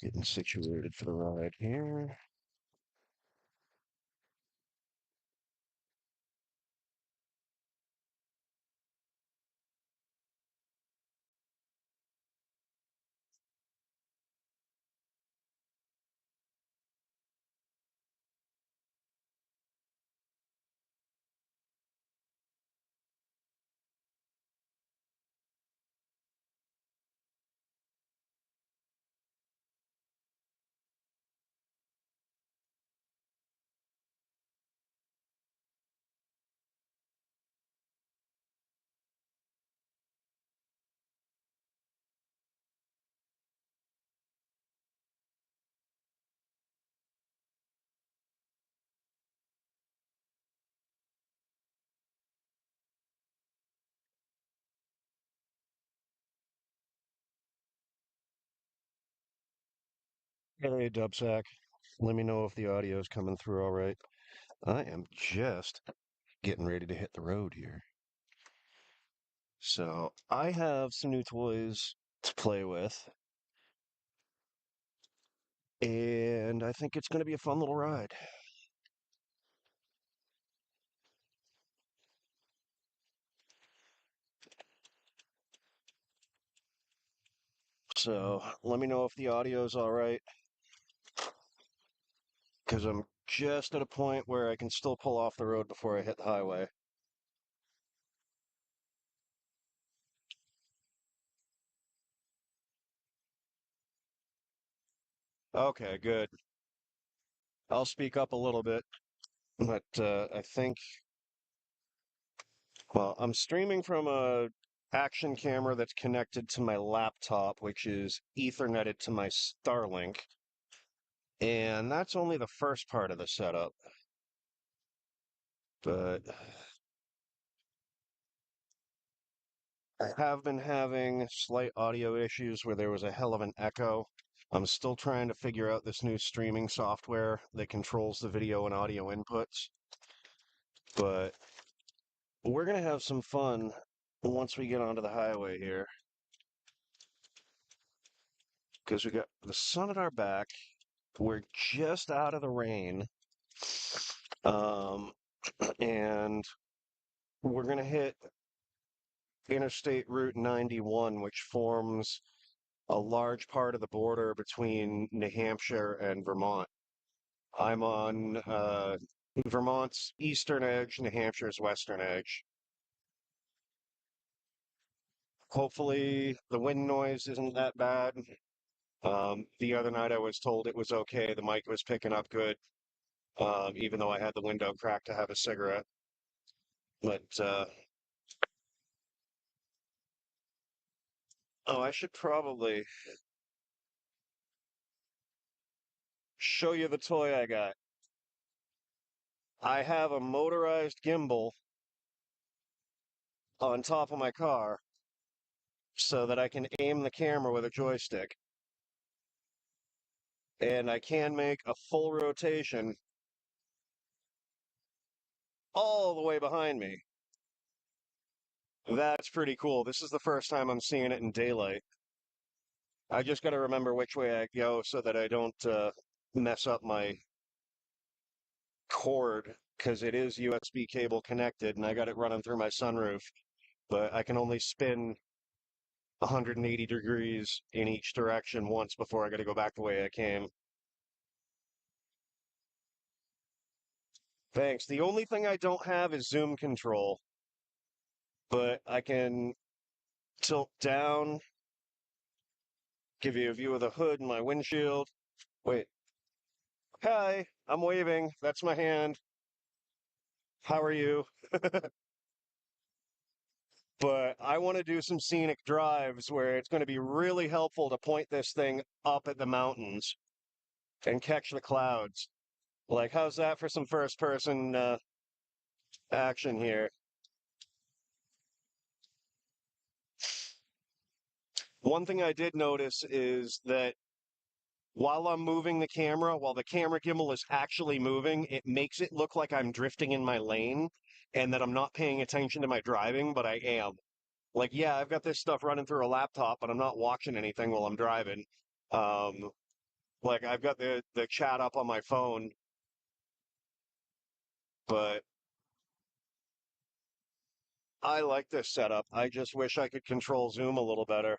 Getting situated for the ride here. Hey, Dubsack. Let me know if the audio's coming through all right. I am just getting ready to hit the road here. So, I have some new toys to play with, and I think it's going to be a fun little ride. So, let me know if the audio's all right, because I'm just at a point where I can still pull off the road before I hit the highway. Okay, good. I'll speak up a little bit, but I think, well, I'm streaming from a action camera that's connected to my laptop, which is Etherneted to my Starlink, and that's only the first part of the setup. But I have been having slight audio issues where there was a hell of an echo. I'm still trying to figure out this new streaming software that controls the video and audio inputs, but we're gonna have some fun once we get onto the highway here because we got the sun at our back. We're just out of the rain. Um, and we're going to hit Interstate Route 91, which forms a large part of the border between New Hampshire and Vermont. I'm on Vermont's eastern edge, New Hampshire's western edge. Hopefully, the wind noise isn't that bad. The other night I was told it was okay. The mic was picking up good, even though I had the window cracked to have a cigarette. But, oh, I should probably show you the toy I got. I have a motorized gimbal on top of my car so that I can aim the camera with a joystick. And I can make a full rotation all the way behind me. That's pretty cool. This is the first time I'm seeing it in daylight. I just got to remember which way I go so that I don't mess up my cord because it is USB cable connected and I got it running through my sunroof. But I can only spin 180 degrees in each direction once before I got to go back the way I came. Thanks. The only thing I don't have is zoom control, but I can tilt down, give you a view of the hood and my windshield. Wait. Hi, I'm waving. That's my hand. How are you? But I want to do some scenic drives where it's going to be really helpful to point this thing up at the mountains and catch the clouds. Like, how's that for some first person action here? One thing I did notice is that while I'm moving the camera, while the camera gimbal is actually moving, it makes it look like I'm drifting in my lane and that I'm not paying attention to my driving, but I am. Like, yeah, I've got this stuff running through a laptop, but I'm not watching anything while I'm driving. Um, Like I've got the chat up on my phone, but I like this setup. I just wish I could control zoom a little better.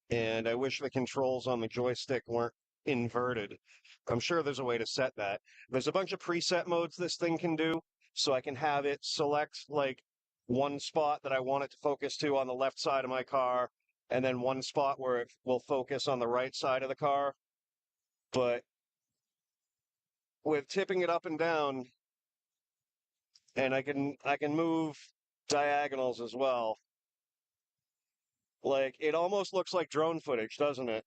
And I wish the controls on the joystick weren't inverted. I'm sure there's a way to set that. There's a bunch of preset modes this thing can do, so I can have it select like one spot that I want it to focus to on the left side of my car, and then one spot where it will focus on the right side of the car. But with tipping it up and down, and I can move diagonals as well. Like it almost looks like drone footage, doesn't it?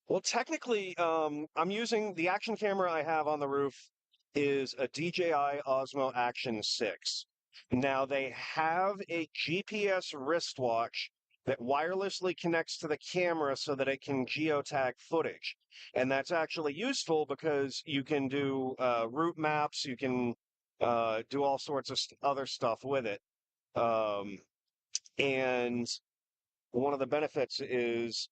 Well, technically, I'm using the action camera I have on the roof is a DJI Osmo Action 6. Now they have a GPS wristwatch that wirelessly connects to the camera so that it can geotag footage. And that's actually useful because you can do route maps, you can do all sorts of other stuff with it. Um, and one of the benefits is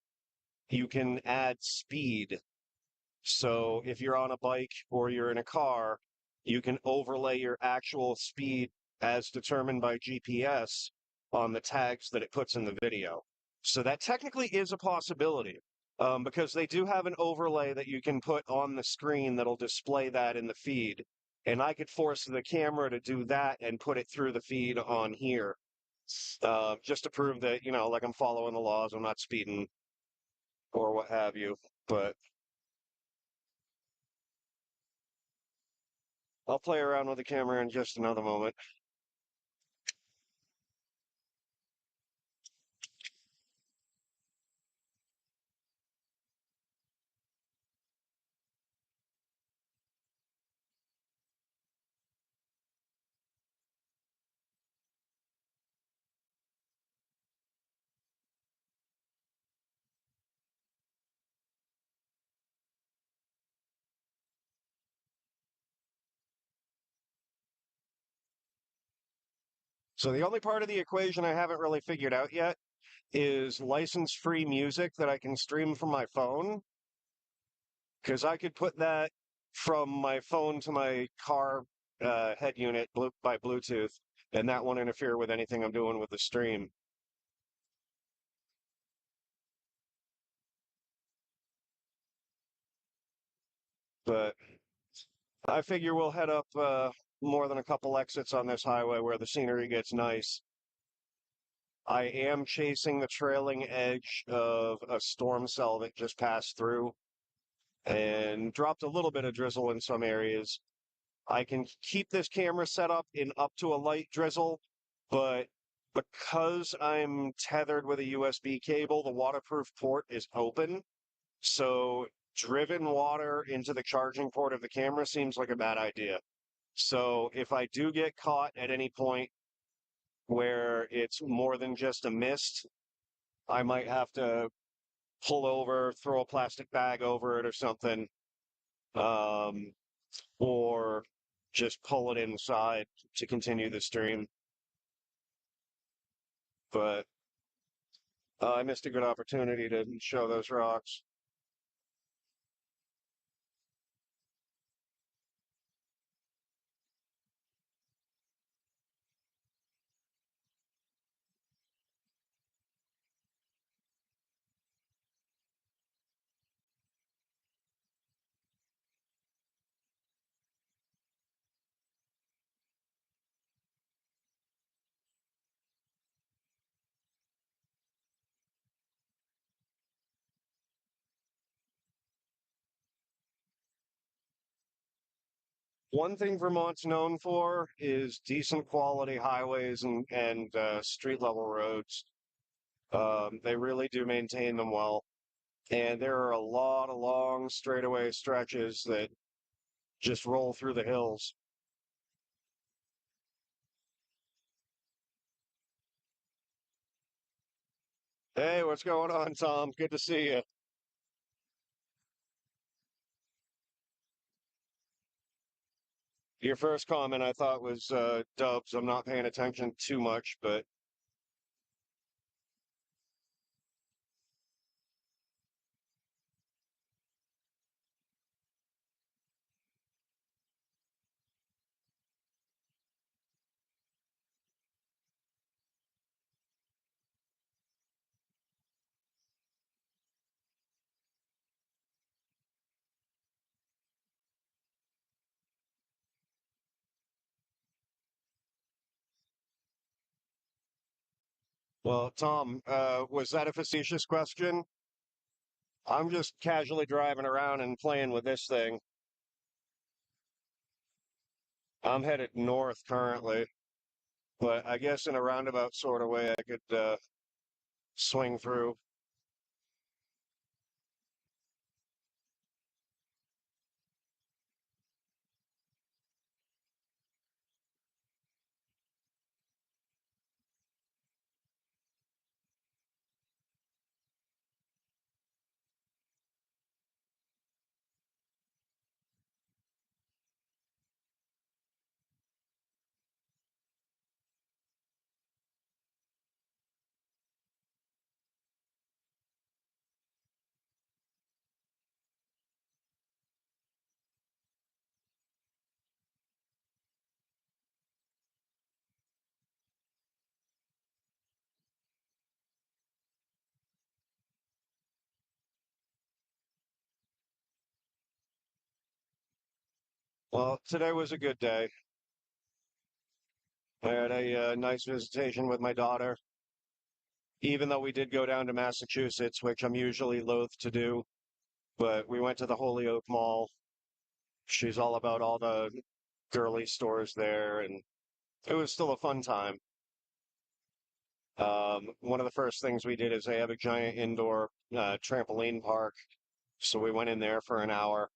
you can add speed. So if you're on a bike or you're in a car, you can overlay your actual speed as determined by GPS on the tags that it puts in the video. So that technically is a possibility because they do have an overlay that you can put on the screen that'll display that in the feed. And I could force the camera to do that and put it through the feed on here just to prove that, like I'm following the laws, I'm not speeding or what have you. But I'll play around with the camera in just another moment. So the only part of the equation I haven't really figured out yet is license-free music that I can stream from my phone, because I could put that from my phone to my car head unit by Bluetooth, and that won't interfere with anything I'm doing with the stream. But I figure we'll head up more than a couple exits on this highway where the scenery gets nice. I am chasing the trailing edge of a storm cell that just passed through and dropped a little bit of drizzle in some areas. I can keep this camera set up in up to a light drizzle, but because I'm tethered with a USB cable, the waterproof port is open. So driven water into the charging port of the camera seems like a bad idea. So if I do get caught at any point where it's more than just a mist, I might have to pull over, throw a plastic bag over it or something, um, or just pull it inside to continue the stream. But I missed a good opportunity to show those rocks. One thing Vermont's known for is decent quality highways and street level roads. They really do maintain them well. And there are a lot of long straightaway stretches that just roll through the hills. Hey, what's going on, Tom? Good to see you. Your first comment I thought was dubs. I'm not paying attention too much, but well, Tom, was that a facetious question? I'm just casually driving around and playing with this thing. I'm headed north currently, but I guess in a roundabout sort of way I could swing through. Well, today was a good day. I had a nice visitation with my daughter, even though we did go down to Massachusetts, which I'm usually loath to do. But we went to the Holyoke Mall. She's all about all the girly stores there, and it was still a fun time. One of the first things we did is they have a giant indoor trampoline park, so we went in there for an hour.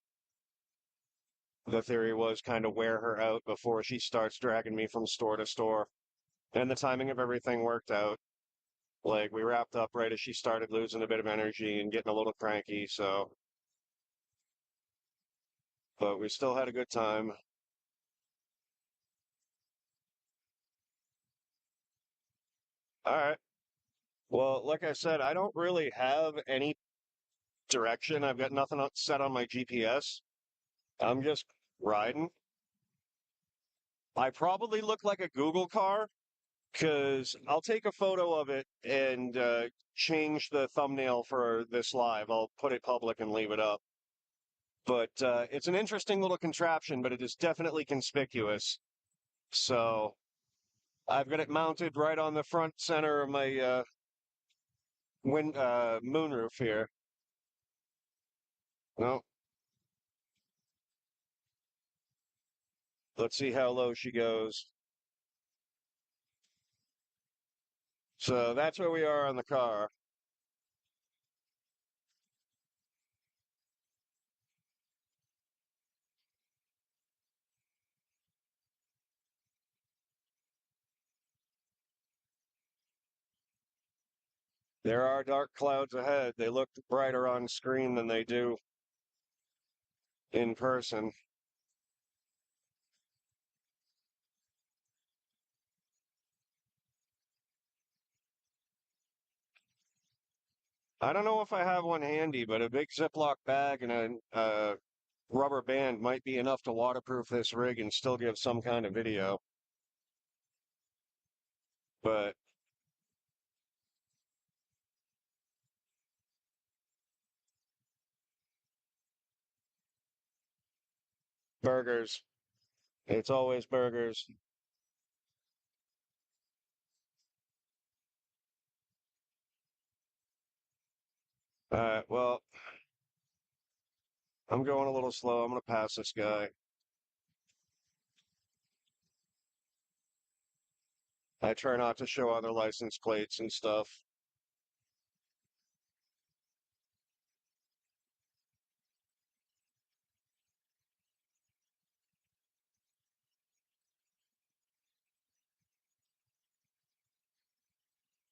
The theory was kind of wear her out before she starts dragging me from store to store, and the timing of everything worked out. Like we wrapped up right as she started losing a bit of energy and getting a little cranky, so but we still had a good time. All right. Well, like I said, I don't really have any direction. I've got nothing set on my GPS. I'm just riding. I probably look like a Google car because I'll take a photo of it and change the thumbnail for this live. I'll put it public and leave it up. But it's an interesting little contraption, but it is definitely conspicuous. So I've got it mounted right on the front center of my moonroof here. No, let's see how low she goes. So that's where we are on the car. There are dark clouds ahead. They look brighter on screen than they do in person. I don't know if I have one handy, but a big Ziploc bag and a rubber band might be enough to waterproof this rig and still give some kind of video. But burgers, it's always burgers. Well, I'm going a little slow. I'm going to pass this guy. I try not to show other license plates and stuff,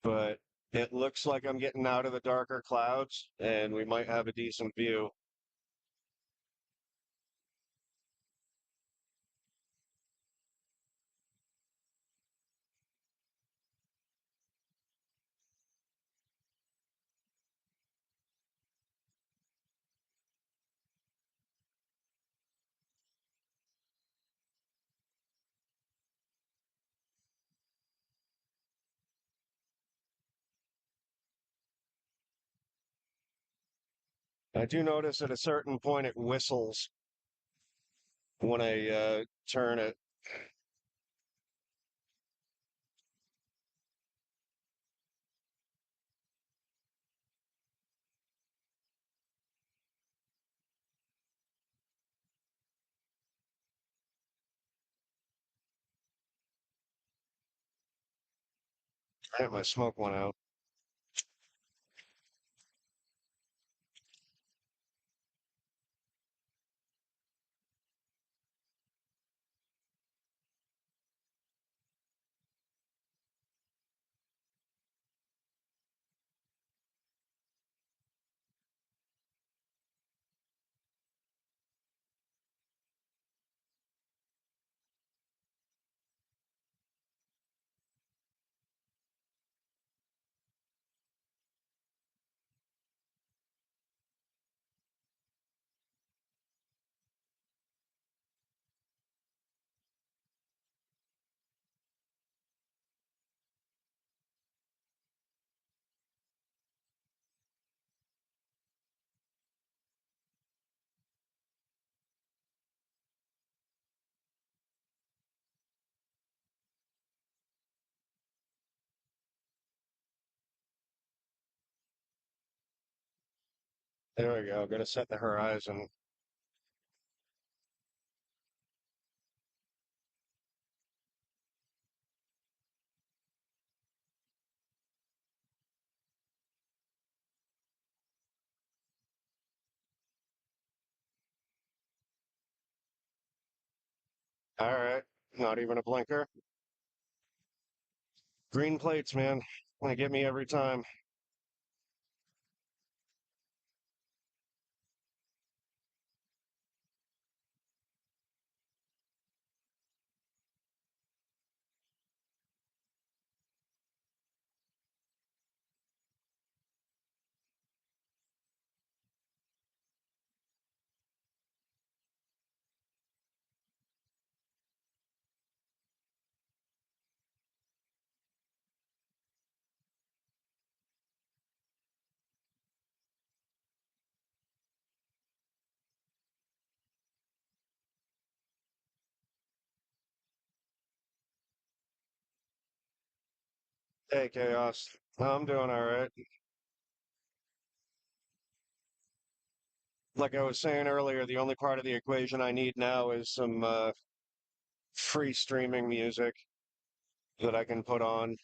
but it looks like I'm getting out of the darker clouds and we might have a decent view. I do notice at a certain point it whistles when I turn it. I my smoke went out. There we go. Gotta set the horizon. All right. Not even a blinker. Green plates, man. They get me every time. Hey, Chaos. I'm doing all right. Like I was saying earlier, the only part of the equation I need now is some free streaming music that I can put on.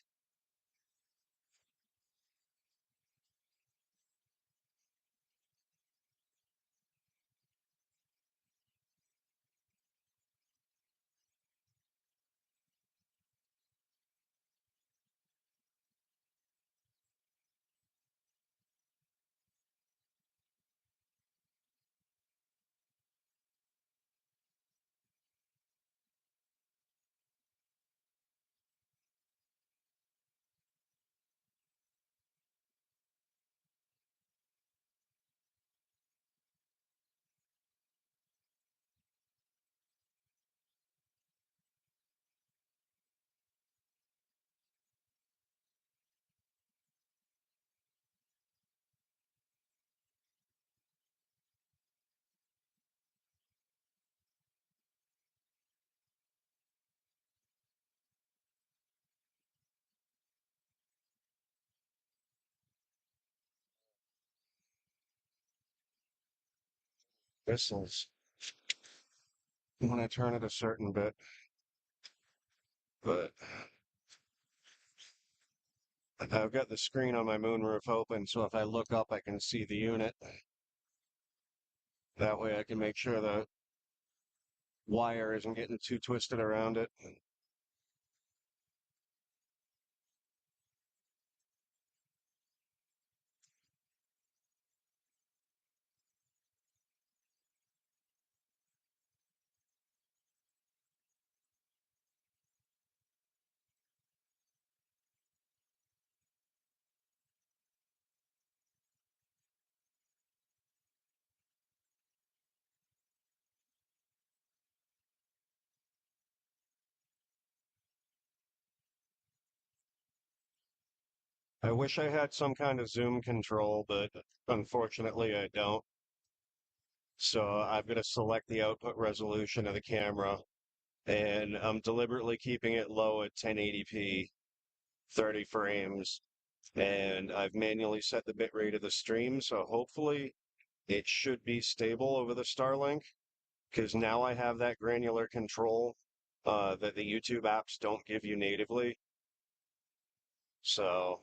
Whistles when I turn it a certain bit, but I've got the screen on my moonroof open, so if I look up, I can see the unit. That way, I can make sure the wire isn't getting too twisted around it. I wish I had some kind of zoom control, but unfortunately, I don't. So I'm going to select the output resolution of the camera, and I'm deliberately keeping it low at 1080p, 30 frames, and I've manually set the bitrate of the stream, so hopefully it should be stable over the Starlink, because now I have that granular control that the YouTube apps don't give you natively. So,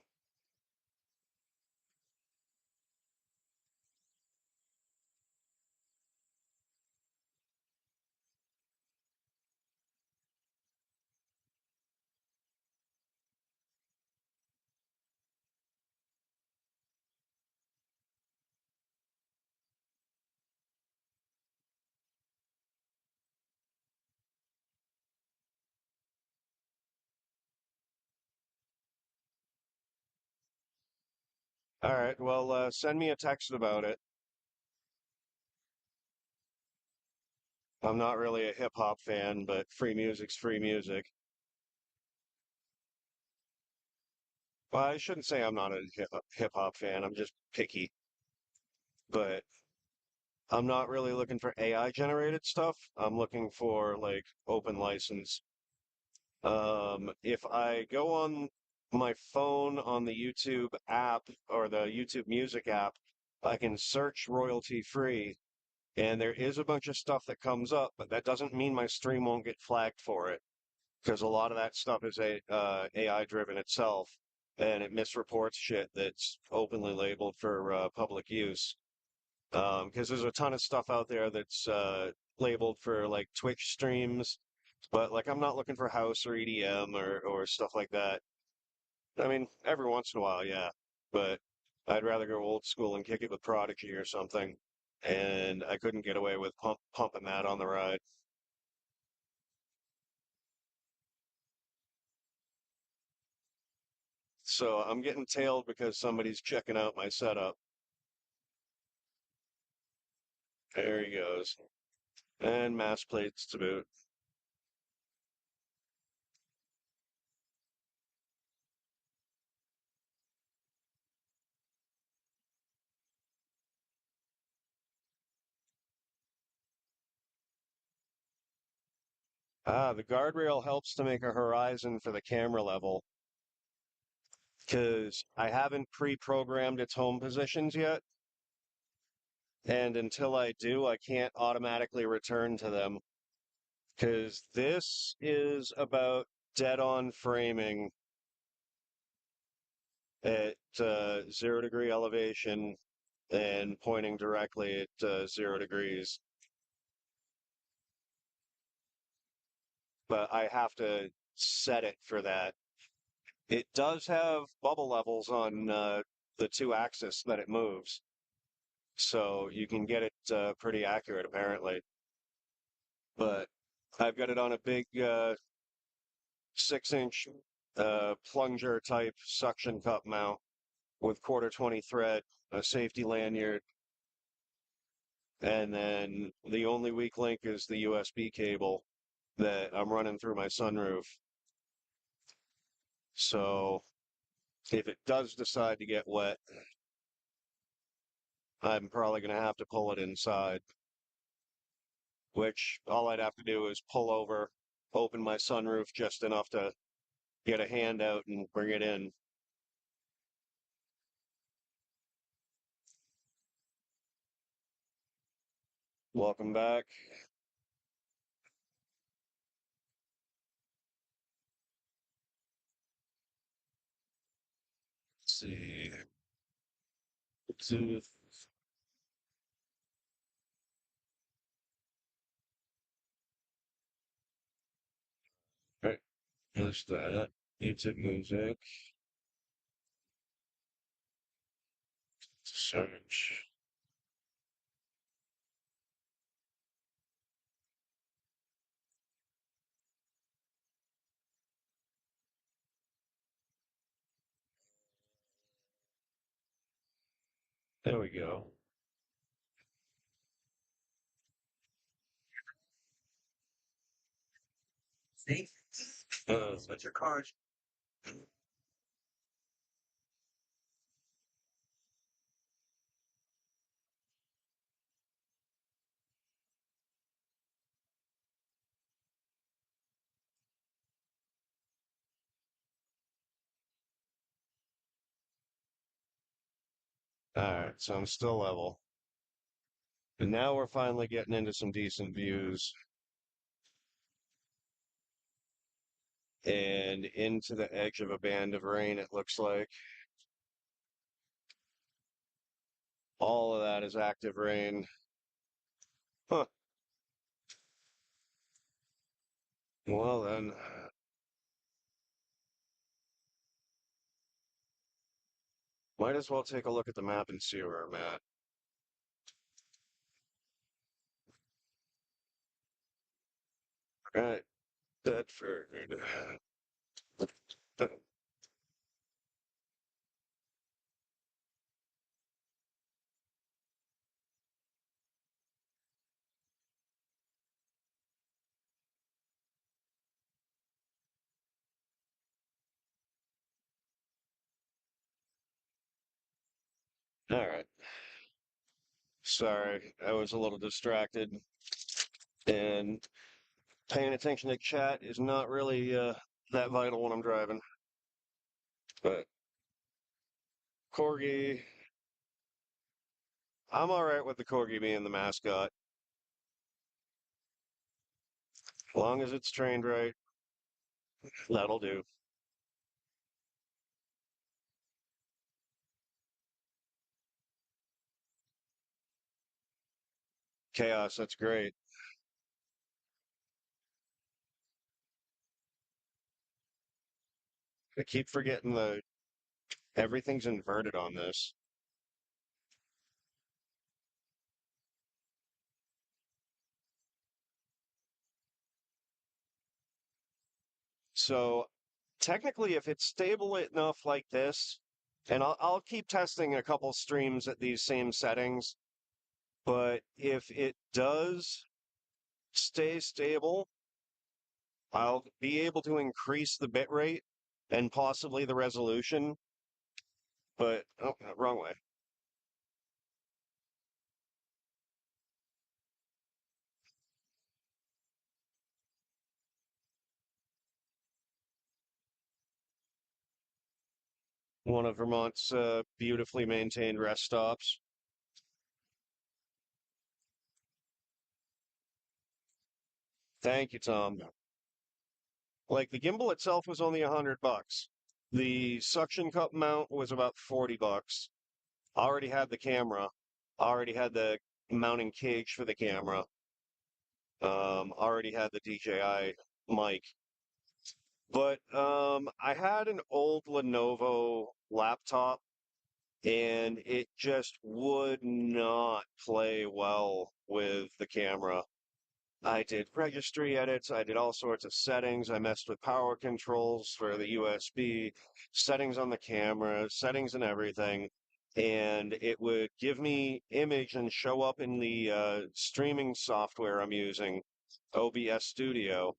all right, well, send me a text about it. I'm not really a hip hop fan, but free music's free music. Well, I shouldn't say I'm not a hip hop fan. I'm just picky. But I'm not really looking for AI generated stuff. I'm looking for like open license. If I go on my phone on the YouTube app or the YouTube Music app, I can search royalty free, and there is a bunch of stuff that comes up, but that doesn't mean my stream won't get flagged for it because a lot of that stuff is AI driven itself, and it misreports shit that's openly labeled for public use. Because there's a ton of stuff out there that's labeled for like Twitch streams, but like I'm not looking for house or EDM or stuff like that. I mean, every once in a while, yeah, but I'd rather go old school and kick it with Prodigy or something. And I couldn't get away with pumping that on the ride. So I'm getting tailed because somebody's checking out my setup. There he goes. And mass plates to boot. The guardrail helps to make a horizon for the camera level because I haven't pre-programmed its home positions yet. And until I do, I can't automatically return to them because this is about dead on framing at 0 degree elevation and pointing directly at 0 degrees. But I have to set it for that. It does have bubble levels on the two axes that it moves, so you can get it pretty accurate apparently. But I've got it on a big 6-inch plunger type suction cup mount with quarter 20 thread, a safety lanyard, and then the only weak link is the USB cable that I'm running through my sunroof. So if it does decide to get wet, I'm probably going to have to pull it inside, which all I'd have to do is pull over, open my sunroof just enough to get a hand out and bring it in. Welcome back. Let's see. Two. Right. There's that. YouTube music. Search. There we go. See? That's your card. Alright, so I'm still level. And now we're finally getting into some decent views and into the edge of a band of rain, it looks like. All of that is active rain. Huh. Well then, might as well take a look at the map and see where I'm at. Alright, Bedford. Alright. Sorry, I was a little distracted, and paying attention to chat is not really that vital when I'm driving. But Corgi, I'm all right with the Corgi being the mascot, as long as it's trained right. That'll do. Chaos, that's great. I keep forgetting the everything's inverted on this. So technically, if it's stable enough like this, and I'll keep testing a couple streams at these same settings, but if it does stay stable, I'll be able to increase the bit rate and possibly the resolution, but oh, wrong way. One of Vermont's beautifully maintained rest stops. Thank you, Tom. Like the gimbal itself was only $100. The suction cup mount was about $40. Already had the camera. Already had the mounting cage for the camera. Already had the DJI mic. But I had an old Lenovo laptop and it just would not play well with the camera. I did registry edits, I did all sorts of settings, I messed with power controls for the USB, settings on the camera, settings and everything, and it would give me image and show up in the streaming software I'm using, OBS Studio,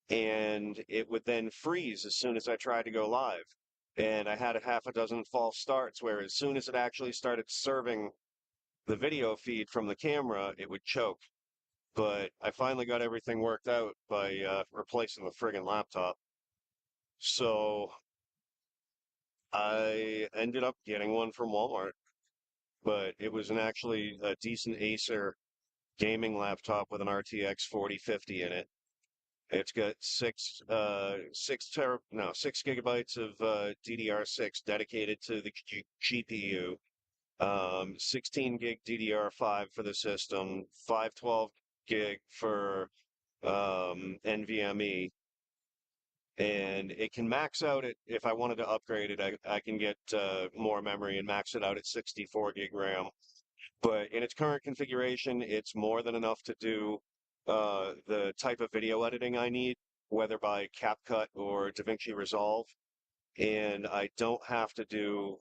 and it would then freeze as soon as I tried to go live. And I had a half a dozen false starts where as soon as it actually started serving the video feed from the camera, it would choke. But I finally got everything worked out by replacing the friggin' laptop. So I ended up getting one from Walmart, but it was an actually a decent Acer gaming laptop with an RTX 4050 in it. It's got 6 gigabytes of DDR6 dedicated to the GPU, 16 gig DDR5 for the system, 512 gig for NVMe, and it can max out at, if I wanted to upgrade it, I can get more memory and max it out at 64 gig RAM. But in its current configuration, it's more than enough to do the type of video editing I need, whether by CapCut or DaVinci Resolve. And I don't have to do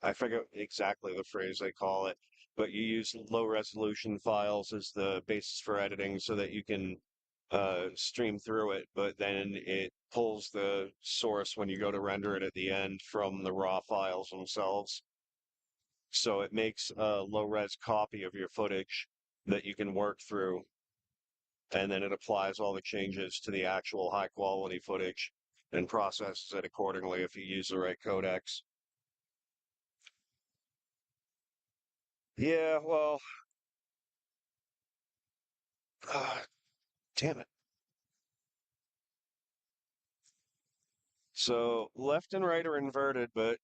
I forget exactly the phrase they call it, but you use low resolution files as the basis for editing so that you can stream through it, but then it pulls the source when you go to render it at the end from the raw files themselves. So it makes a low res copy of your footage that you can work through, and then it applies all the changes to the actual high quality footage and processes it accordingly if you use the right codecs. Yeah, well, ah, damn it. So left and right are inverted, but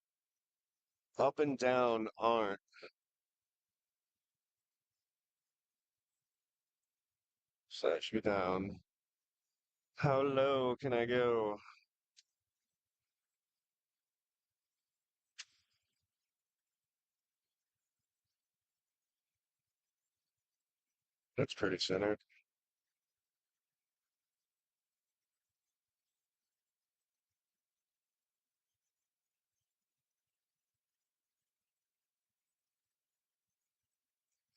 up and down aren't. So that should be down. How low can I go? That's pretty centered.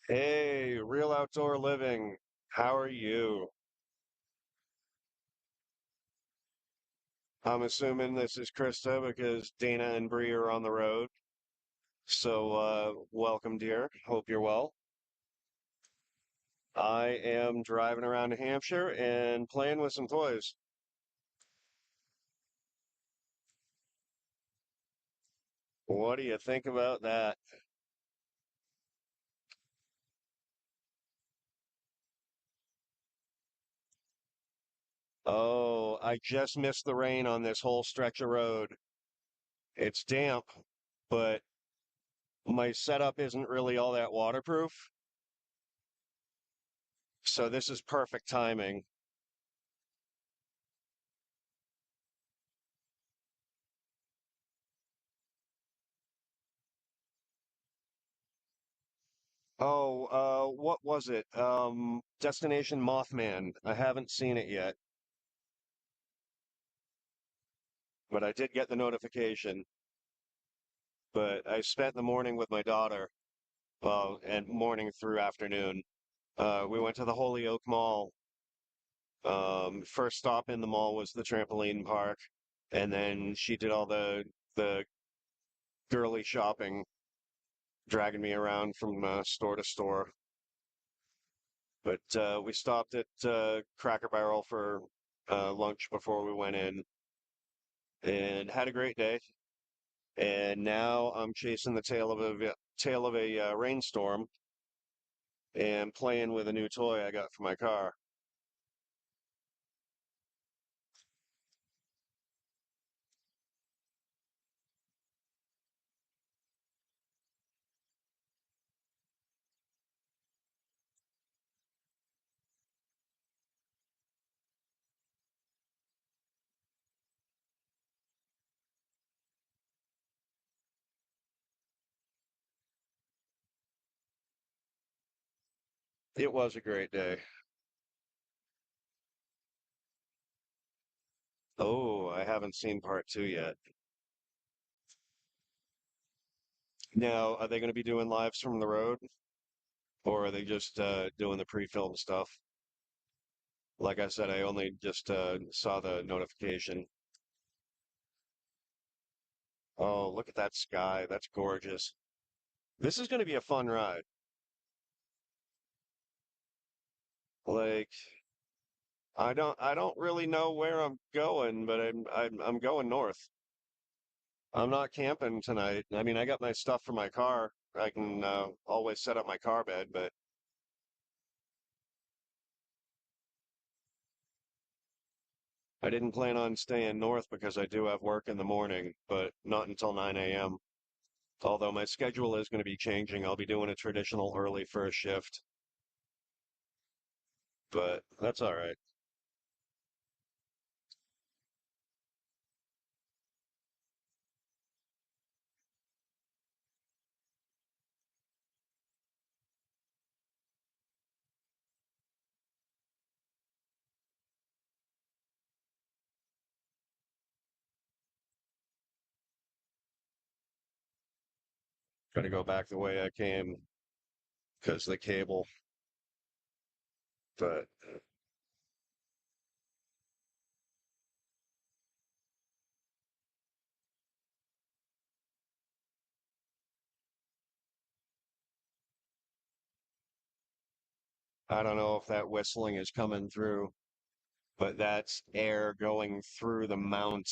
Hey, real outdoor living. How are you? I'm assuming this is Krista because Dana and Bree are on the road. So, welcome, dear. Hope you're well. I am driving around New Hampshire and playing with some toys. What do you think about that? Oh, I just missed the rain on this whole stretch of road. It's damp, but my setup isn't really all that waterproof. So this is perfect timing. Oh, what was it? Destination Mothman. I haven't seen it yet, but I did get the notification. But I spent the morning with my daughter, well, and morning through afternoon. We went to the Holyoke Mall. First stop in the mall was the trampoline park, and then she did all the girly shopping, dragging me around from store to store. But we stopped at Cracker Barrel for lunch before we went in, and had a great day. And now I'm chasing the tail of a rainstorm and playing with a new toy I got for my car. It was a great day. Oh, I haven't seen part two yet. Now, are they going to be doing lives from the road, or are they just doing the pre-film stuff? Like I said, I only just saw the notification. Oh, look at that sky. That's gorgeous. This is going to be a fun ride. Like, I don't really know where I'm going, but I'm going north. I'm not camping tonight. I mean, I got my stuff for my car. I can always set up my car bed, but I didn't plan on staying north because I do have work in the morning, but not until 9 a.m. Although my schedule is going to be changing. I'll be doing a traditional early first shift, but that's all right. Got to go back the way I came because the cable, but I don't know if that whistling is coming through, but that's air going through the mount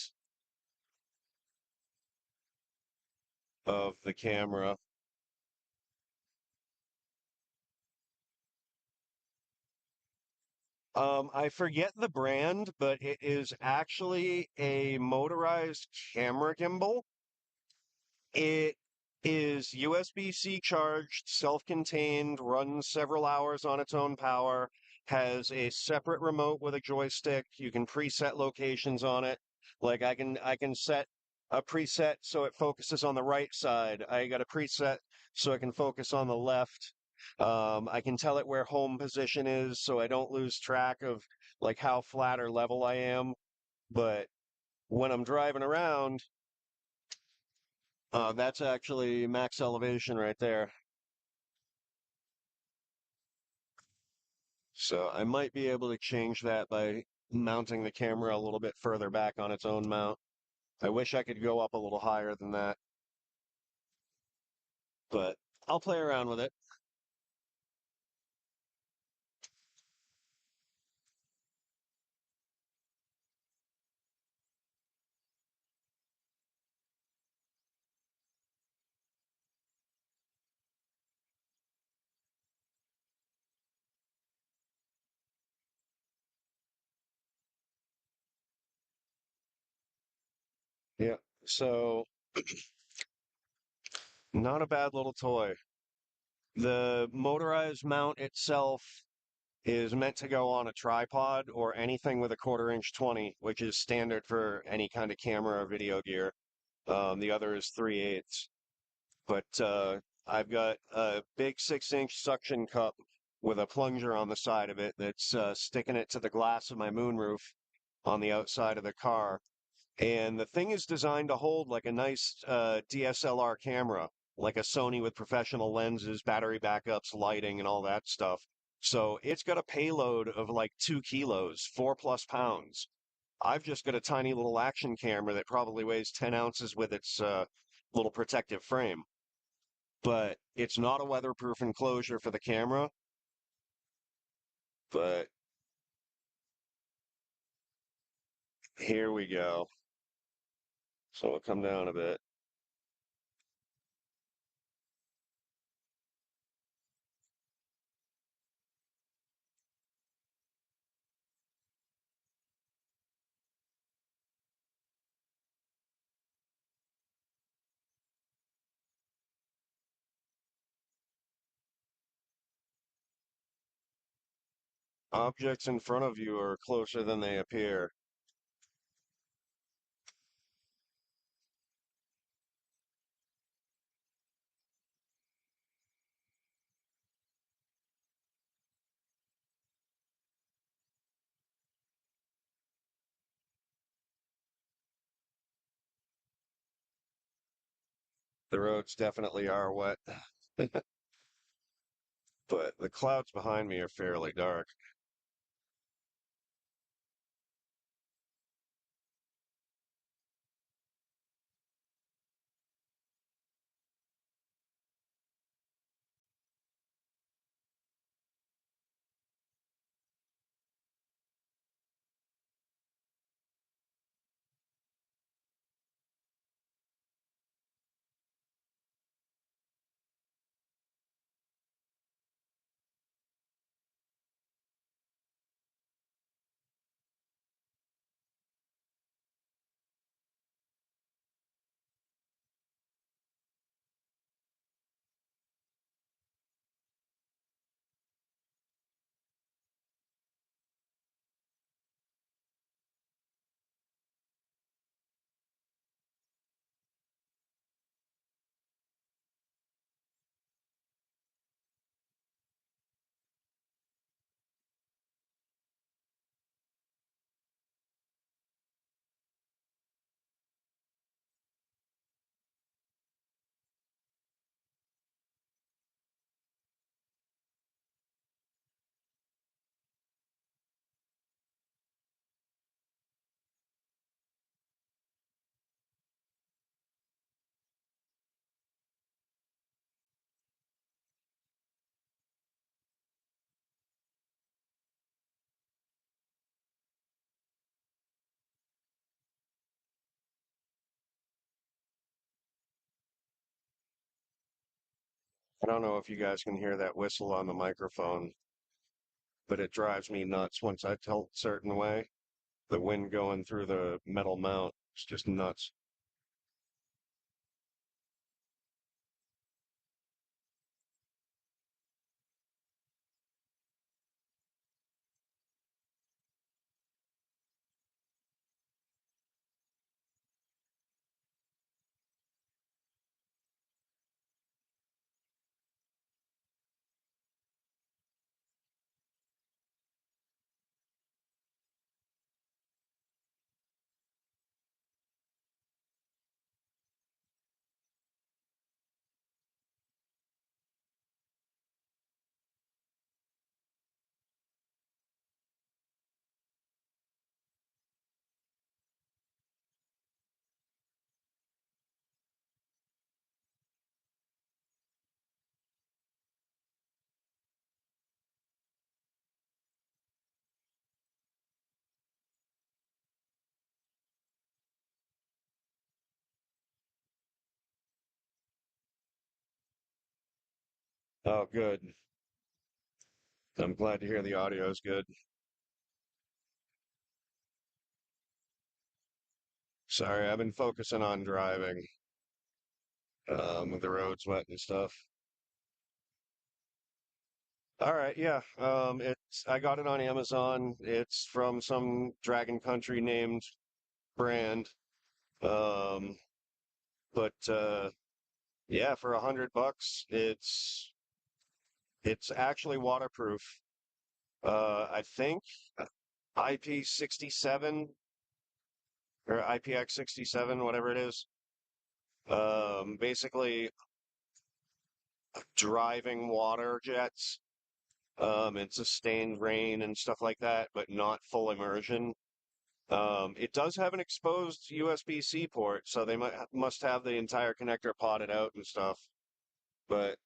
of the camera. I forget the brand, but it is actually a motorized camera gimbal. It is USB-C charged, self-contained, runs several hours on its own power, has a separate remote with a joystick. You can preset locations on it. Like I can set a preset so it focuses on the right side. I got a preset so it can focus on the left. I can tell it where home position is so I don't lose track of like how flat or level I am. But when I'm driving around, that's actually max elevation right there. So I might be able to change that by mounting the camera a little bit further back on its own mount. I wish I could go up a little higher than that, but I'll play around with it. Yeah. So not a bad little toy. The motorized mount itself is meant to go on a tripod or anything with a 1/4 inch 20, which is standard for any kind of camera or video gear. The other is 3/8. But I've got a big 6-inch suction cup with a plunger on the side of it that's sticking it to the glass of my moonroof on the outside of the car. And the thing is designed to hold like a nice DSLR camera, like a Sony with professional lenses, battery backups, lighting, and all that stuff. So it's got a payload of like 2 kilos, 4+ pounds. I've just got a tiny little action camera that probably weighs 10 ounces with its little protective frame, but it's not a weatherproof enclosure for the camera. But here we go. So we'll come down a bit. Objects in front of you are closer than they appear. The roads definitely are wet, but the clouds behind me are fairly dark. I don't know if you guys can hear that whistle on the microphone. but it drives me nuts once I tilt a certain way. The wind going through the metal mount, it's just nuts. Oh, good. I'm glad to hear the audio is good. Sorry, I've been focusing on driving, with the roads wet and stuff. All right, yeah. I got it on Amazon. It's from some Dragon Country named brand. Um, but yeah, for $100, it's actually waterproof. I think IP67 or IPX67, whatever it is. Basically driving water jets, and sustained rain and stuff like that, but not full immersion. It does have an exposed USB-C port, so they must have the entire connector potted out and stuff. But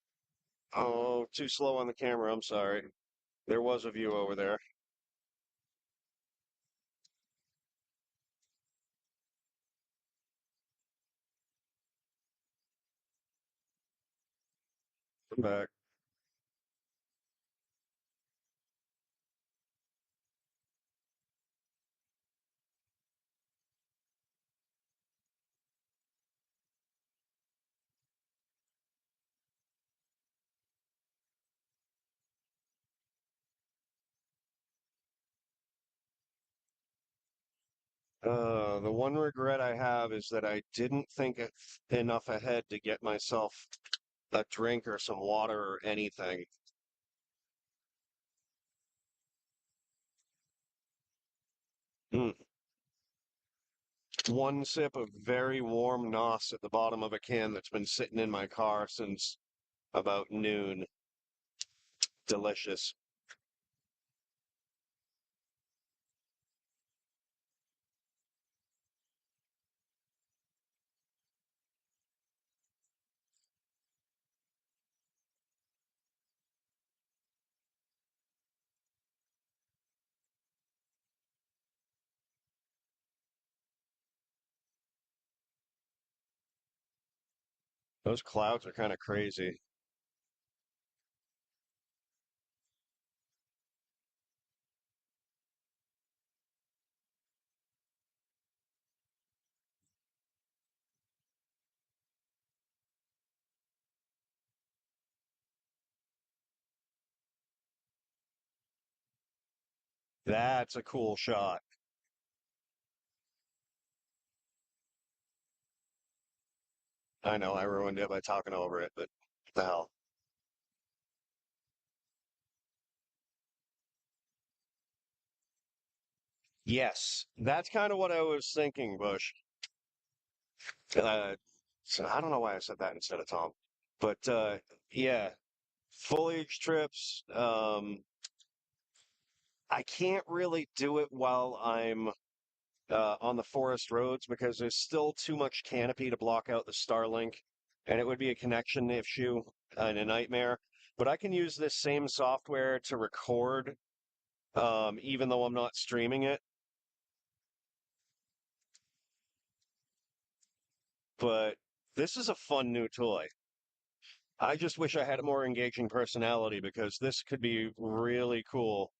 oh, too slow on the camera. I'm sorry. There was a view over there. I'm back. The one regret I have is that I didn't think enough ahead to get myself a drink or some water or anything. Mm. One sip of very warm NOS at the bottom of a can that's been sitting in my car since about noon. Delicious. Those clouds are kind of crazy. That's a cool shot. I know I ruined it by talking over it, but what the hell. Yes, that's kind of what I was thinking, Bush. Uh, so I don't know why I said that instead of Tom. But yeah, foliage trips. I can't really do it while I'm on the forest roads because there's still too much canopy to block out the Starlink, and it would be a connection issue and a nightmare. But I can use this same software to record, even though I'm not streaming it. But this is a fun new toy. I just wish I had a more engaging personality because this could be really cool.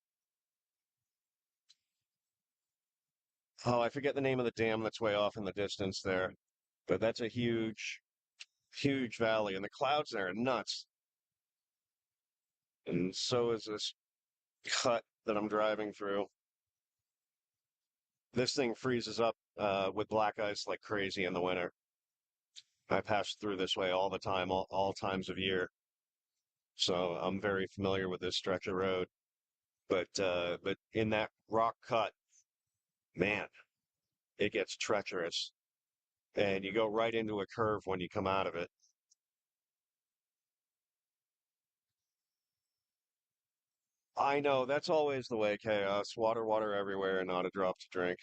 Oh, I forget the name of the dam that's way off in the distance there, but that's a huge, huge valley, and the clouds there are nuts. And so is this cut that I'm driving through. This thing freezes up with black ice like crazy in the winter. I pass through this way all the time, all times of year. So I'm very familiar with this stretch of road. But in that rock cut, man, it gets treacherous. And you go right into a curve when you come out of it. I know that's always the way, chaos. Water, water everywhere, and not a drop to drink.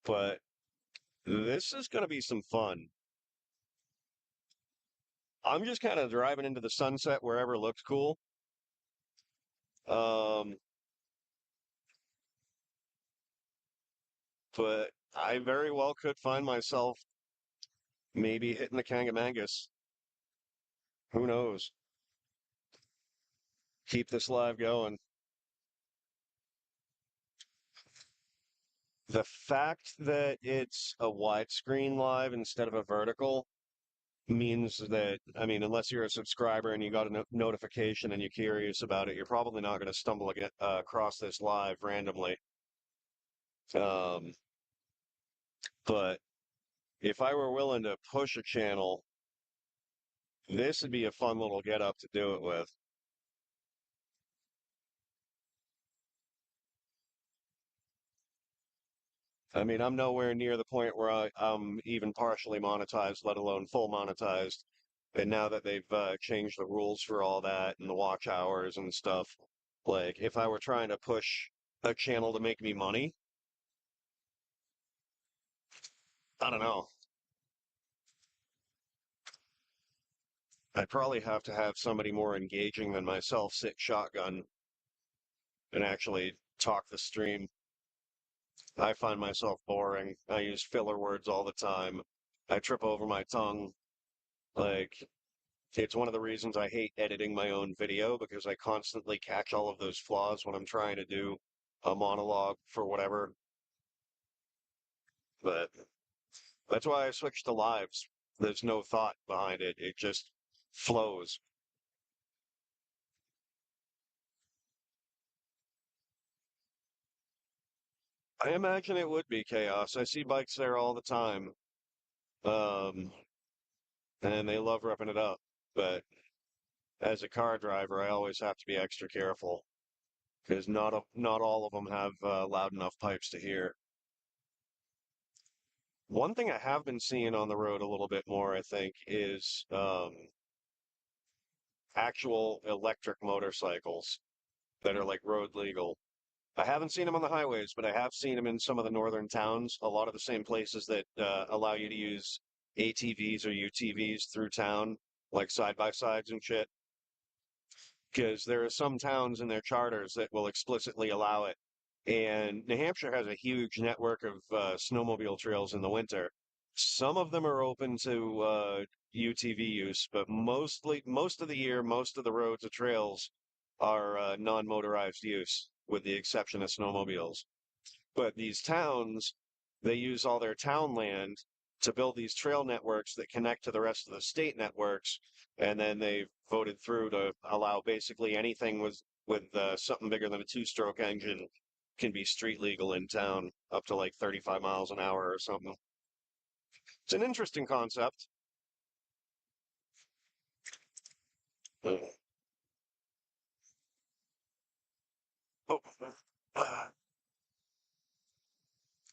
But this is going to be some fun. I'm just kind of driving into the sunset wherever looks cool. Um, but I very well could find myself maybe hitting the Kangamangas. Who knows? Keep this live going. The fact that it's a widescreen live instead of a vertical means that, I mean, unless you're a subscriber and you got a notification and you're curious about it, you're probably not going to stumble across this live randomly. Um, but if I were willing to push a channel, this would be a fun little get up to do it with. I mean, I'm nowhere near the point where I'm even partially monetized, let alone full monetized. And now that they've changed the rules for all that and the watch hours and stuff, like if I were trying to push a channel to make me money, I don't know. I'd probably have to have somebody more engaging than myself sit shotgun and actually talk the stream. I find myself boring. I use filler words all the time. I trip over my tongue. Like, it's one of the reasons I hate editing my own video because I constantly catch all of those flaws when I'm trying to do a monologue for whatever. But that's why I switched to lives. There's no thought behind it. It just flows. I imagine it would be chaos. I see bikes there all the time. Um, and they love repping it up. But as a car driver, I always have to be extra careful because not all of them have loud enough pipes to hear. One thing I have been seeing on the road a little bit more, I think, is actual electric motorcycles that are like road legal. I haven't seen them on the highways, but I have seen them in some of the northern towns, a lot of the same places that allow you to use ATVs or UTVs through town, like side by sides and shit. Because there are some towns in their charters that will explicitly allow it. And New Hampshire has a huge network of snowmobile trails in the winter. Some of them are open to UTV use, but most of the year, most of the roads or trails are non-motorized use, with the exception of snowmobiles. But these towns, they use all their town land to build these trail networks that connect to the rest of the state networks, and then they voted through to allow basically anything with something bigger than a two-stroke engine can be street legal in town up to like 35 miles an hour or something. It's an interesting concept. Oh.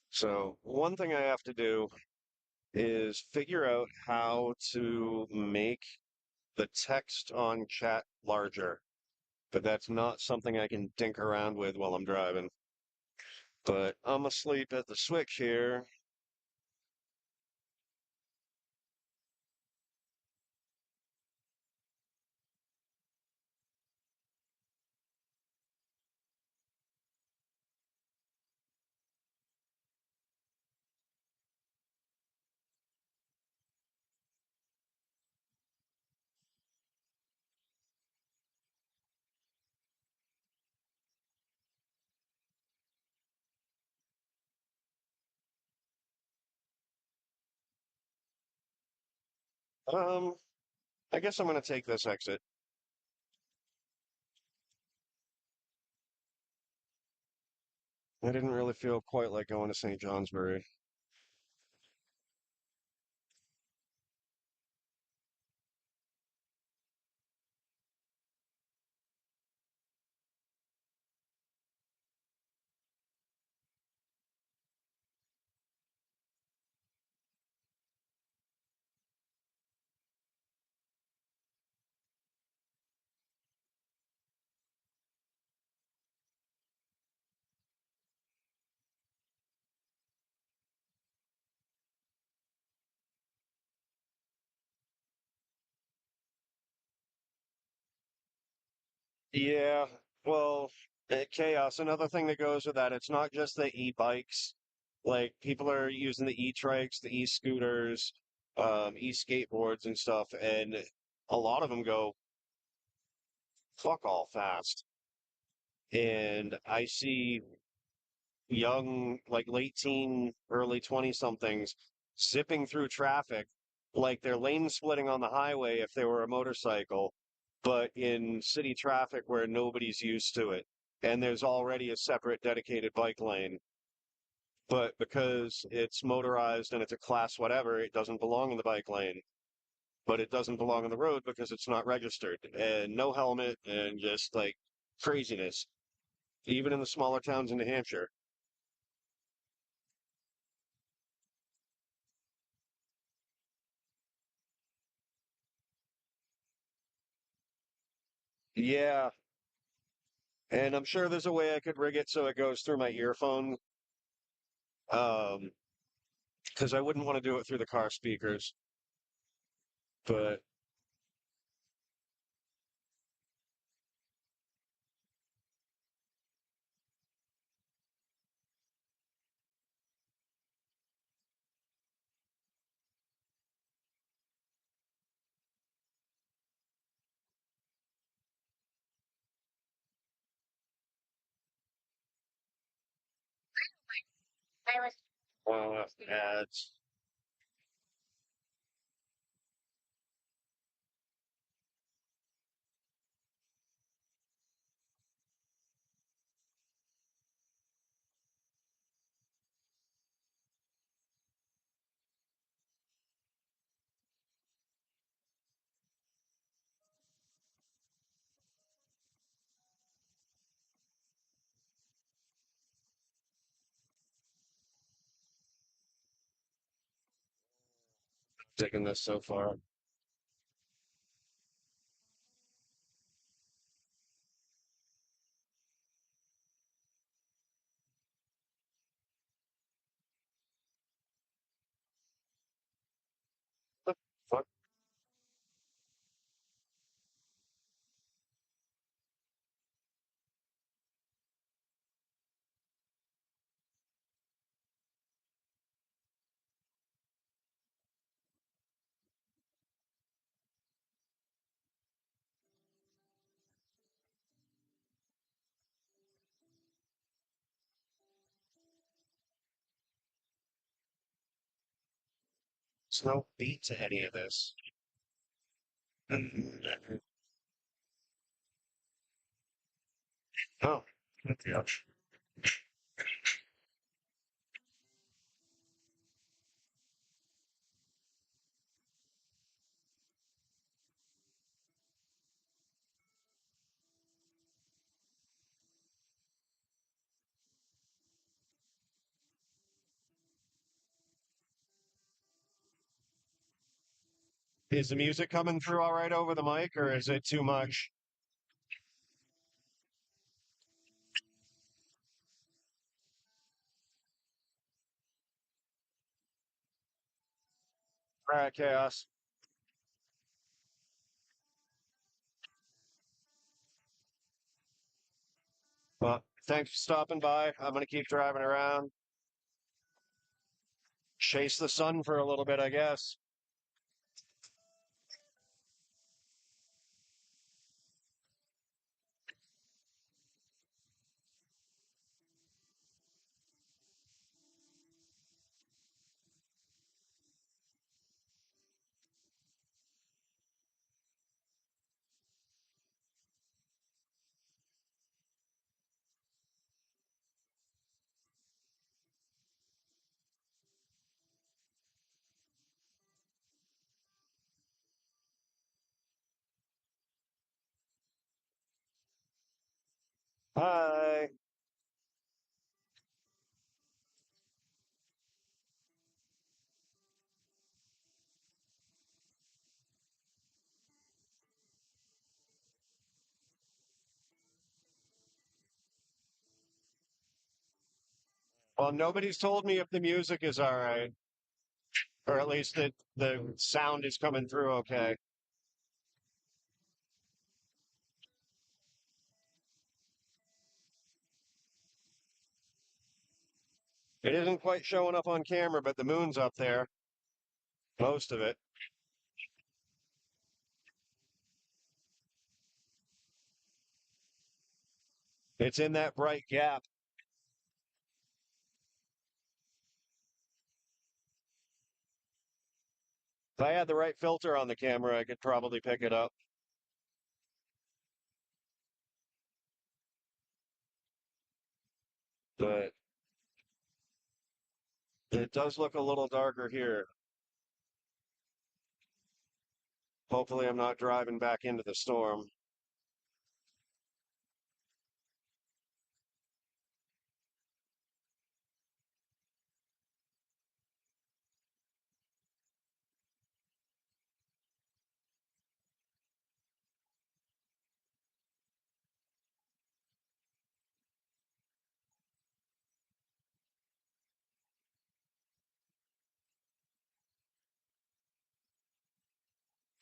So one thing I have to do is figure out how to make the text on chat larger, but that's not something I can dink around with while I'm driving. But I'm asleep at the switch here. Um, I guess I'm gonna take this exit. I didn't really feel quite like going to St. Johnsbury. Yeah, well, chaos. Another thing that goes with that, it's not just the e-bikes. Like people are using the e-trikes, the e-scooters, e-skateboards and stuff, and a lot of them go fuck all fast. And I see young, like late teen, early 20 somethings zipping through traffic like they're lane splitting on the highway if they were a motorcycle, but in city traffic where nobody's used to it. And there's already a separate dedicated bike lane. But because it's motorized and it's a class whatever, it doesn't belong in the bike lane. But it doesn't belong on the road because it's not registered. And no helmet and just like craziness, even in the smaller towns in New Hampshire. Yeah, and I'm sure there's a way I could rig it so it goes through my earphone. Um, because I wouldn't want to do it through the car speakers. But ads. Taking this so far. Fuck. There's no beat to any of this. Oh, ouch. Is the music coming through all right over the mic, or is it too much? All right, Chaos. Well, thanks for stopping by. I'm gonna keep driving around, chase the sun for a little bit, I guess. Hi. Well, nobody's told me if the music is all right, or at least that the sound is coming through okay. It isn't quite showing up on camera, but the moon's up there, most of it. It's in that bright gap. If I had the right filter on the camera, I could probably pick it up. But it does look a little darker here. Hopefully, I'm not driving back into the storm.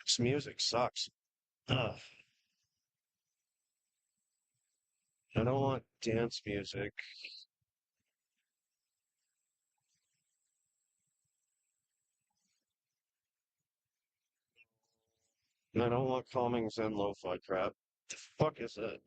This music sucks. Ugh. I don't want dance music. And I don't want calming Zen lo-fi crap. The fuck is it?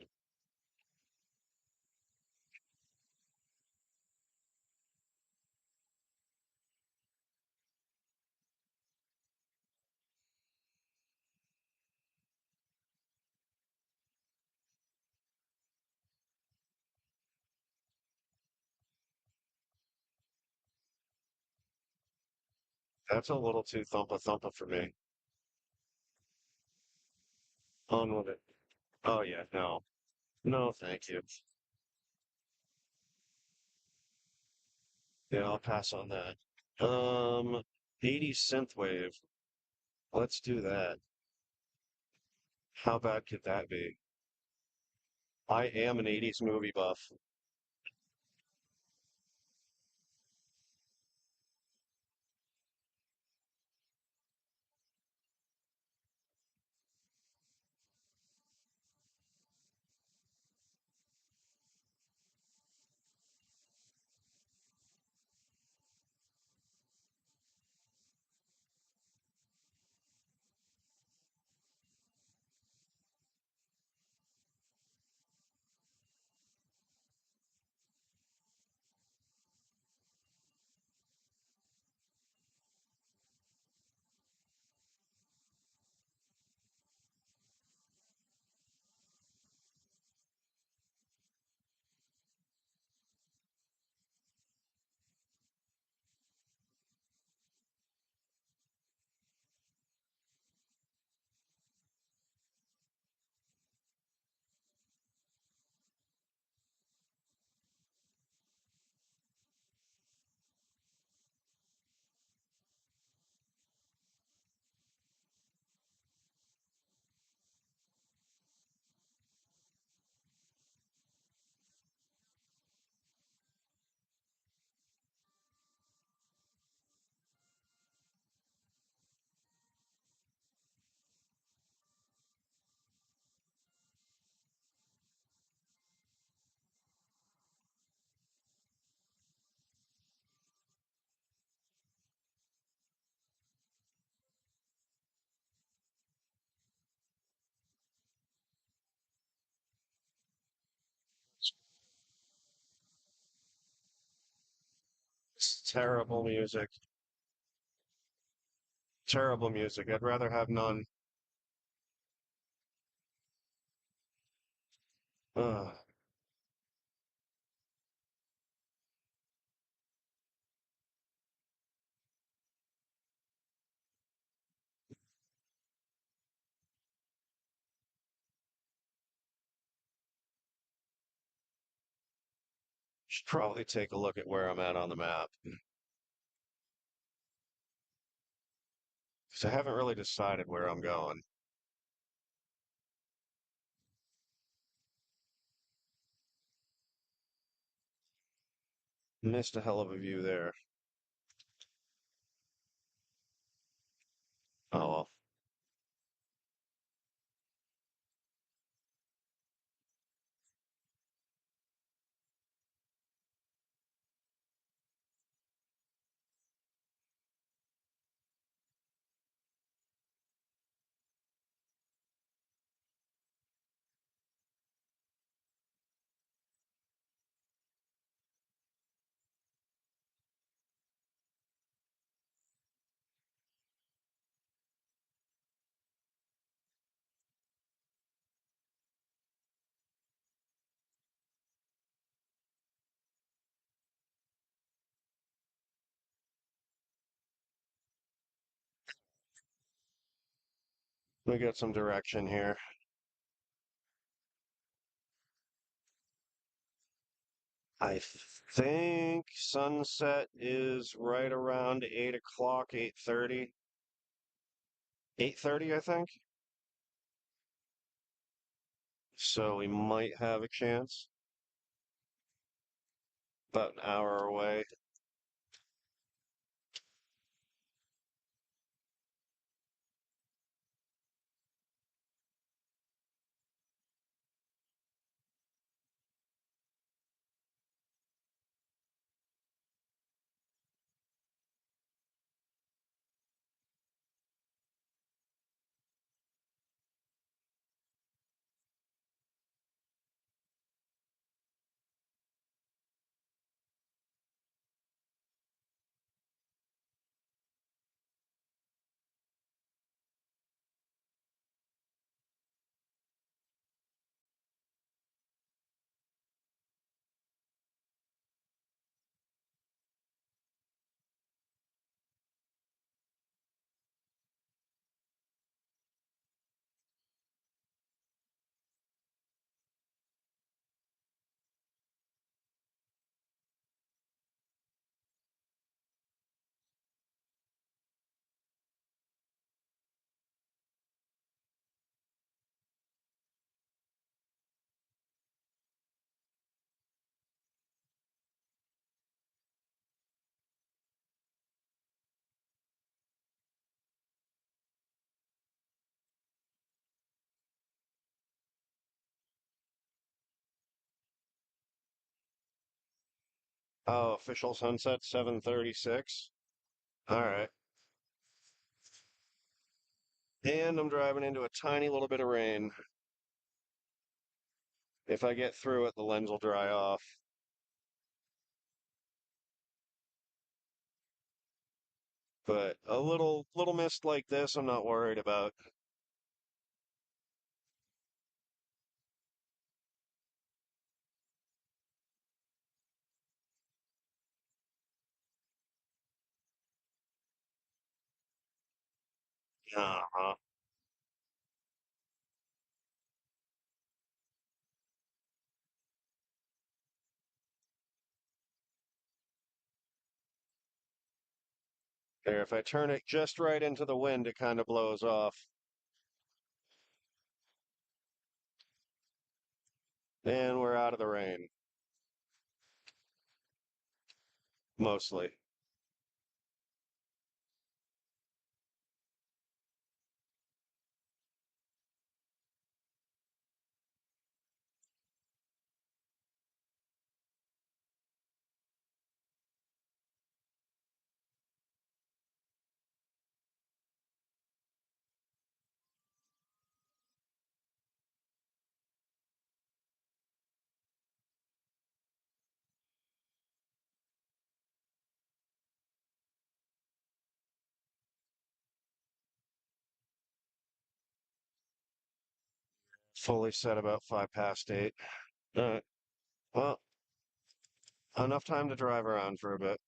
That's a little too thumpa thumpa for me. On with it. Oh yeah, no. No, thank you. Yeah, I'll pass on that. 80s synthwave. Let's do that. How bad could that be? I am an 80s movie buff. It's terrible music. Terrible music. I'd rather have none. Ugh. Should probably take a look at where I'm at on the map. Because I haven't really decided where I'm going. Missed a hell of a view there. Oh well. We got some direction here. I think sunset is right around 8 o'clock, 8:30. 8:30, I think. So we might have a chance. About an hour away. Oh, official sunset 7:36. All right. And I'm driving into a tiny little bit of rain. If I get through it, the lens will dry off. But a little mist like this, I'm not worried about. Uh-huh. There, if I turn it just right into the wind, it kind of blows off. And we're out of the rain, mostly. Fully set about 5 past 8. All right. Well, enough time to drive around for a bit.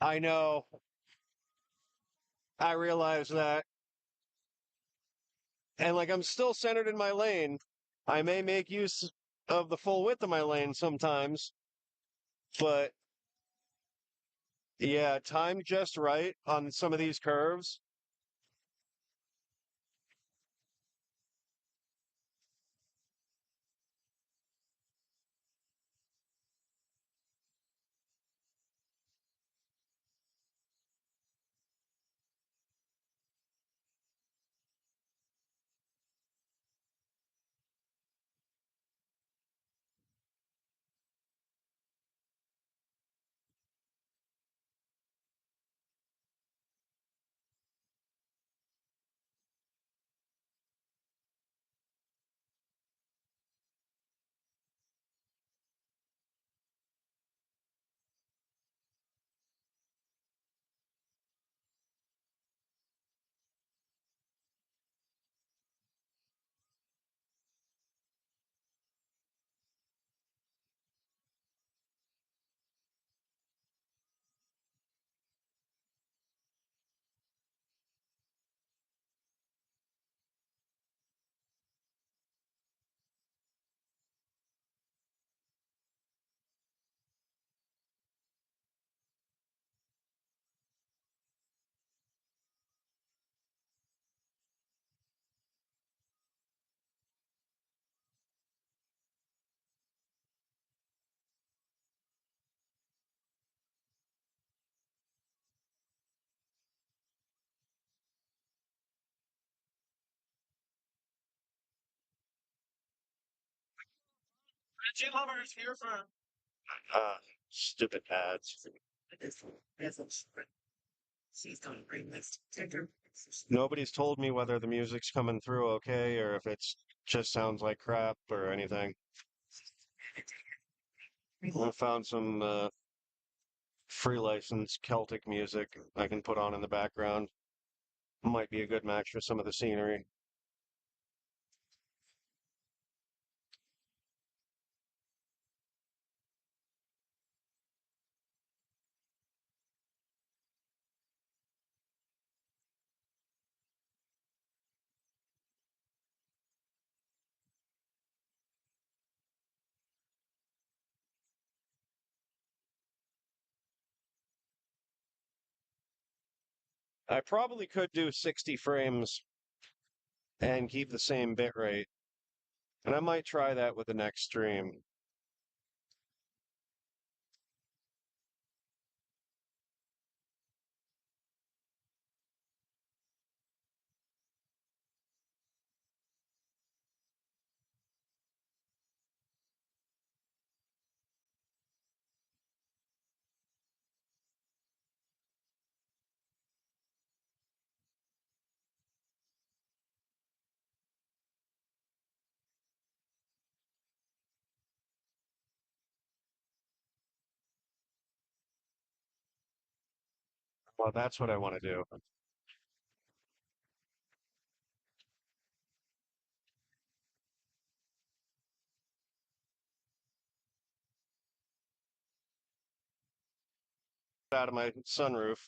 I know. I realize that. And like I'm still centered in my lane. I may make use of the full width of my lane sometimes, but yeah, timed just right on some of these curves. Uh, Stupid ads. Nobody's told me whether the music's coming through okay or if it's just sounds like crap or anything. I found some free license Celtic music I can put on in the background. Might be a good match for some of the scenery. I probably could do 60 frames and keep the same bit rate, and I might try that with the next stream. Well, that's what I want to do. Out of my sunroof.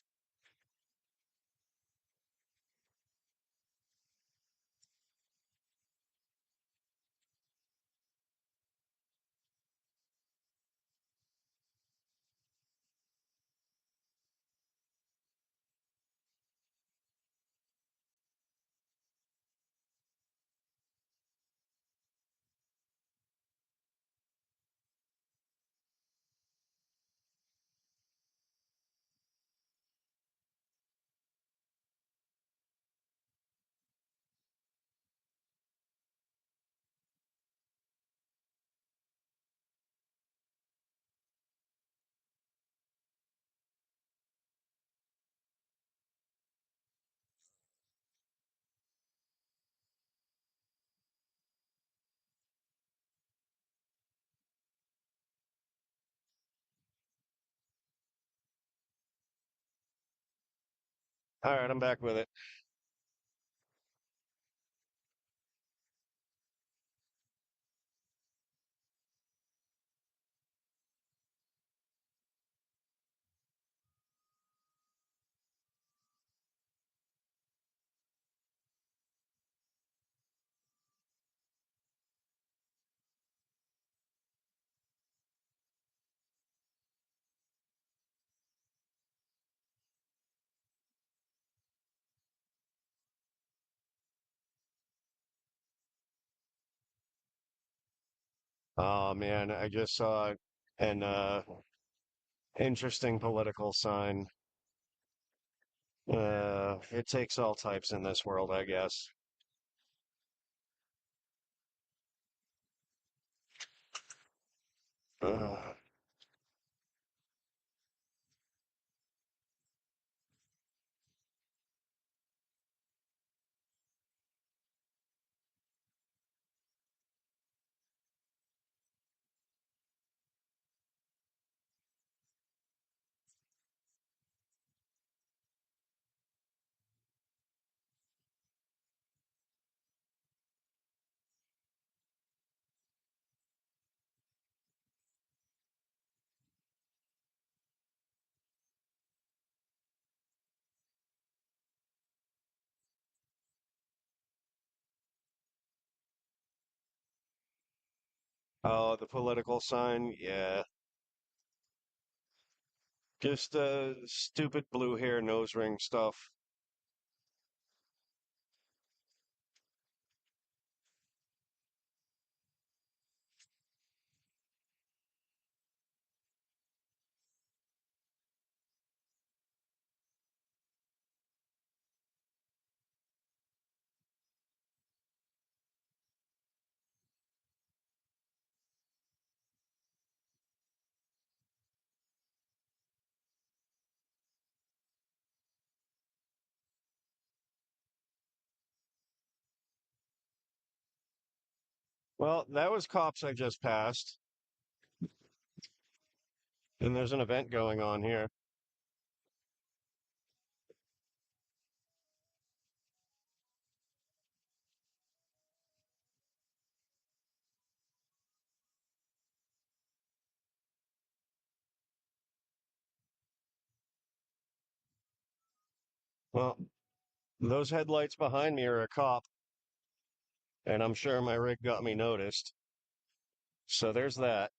All right, I'm back with it. Oh man, I just saw an interesting political sign. It takes all types in this world, I guess. Uh, oh, the political sign, yeah. Just stupid blue hair nose ring stuff. Well, that was cops I just passed, and there's an event going on here. Well, those headlights behind me are a cop, and I'm sure my rig got me noticed. So there's that.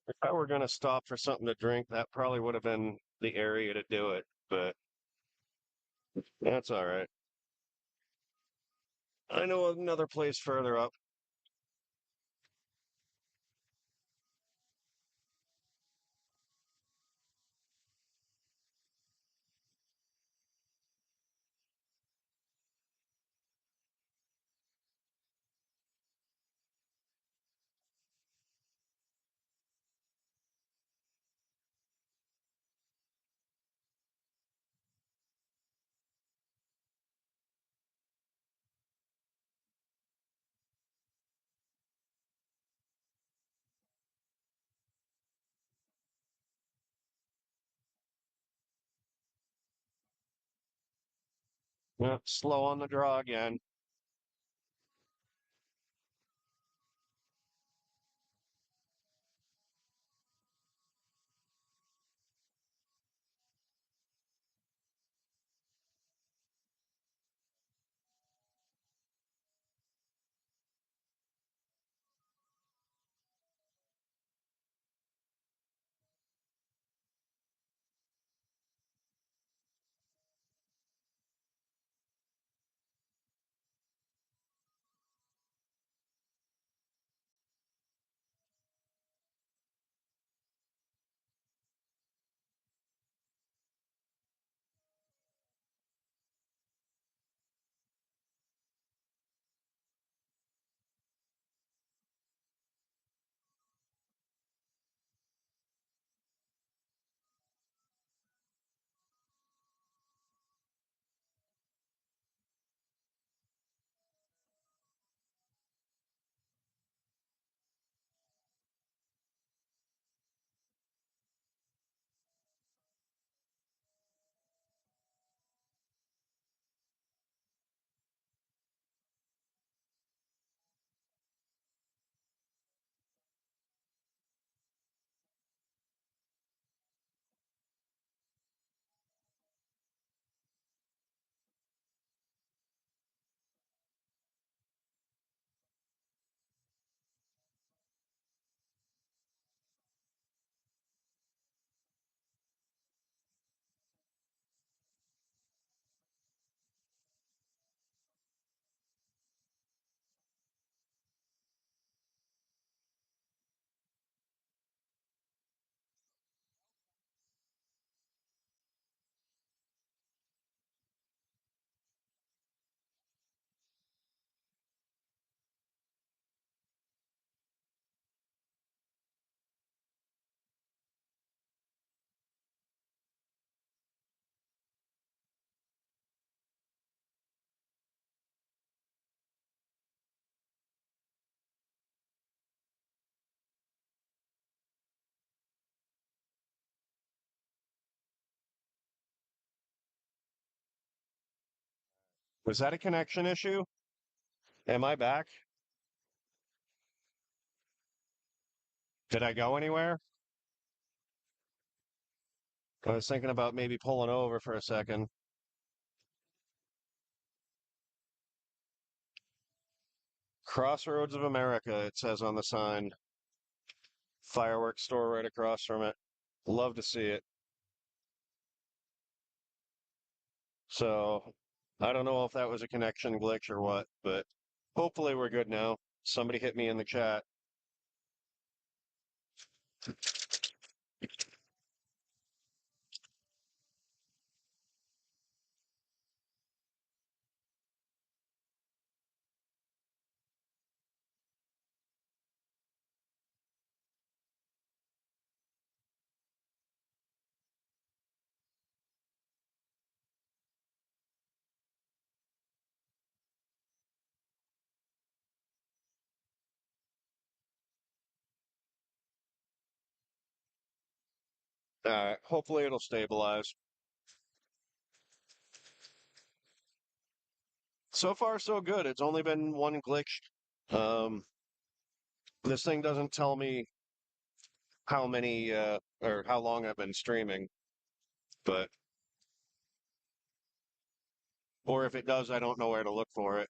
If I were going to stop for something to drink, that probably would have been the area to do it, but that's all right. I know another place further up. Yep, slow on the draw again. Was that a connection issue? Am I back? Did I go anywhere? I was thinking about maybe pulling over for a second. Crossroads of America, it says on the sign. Fireworks store right across from it. Love to see it. So I don't know if that was a connection glitch or what, but hopefully we're good now. Somebody hit me in the chat. Hopefully it'll stabilize. So far, so good. It's only been one glitch. Um, this thing doesn't tell me how many or how long I've been streaming, but or if it does, I don't know where to look for it.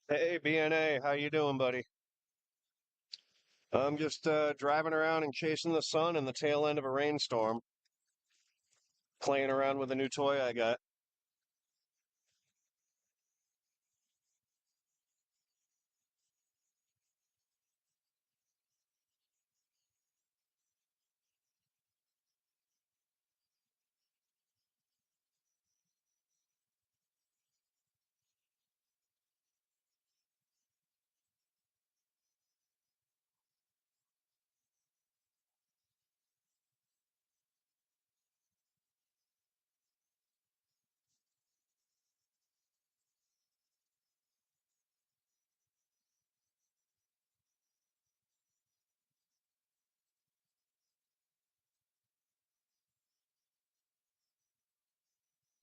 Hey, BNA, how you doing, buddy? I'm just driving around and chasing the sun in the tail end of a rainstorm, playing around with a new toy I got.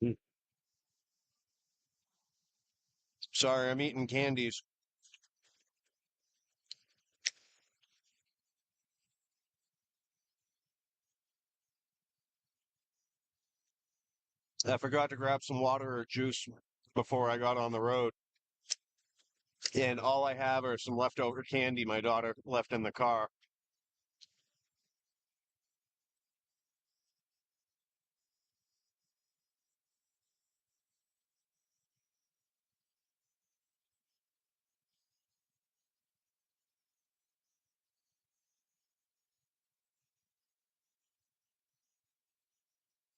Hmm. Sorry, I'm eating candies. I forgot to grab some water or juice before I got on the road, and all I have are some leftover candy my daughter left in the car.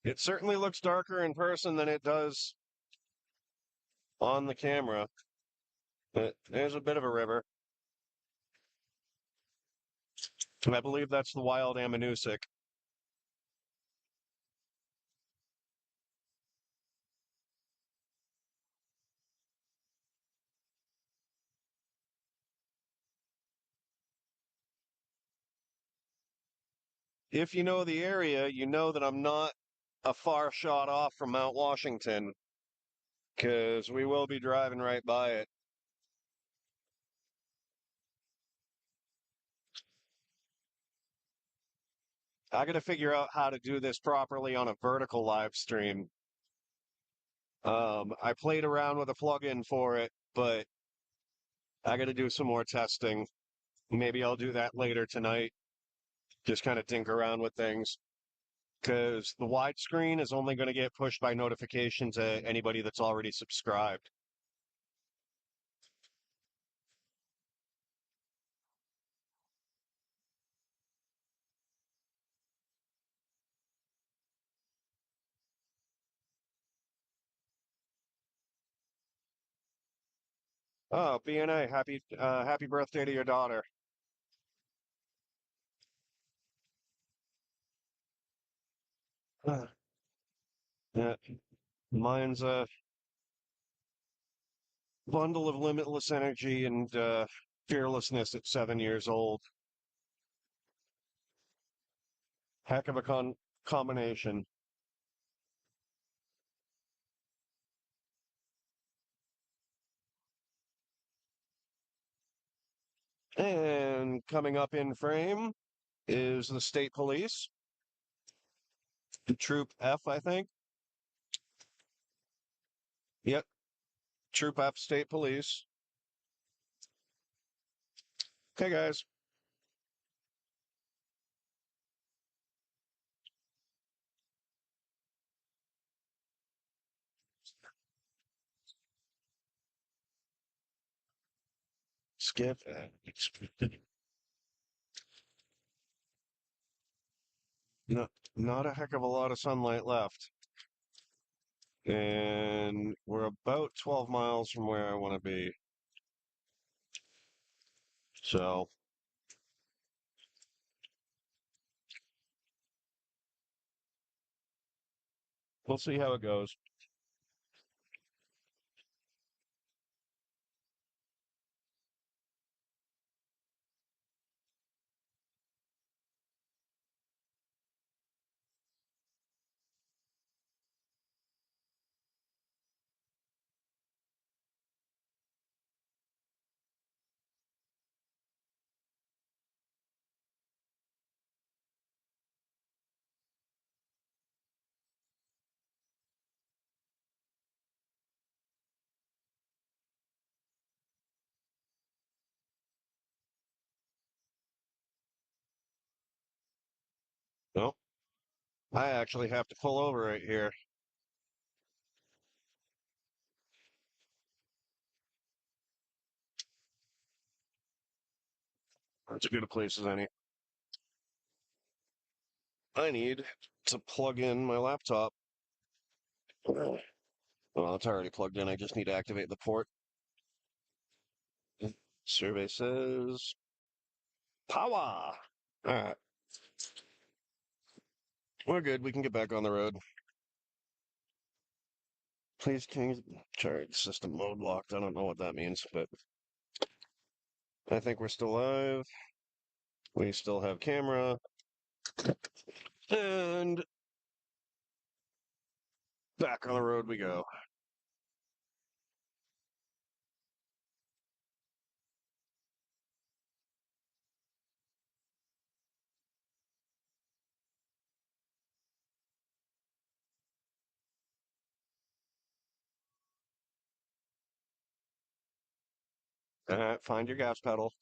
It certainly looks darker in person than it does on the camera, but there's a bit of a river. I believe that's the wild Amanusic. If you know the area, you know that I'm not a far shot off from Mount Washington, because we will be driving right by it. I got to figure out how to do this properly on a vertical live stream. I played around with a plugin for it, but I got to do some more testing. Maybe I'll do that later tonight. Just kind of tinker around with things. because the widescreen is only going to get pushed by notification to anybody that's already subscribed. Oh, BNA, happy birthday to your daughter. Yeah, mine's a bundle of limitless energy and fearlessness at 7 years old. Heck of a combination. And coming up in frame is the state police, Troop F, I think. Yep, Troop F, state police. Okay, guys. Skip. No, not a heck of a lot of sunlight left. And we're about 12 miles from where I want to be. So we'll see how it goes. No, I actually have to pull over right here. That's as good a place as any. I need to plug in my laptop. Well, it's already plugged in. I just need to activate the port. Survey says power. All right, we're good. We can get back on the road. Please change charge system mode locked. I don't know what that means, but I think we're still live. We still have camera. And back on the road we go. Find your gas pedal.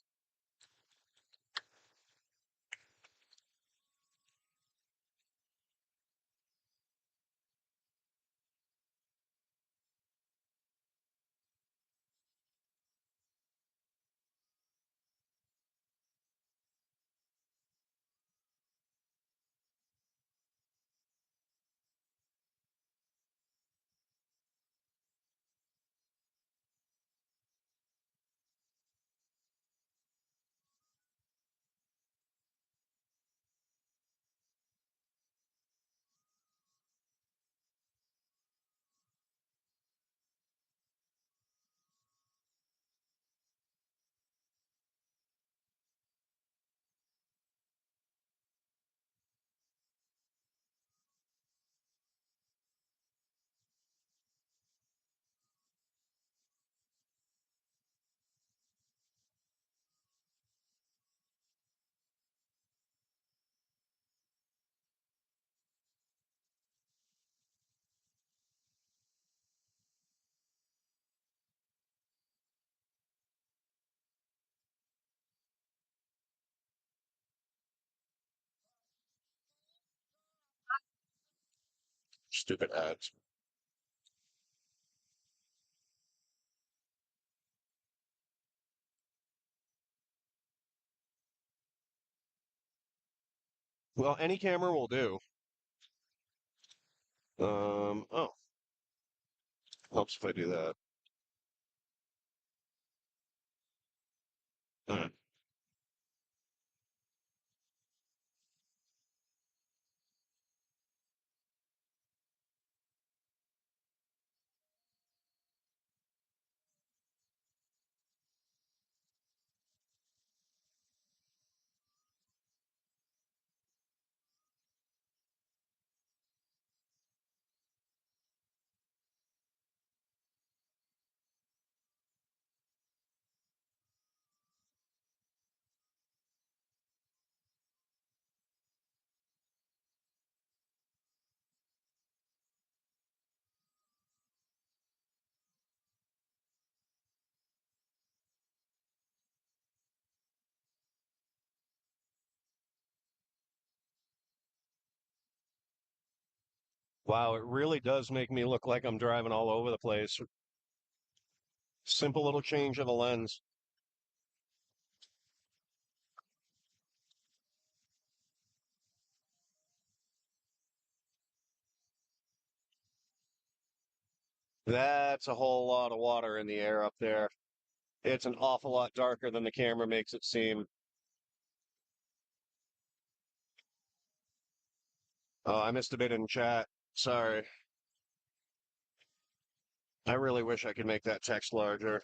Stupid ads. Well, any camera will do. Oh, helps if I do that. Uh, wow, it really does make me look like I'm driving all over the place. Simple little change of the lens. That's a whole lot of water in the air up there. It's an awful lot darker than the camera makes it seem. Oh, I missed a bit in chat. Sorry. I really wish I could make that text larger.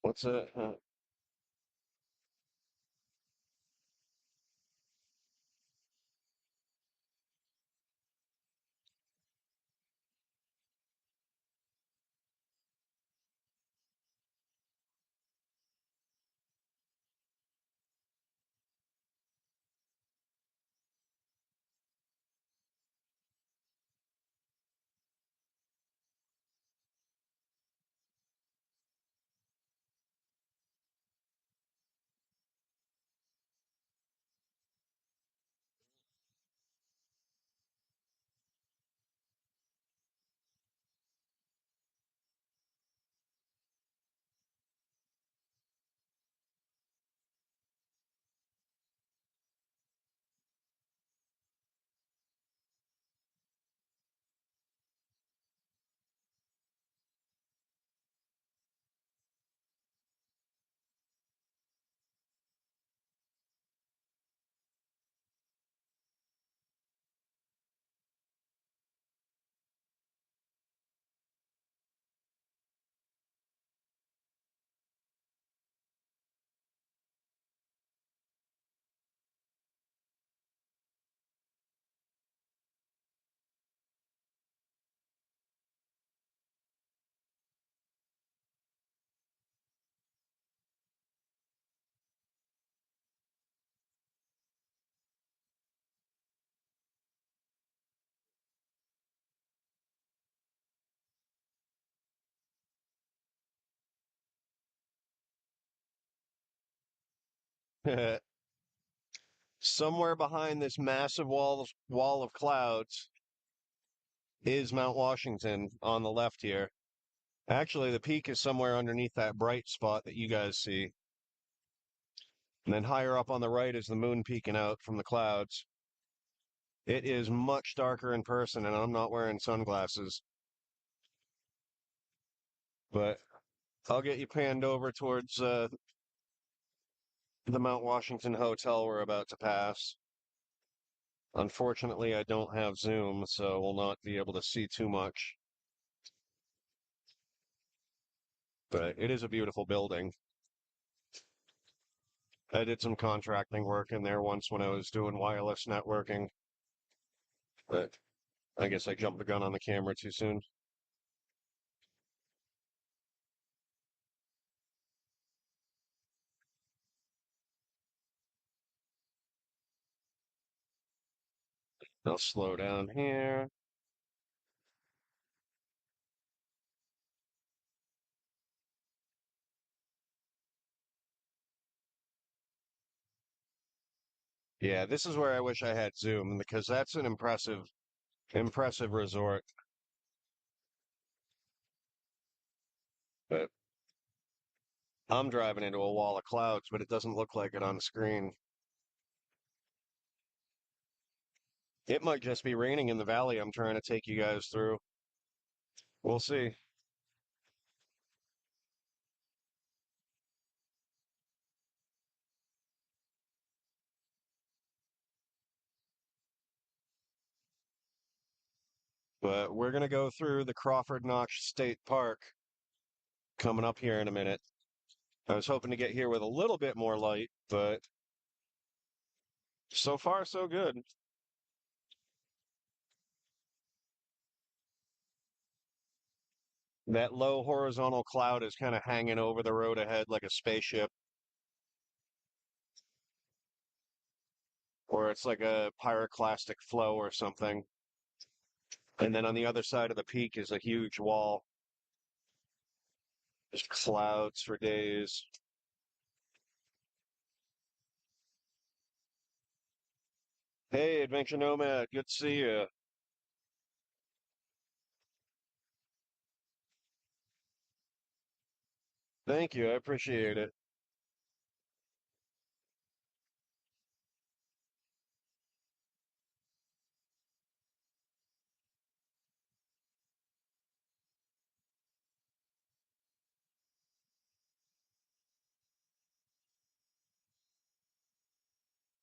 What's it? Somewhere behind this massive wall of clouds is Mount Washington on the left here. Actually, the peak is somewhere underneath that bright spot that you guys see. And then higher up on the right is the moon peeking out from the clouds. It is much darker in person, and I'm not wearing sunglasses. But I'll get you panned over towards the Mount Washington Hotel we're about to pass. Unfortunately, I don't have Zoom, so we'll not be able to see too much. But it is a beautiful building. I did some contracting work in there once when I was doing wireless networking, but I guess I jumped the gun on the camera too soon. I'll slow down here. Yeah, this is where I wish I had Zoom because that's an impressive resort. But I'm driving into a wall of clouds, but it doesn't look like it on the screen. It might just be raining in the valley I'm trying to take you guys through. We'll see. But we're going to go through the Crawford Notch State Park coming up here in a minute. I was hoping to get here with a little bit more light, but so far so good. That low horizontal cloud is kind of hanging over the road ahead like a spaceship, or it's like a pyroclastic flow or something. And then on the other side of the peak is a huge wall. Just clouds for days. Hey, Adventure Nomad, good to see you. Thank you, I appreciate it.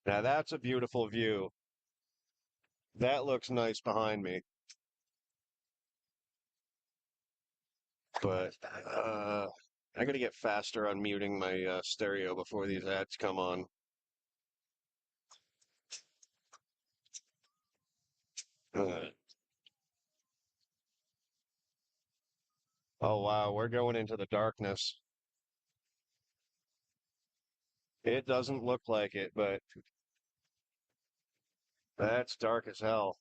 Now that's a beautiful view. That looks nice behind me, but I gotta get faster on muting my stereo before these ads come on. Uh, oh wow, we're going into the darkness. It doesn't look like it, but that's dark as hell.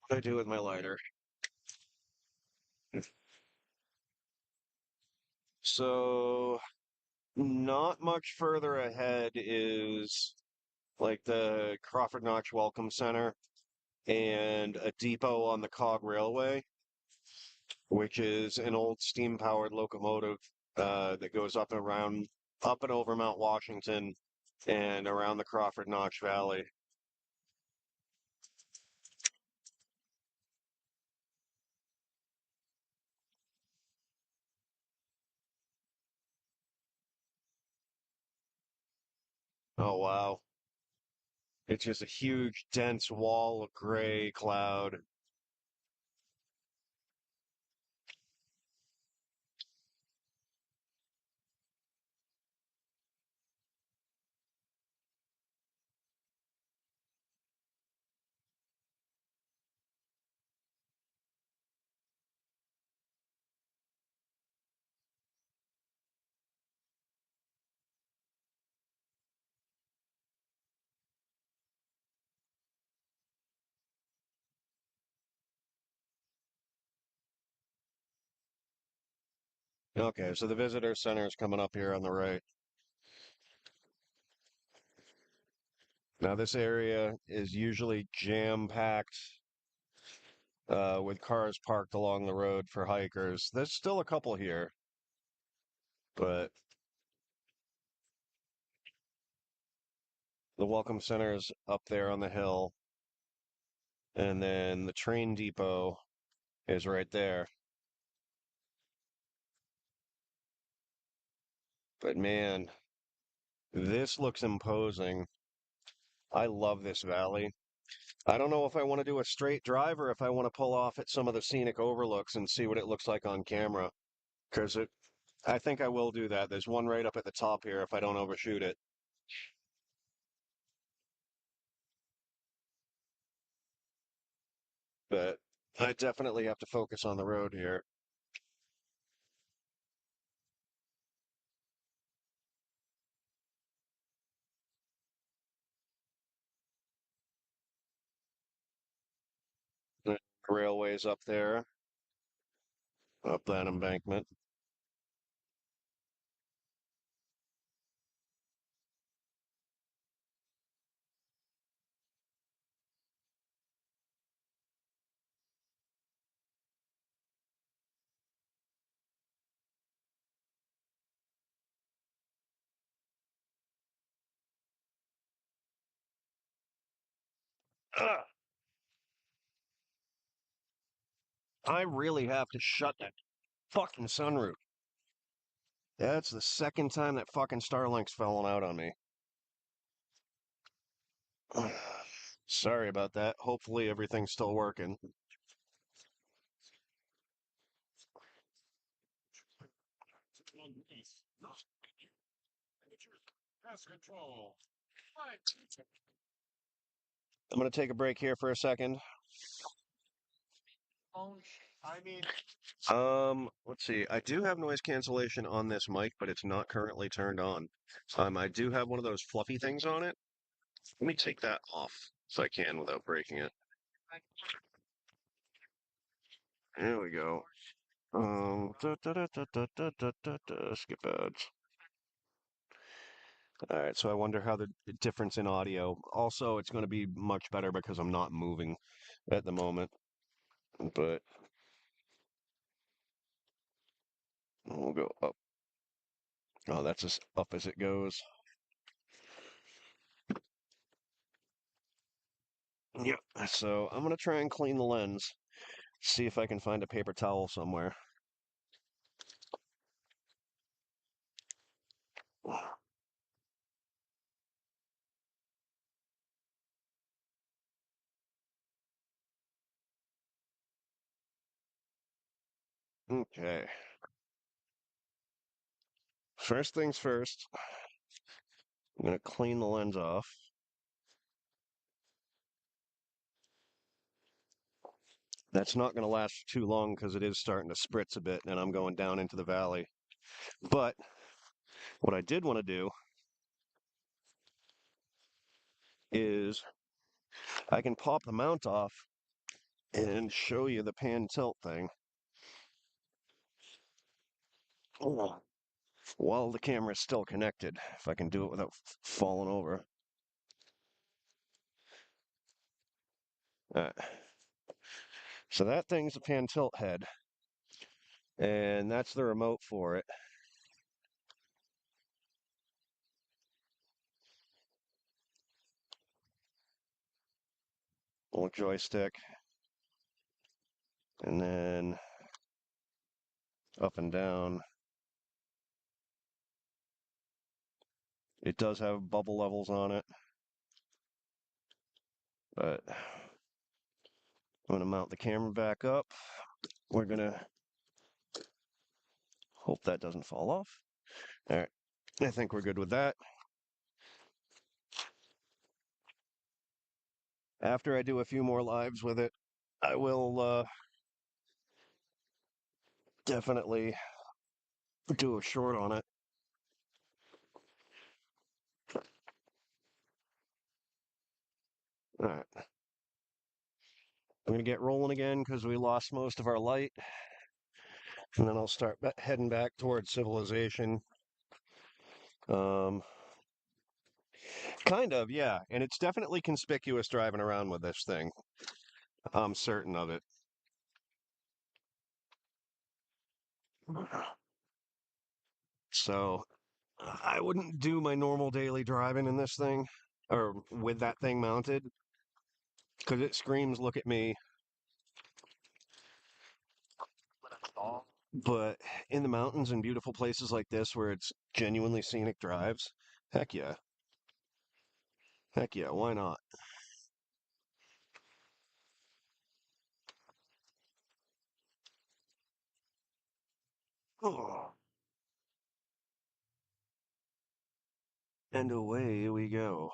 What do I do with my lighter? So, not much further ahead is like the Crawford Notch Welcome Center and a depot on the Cog Railway, which is an old steam-powered locomotive that goes up and over Mount Washington and around the Crawford Notch Valley. Oh wow. It's just a huge, dense wall of gray cloud. Okay, so the visitor center is coming up here on the right. Now this area is usually jam-packed with cars parked along the road for hikers. There's still a couple here, but the Welcome Center is up there on the hill, and then the train depot is right there. But man, this looks imposing. I love this valley. I don't know if I want to do a straight drive or if I want to pull off at some of the scenic overlooks and see what it looks like on camera. Because I think I will do that. There's one right up at the top here if I don't overshoot it. But I definitely have to focus on the road here. The railways up there. up that embankment. Ugh, I really have to shut that fucking sunroof. That's the second time that fucking Starlink's fallen out on me. Sorry about that. Hopefully everything's still working. I'm gonna take a break here for a second. Let's see. I do have noise cancellation on this mic, but it's not currently turned on. I do have one of those fluffy things on it. Let me take that off so I can without breaking it. There we go. Skip ads. All right, so I wonder how the difference in audio. Also, it's going to be much better because I'm not moving at the moment. But we'll go up. Oh, that's as up as it goes. Yep. So I'm gonna try and clean the lens. See if I can find a paper towel somewhere. Okay. First things first, I'm gonna clean the lens off. That's not gonna last too long because it is starting to spritz a bit and I'm going down into the valley. But what I did want to do is I can pop the mount off and show you the pan tilt thing while the camera is still connected, if I can do it without falling over. Alright. So that thing's a pan tilt head, and that's the remote for it. Little joystick, and then up and down. It does have bubble levels on it, but I'm going to mount the camera back up. We're going to hope that doesn't fall off. All right, I think we're good with that. After I do a few more lives with it, I will definitely do a short on it. All right, I'm going to get rolling again because we lost most of our light, and then I'll start heading back towards civilization. Um, Kind of, yeah. And it's definitely conspicuous driving around with this thing. I'm certain of it. So I wouldn't do my normal daily driving in this thing or with that thing mounted because it screams, look at me. But in the mountains and beautiful places like this where it's genuinely scenic drives, heck yeah. Heck yeah, why not? Oh, and away we go.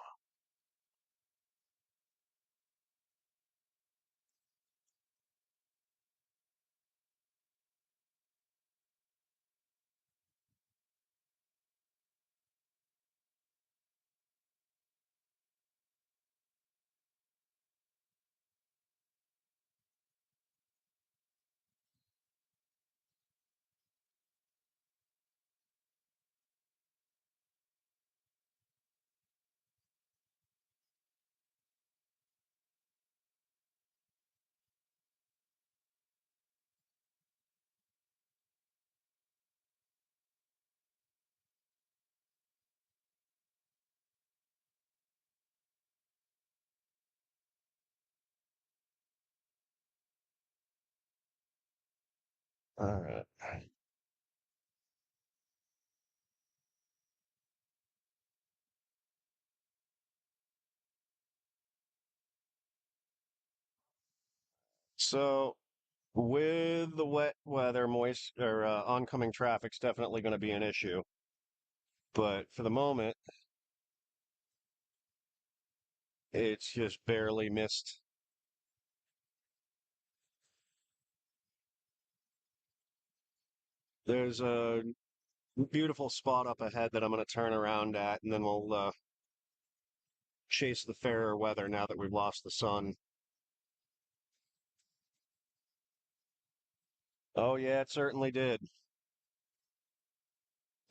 All right. So with the wet weather, moist or oncoming traffic's definitely going to be an issue. But for the moment, it's just barely missed. There's a beautiful spot up ahead that I'm going to turn around at, and then we'll chase the fairer weather now that we've lost the sun. Oh, yeah, it certainly did.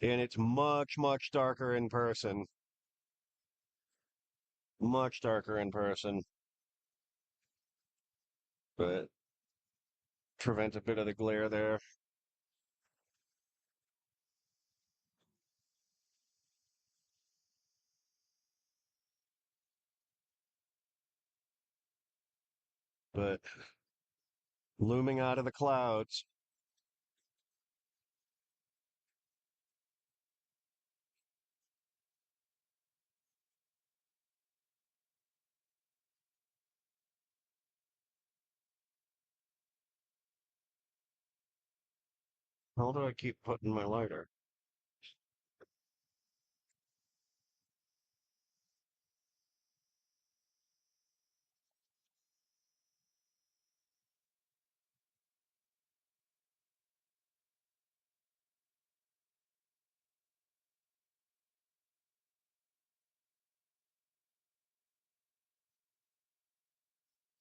And it's much, much darker in person. Much darker in person, but prevent a bit of the glare there. But looming out of the clouds. How do I keep putting my lighter?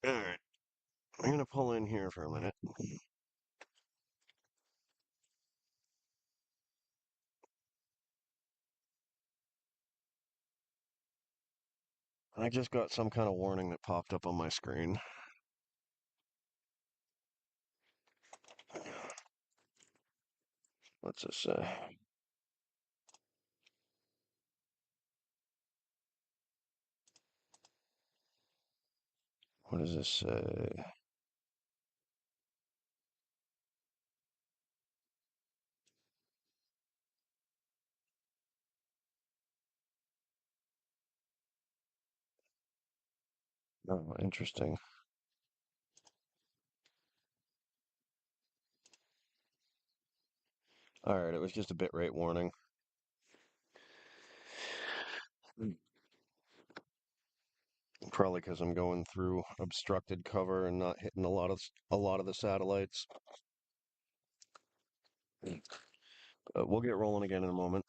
All right, I'm gonna pull in here for a minute. I just got some kind of warning that popped up on my screen. What's this say? What does this say? Oh, interesting. All right, it was just a bit rate warning. Probably because I'm going through obstructed cover and not hitting a lot of the satellites. We'll get rolling again in a moment.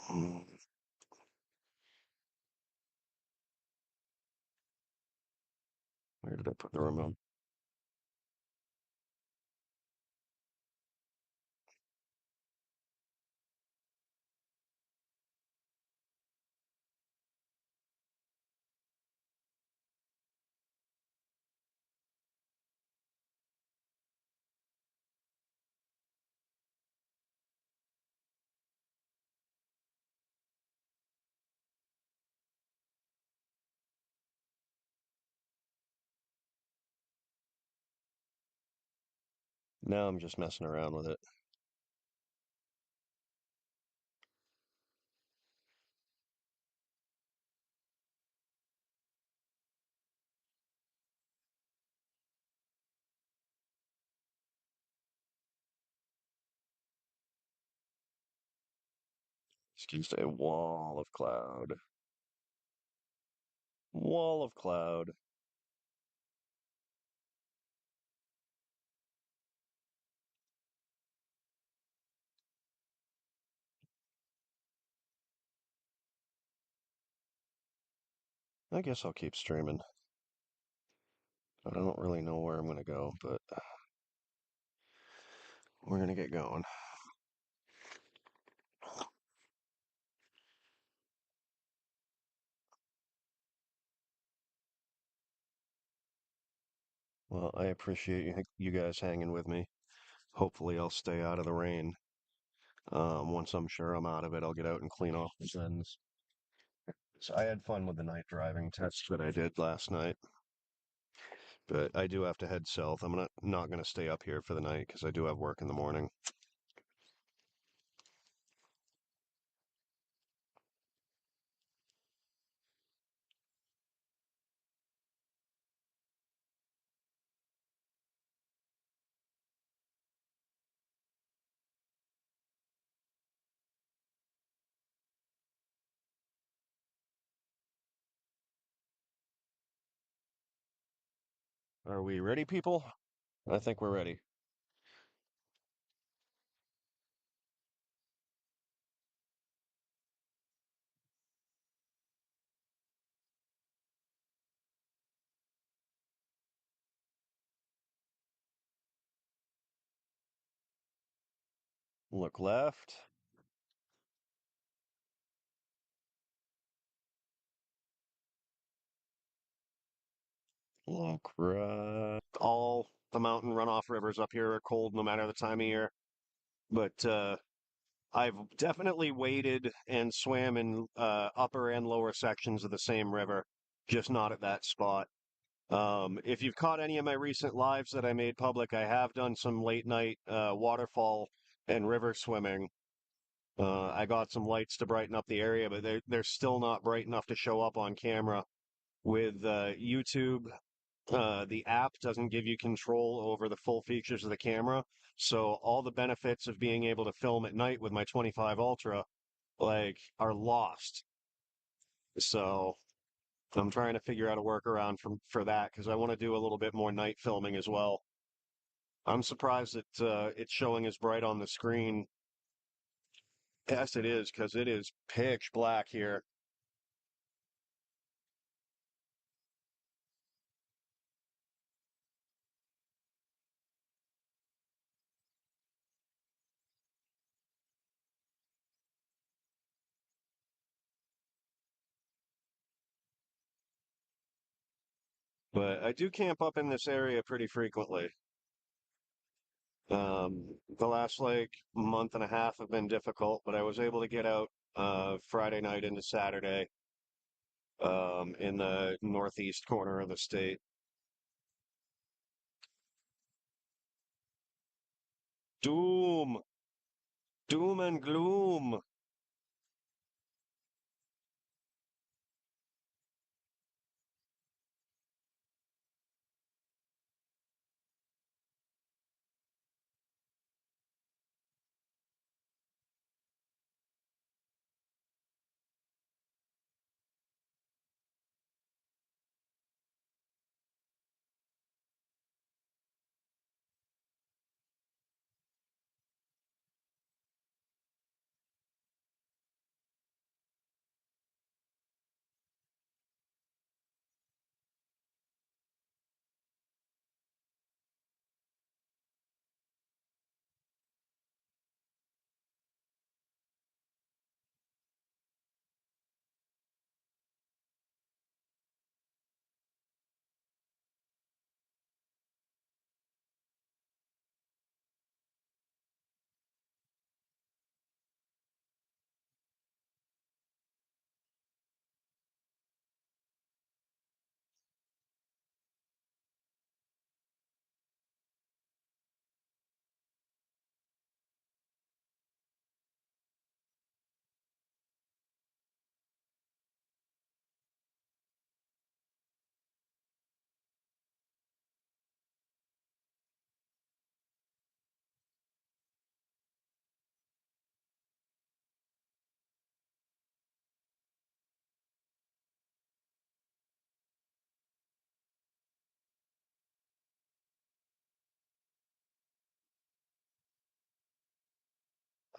Hmm, where did I put the remote? Now I'm just messing around with it. Excuse me, wall of cloud. Wall of cloud. I guess I'll keep streaming. I don't really know where I'm going to go, but we're going to get going. Well, I appreciate you guys hanging with me. Hopefully, I'll stay out of the rain. Once I'm sure I'm out of it, I'll get out and clean off the ends. So I had fun with the night driving test that I did last night. But I do have to head south. I'm not gonna stay up here for the night because I do have work in the morning. Are we ready, people? I think we're ready. Look left. Look right. All the mountain runoff rivers up here are cold no matter the time of year. But I've definitely waded and swam in upper and lower sections of the same river, just not at that spot. If you've caught any of my recent lives that I made public, I have done some late night waterfall and river swimming. I got some lights to brighten up the area, but they're still not bright enough to show up on camera. With YouTube, the app doesn't give you control over the full features of the camera, so all the benefits of being able to film at night with my 25 Ultra are lost. So I'm trying to figure out a workaround for that because I want to do a little bit more night filming as well. I'm surprised that it's showing as bright on the screen. Yes, it is because it is pitch black here. But I do camp up in this area pretty frequently. The last month and a half have been difficult, but I was able to get out Friday night into Saturday in the northeast corner of the state. Doom, doom and gloom.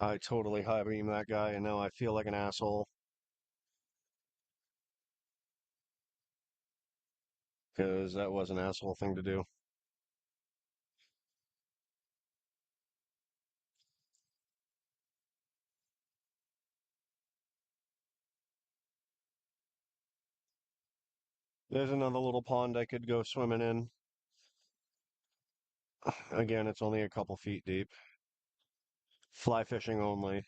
I totally high beam that guy, and now I feel like an asshole because that was an asshole thing to do. There's another little pond I could go swimming in. Again, it's only a couple feet deep. Fly fishing only.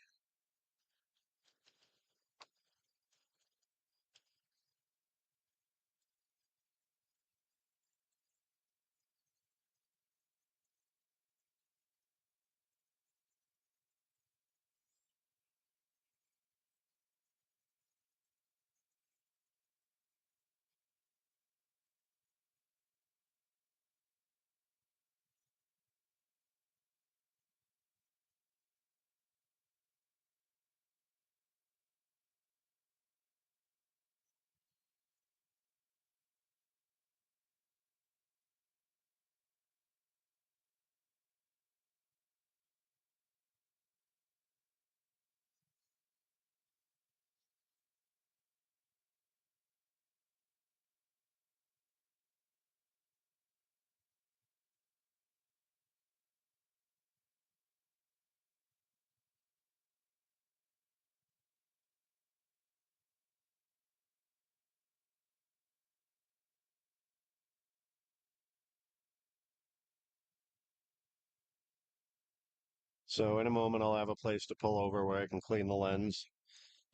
So in a moment, I'll have a place to pull over where I can clean the lens.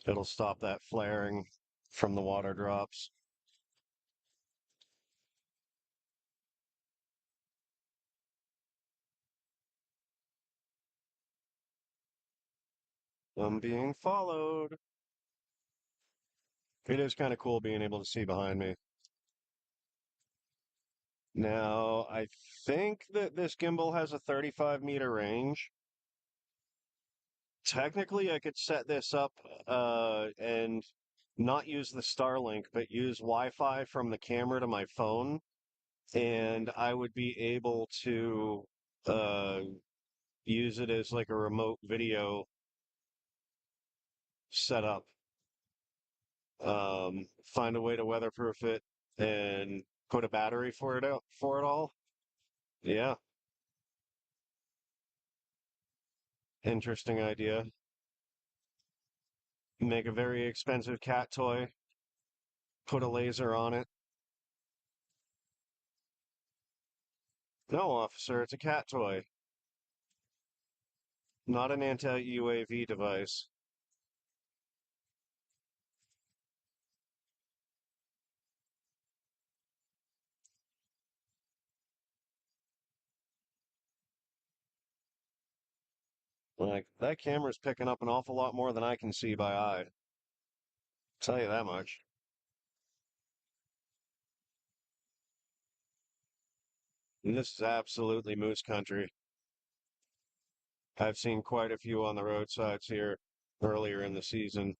It'll stop that flaring from the water drops. I'm being followed. It is kind of cool being able to see behind me. Now, I think that this gimbal has a 35-meter range. Technically, I could set this up and not use the Starlink, but use Wi-Fi from the camera to my phone, and I would be able to uh, use it as like a remote video setup. Find a way to weatherproof it and put a battery for it out for it all. Yeah, interesting idea. Make a very expensive cat toy, put a laser on it. No, officer, it's a cat toy, not an anti-UAV device. Like, that camera's picking up an awful lot more than I can see by eye. Tell you that much. And this is absolutely moose country. I've seen quite a few on the roadsides here earlier in the season.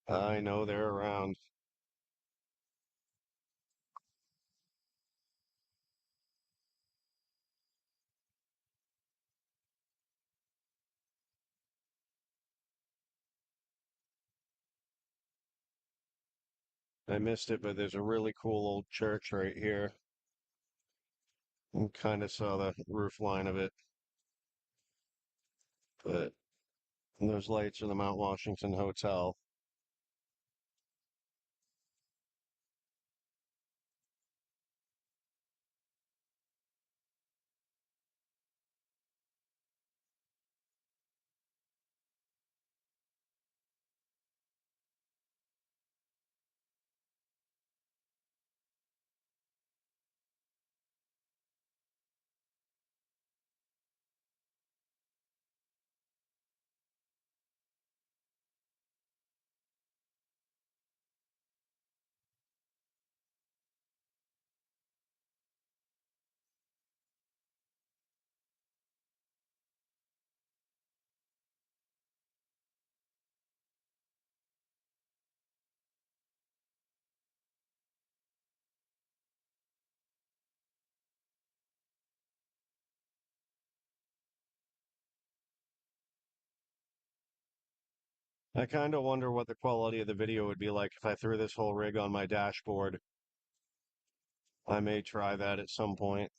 I know they're around. I missed it, but there's a really cool old church right here. And kind of saw the roof line of it, but those lights are the Mount Washington Hotel. I kind of wonder what the quality of the video would be like if I threw this whole rig on my dashboard. I may try that at some point.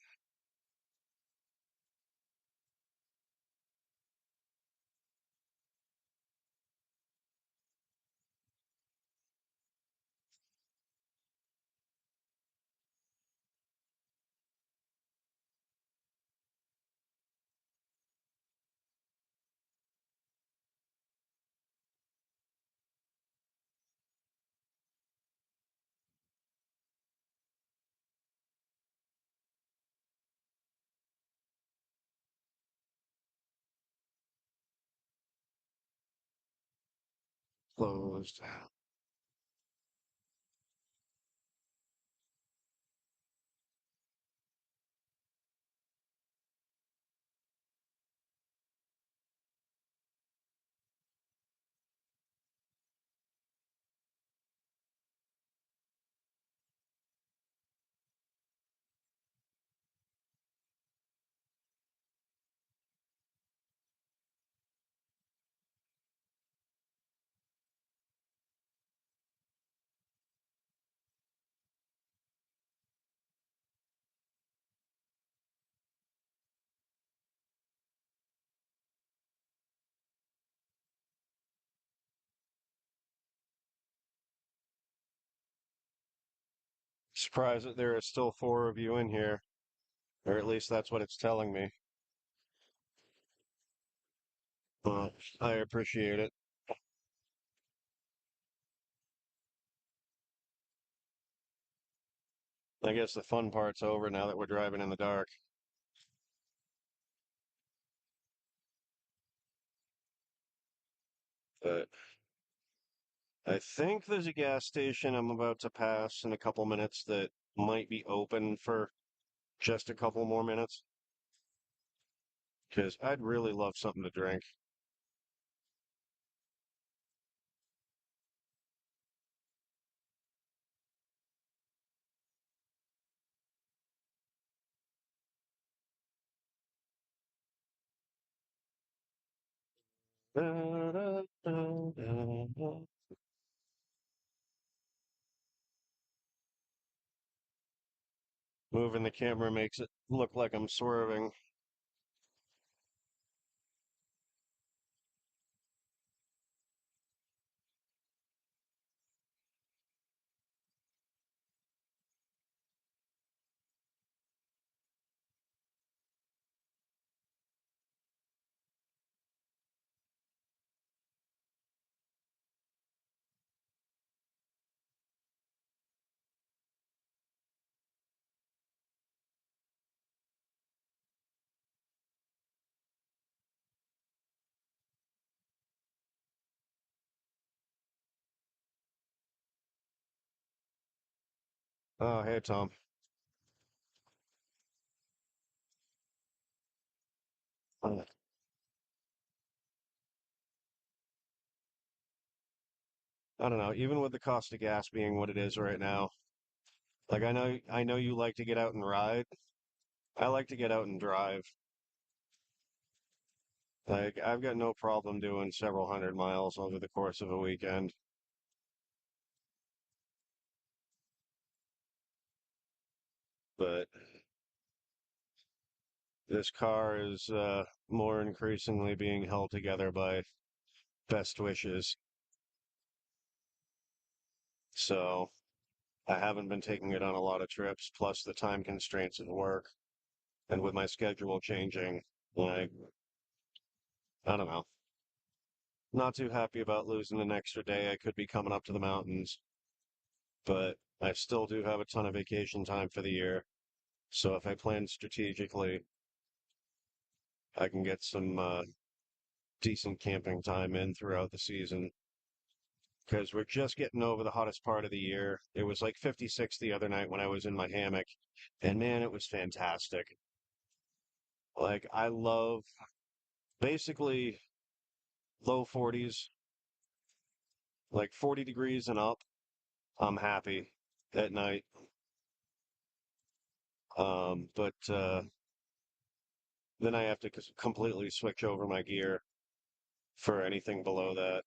Closed. Surprised that there are still 4 of you in here, or at least that's what it's telling me. Well, I appreciate it. I guess the fun part's over now that we're driving in the dark. But I think there's a gas station I'm about to pass in a couple minutes that might be open for just a couple more minutes. Because I'd really love something to drink. Moving the camera makes it look like I'm swerving. Oh, hey, Tom. I don't know, even with the cost of gas being what it is right now, like I know you like to get out and ride. I like to get out and drive. Like I've got no problem doing several hundred miles over the course of a weekend. But this car is more increasingly being held together by best wishes. So I haven't been taking it on a lot of trips, plus the time constraints at work. And with my schedule changing, like, I don't know. Not too happy about losing an extra day. I could be coming up to the mountains, but I still do have a ton of vacation time for the year. So if I plan strategically, I can get some decent camping time in throughout the season. Because we're just getting over the hottest part of the year. It was like 56 the other night when I was in my hammock, and man, it was fantastic. Like, I love basically low 40s, like 40 degrees and up. I'm happy at night. But then I have to completely switch over my gear for anything below that.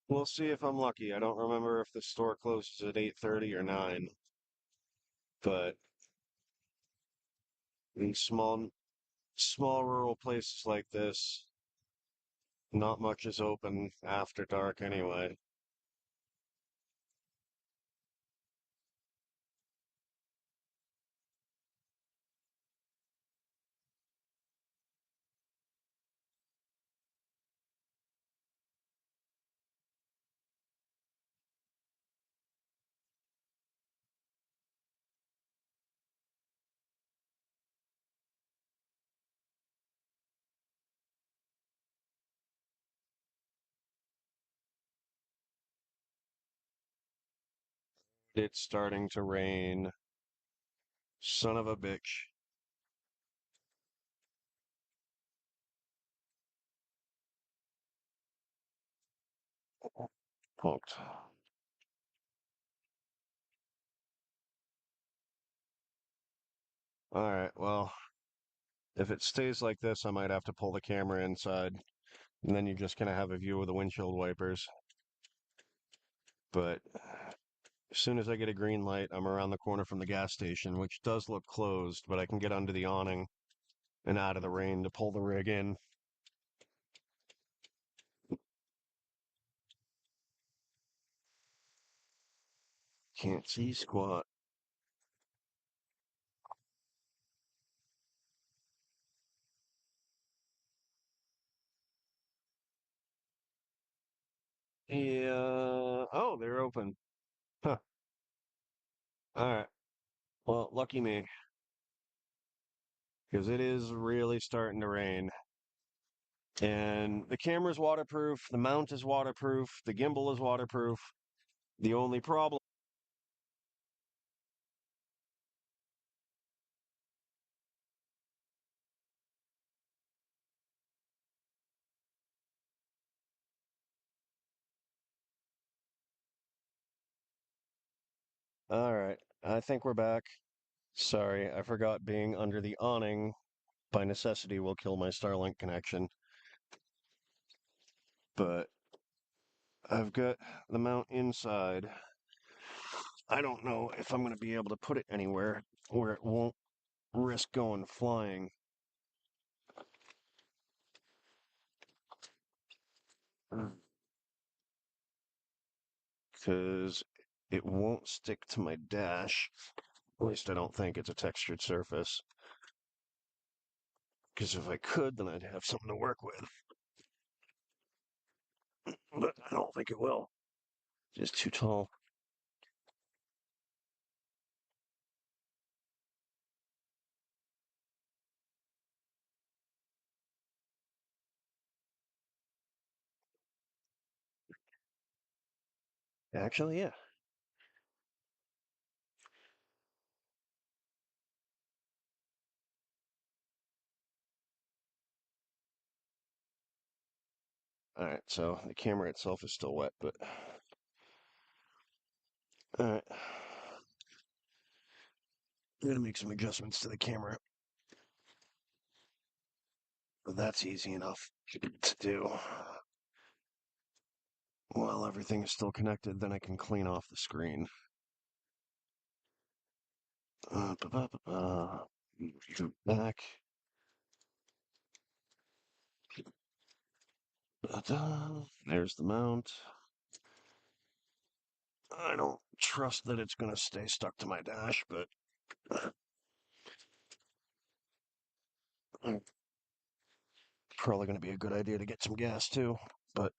We'll see if I'm lucky. I don't remember if the store closes at 8:30 or 9, but in small rural places like this, not much is open after dark anyway. It's starting to rain. Son of a bitch. Hooked. All right, well, if it stays like this, I might have to pull the camera inside, and then you're just gonna have a view of the windshield wipers. But as soon as I get a green light, I'm around the corner from the gas station, which does look closed, but I can get under the awning and out of the rain to pull the rig in. Can't see squat. Yeah. Oh, they're open. Huh. All right. Well, lucky me, because it is really starting to rain. And the camera's waterproof, the mount is waterproof, the gimbal is waterproof. The only problem. All right. I think we're back. Sorry, I forgot being under the awning by necessity will kill my Starlink connection. But I've got the mount inside. I don't know if I'm going to be able to put it anywhere where it won't risk going flying. Because it won't stick to my dash. At least I don't think it's a textured surface. Because if I could, then I'd have something to work with. But I don't think it will. It's too tall. Actually, yeah. All right, so the camera itself is still wet, but all right. I'm gonna make some adjustments to the camera, but that's easy enough to do. While everything is still connected, then I can clean off the screen. Back. There's the mount. I don't trust that it's going to stay stuck to my dash, but probably going to be a good idea to get some gas too. But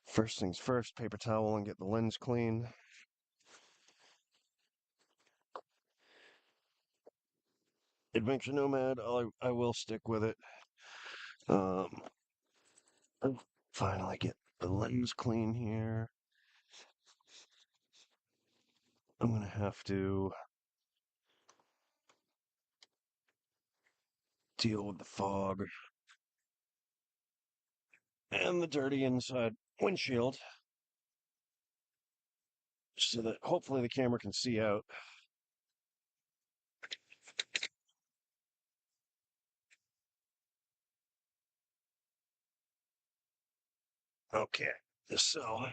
first things first, paper towel and get the lens clean. Adventure Nomad, I will stick with it. Um, Finally get the lens clean here. I'm going to have to deal with the fog and the dirty inside windshield so that hopefully the camera can see out. Okay, so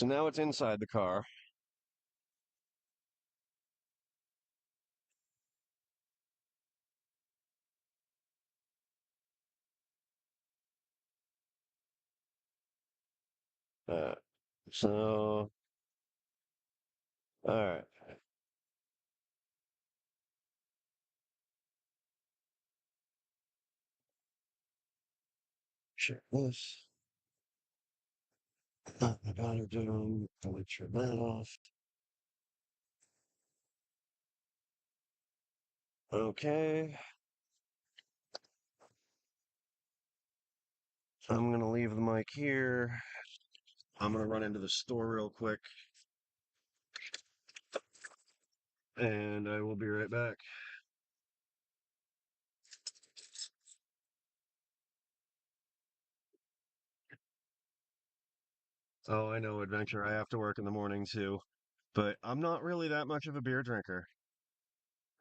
now it's inside the car. Uh, so, all right, check this. I gotta do, probably turn that off. Okay, I'm gonna leave the mic here. I'm gonna run into the store real quick, and I will be right back. Oh, I know, Adventure. I have to work in the morning too, but I'm not really that much of a beer drinker.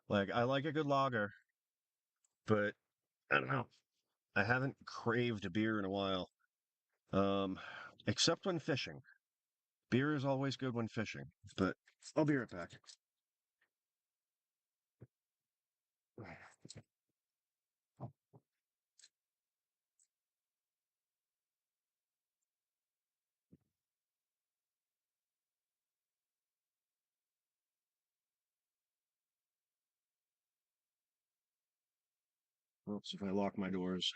Like, I like a good lager, but I don't know. I haven't craved a beer in a while. Um, except when fishing. Beer is always good when fishing, but I'll be right back. Oops, if I lock my doors.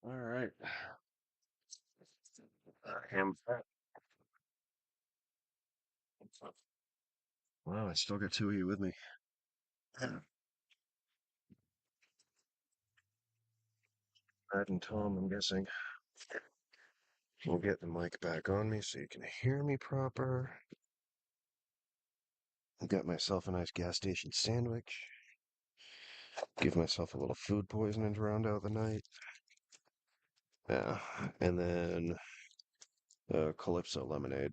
All right. Ham. Wow, I still got two of you with me. Brad and Tom, I'm guessing. We'll get the mic back on me so you can hear me proper. I got myself a nice gas station sandwich. Give myself a little food poisoning to round out the night. Yeah, and then Calypso lemonade.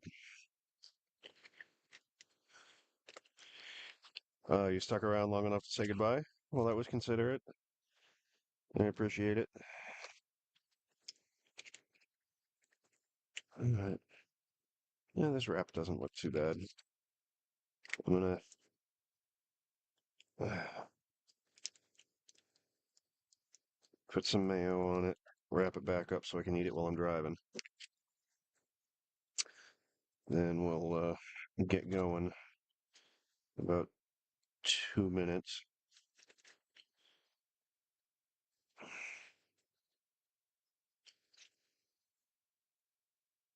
You stuck around long enough to say goodbye? Well, that was considerate. I appreciate it. All right. Yeah, this wrap doesn't look too bad. I'm gonna put some mayo on it, wrap it back up so I can eat it while I'm driving. Then we'll get going. About 2 minutes.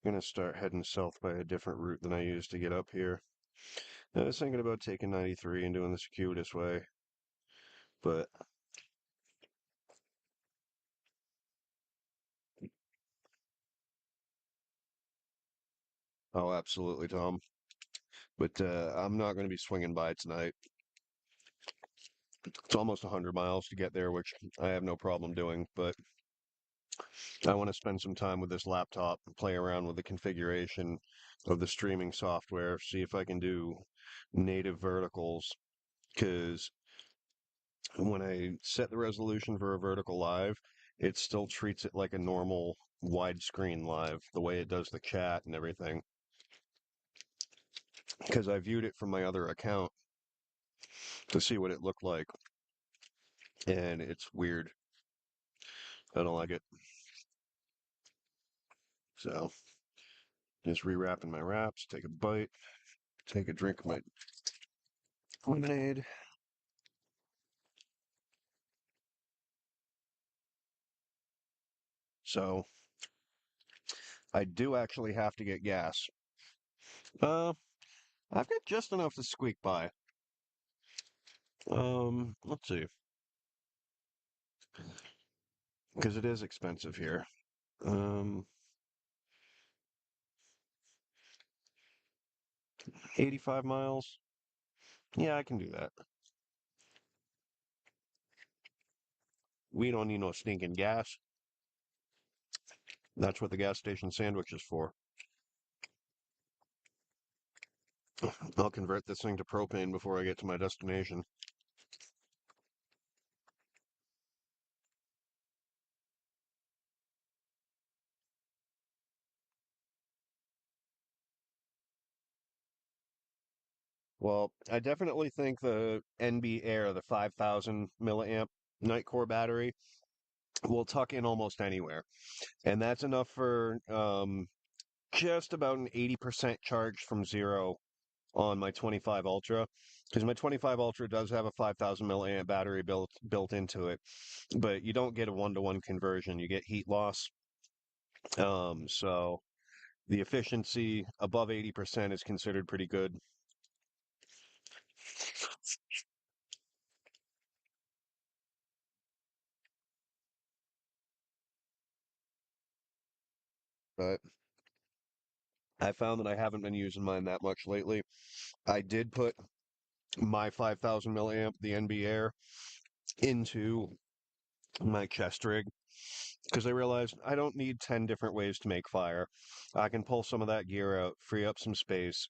Gonna start heading south by a different route than I used to get up here. I was thinking about taking 93 and doing the circuitous way, but oh, absolutely, Tom. But I'm not going to be swinging by tonight. It's almost 100 miles to get there, which I have no problem doing, but I want to spend some time with this laptop, play around with the configuration of the streaming software, see if I can do native verticals, because when I set the resolution for a vertical live, it still treats it like a normal widescreen live, the way it does the chat and everything. because I viewed it from my other account to see what it looked like, and it's weird. I don't like it. So just rewrapping my wraps, take a bite, take a drink of my lemonade. So I do actually have to get gas. Uh, I've got just enough to squeak by. Let's see, because it is expensive here. Um, 85 miles. Yeah, I can do that. We don't need no stinking gas. That's what the gas station sandwich is for. I'll convert this thing to propane before I get to my destination. Well, I definitely think the NB Air, the 5,000 milliamp night core battery, will tuck in almost anywhere. And that's enough for just about an 80% charge from zero on my 25 Ultra. Because my 25 Ultra does have a 5,000 milliamp battery built into it, but you don't get a one-to-one conversion. You get heat loss. So the efficiency above 80% is considered pretty good. But I found that I haven't been using mine that much lately. I did put my 5,000 milliamp, the NB Air, into my chest rig because I realized I don't need 10 different ways to make fire. I can pull some of that gear out, free up some space,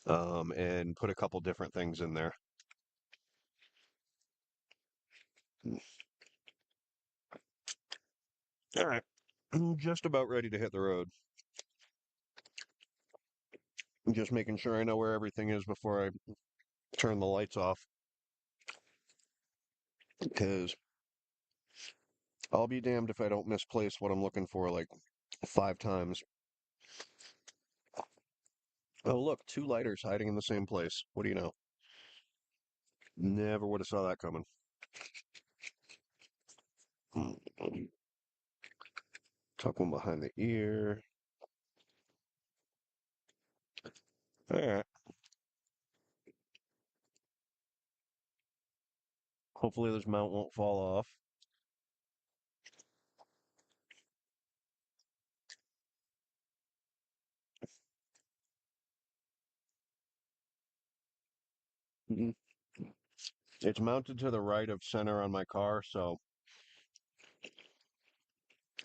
and put a couple different things in there. All right. I'm just about ready to hit the road. I'm just making sure I know where everything is before I turn the lights off because I'll be damned if I don't misplace what I'm looking for like 5 times. Oh, look, 2 lighters hiding in the same place. What do you know? Never would have saw that coming. Tuck one behind the ear. All right. Hopefully this mount won't fall off. Mhm. It's mounted to the right of center on my car, so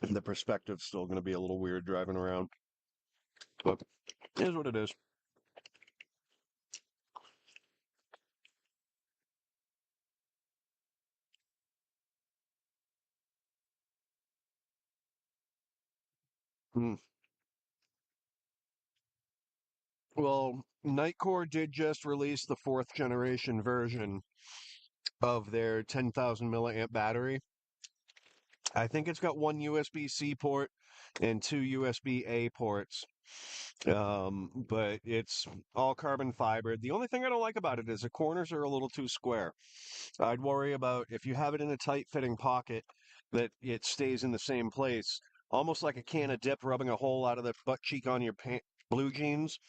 the perspective's still going to be a little weird driving around. But it is what it is. Hmm. Well, Nightcore did just release the 4th generation version of their 10,000 milliamp battery. I think it's got one USB-C port and 2 USB-A ports. But it's all carbon fiber. The only thing I don't like about it is the corners are a little too square. I'd worry about if you have it in a tight fitting pocket that it stays in the same place, almost like a can of dip rubbing a hole out of the butt cheek on your blue jeans.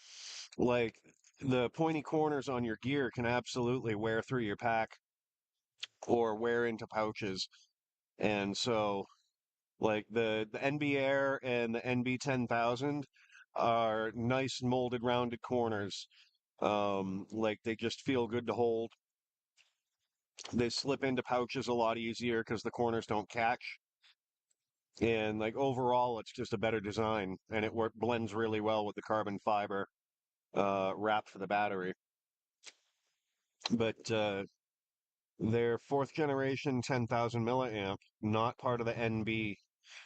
Like the pointy corners on your gear can absolutely wear through your pack or wear into pouches. And so like the NB Air and the NB 10,000 are nice molded rounded corners. Like they just feel good to hold. They slip into pouches a lot easier because the corners don't catch. And like overall, it's just a better design, and it blends really well with the carbon fiber wrap for the battery. But their 4th generation 10,000 milliamp, not part of the NB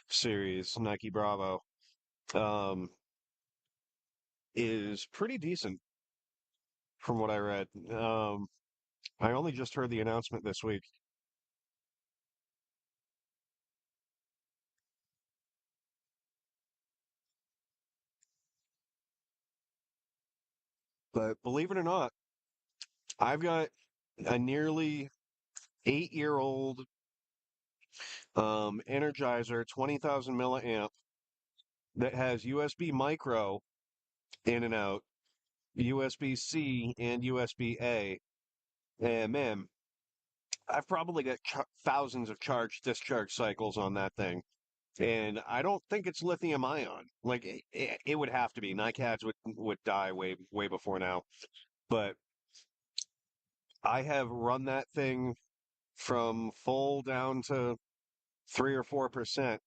series, Nike Bravo, um, is pretty decent. from what I read. I only just heard the announcement this week, but believe it or not, I've got a nearly 8-year old Energizer 20,000 milliamp that has USB micro in and out, USB C and USB A. And man, I've probably got thousands of charge discharge cycles on that thing. And I don't think it's lithium ion. Like it would have to be. NiCads would die way before now. But I have run that thing from full down to 3 or 4%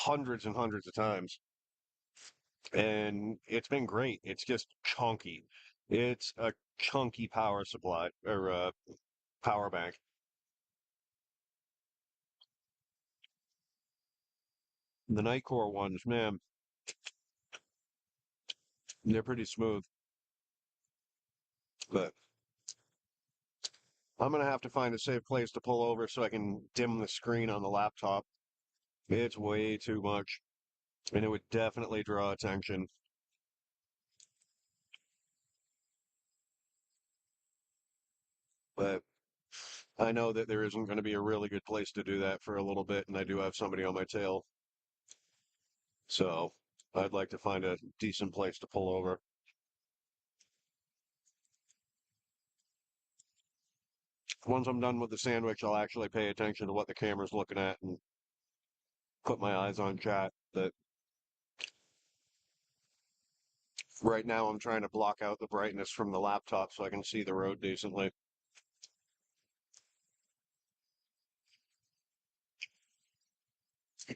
hundreds and hundreds of times. And it's been great. It's just chunky. It's a chunky power supply or power bank. The Nightcore ones, man, they're pretty smooth. But I'm gonna have to find a safe place to pull over so I can dim the screen on the laptop. It's way too much, and it would definitely draw attention. But I know that there isn't going to be a really good place to do that for a little bit, and I do have somebody on my tail. So I'd like to find a decent place to pull over. Once I'm done with the sandwich, I'll actually pay attention to what the camera's looking at and put my eyes on chat. But right now, I'm trying to block out the brightness from the laptop so I can see the road decently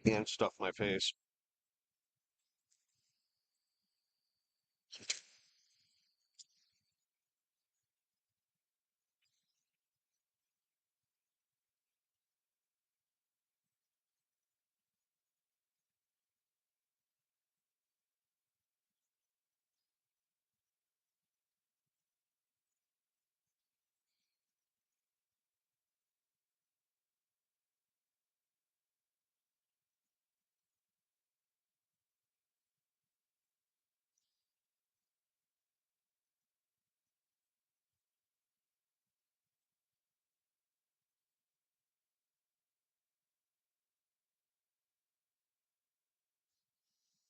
and stuff my face.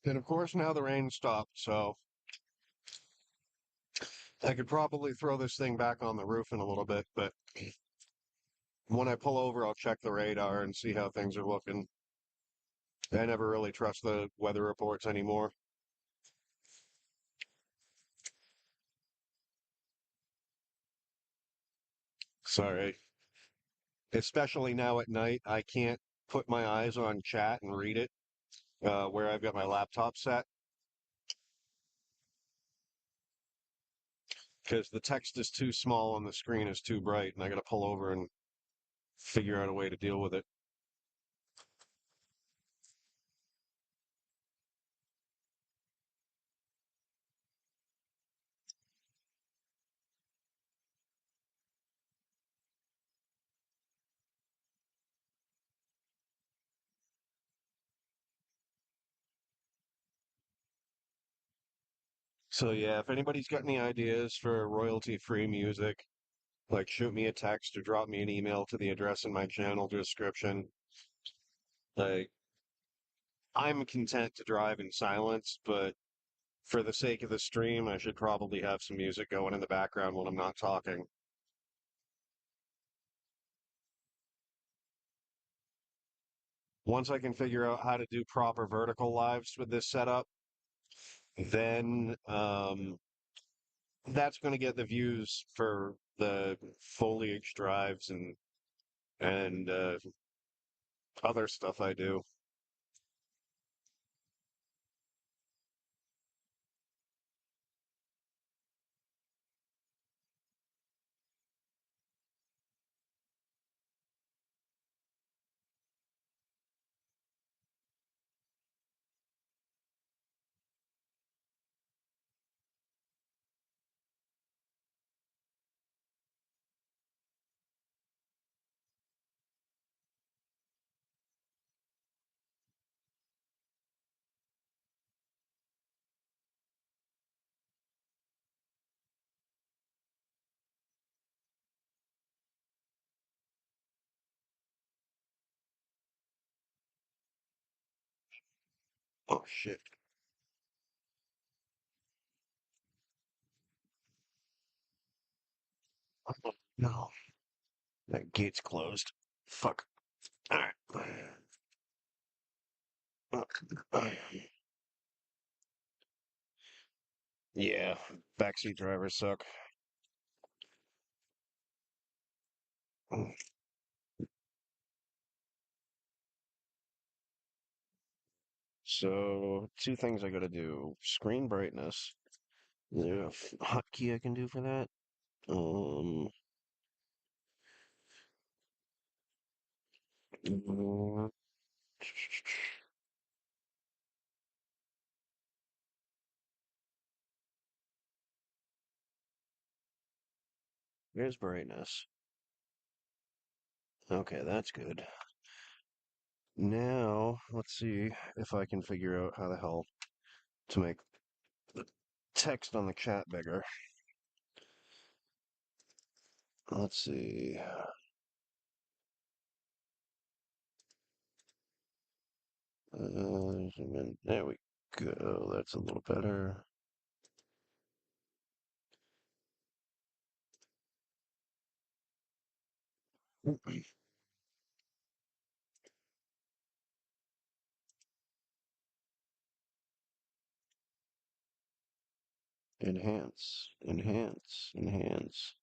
And of course, now the rain stopped, so I could probably throw this thing back on the roof in a little bit. But when I pull over, I'll check the radar and see how things are looking. I never really trust the weather reports anymore. Sorry. Especially now at night, I can't put my eyes on chat and read it where I've got my laptop set because the text is too small and the screen is too bright, and I got to pull over and figure out a way to deal with it. So yeah, if anybody's got any ideas for royalty-free music, like shoot me a text or drop me an email to the address in my channel description. Like I'm content to drive in silence, but for the sake of the stream, I should probably have some music going in the background when I'm not talking. Once I can figure out how to do proper vertical lives with this setup, then that's going to get the views for the foliage drives and other stuff I do. Oh shit. No. That gate's closed. Fuck. Alright. Yeah, backseat drivers suck. So, two things I gotta do. Screen brightness. Is there a hotkey I can do for that? Um, uh, Here's brightness. Okay, that's good. Now, let's see if I can figure out how the hell to make the text on the chat bigger. Let's see. Zoom in. There we go. That's a little better. Enhance, enhance, enhance.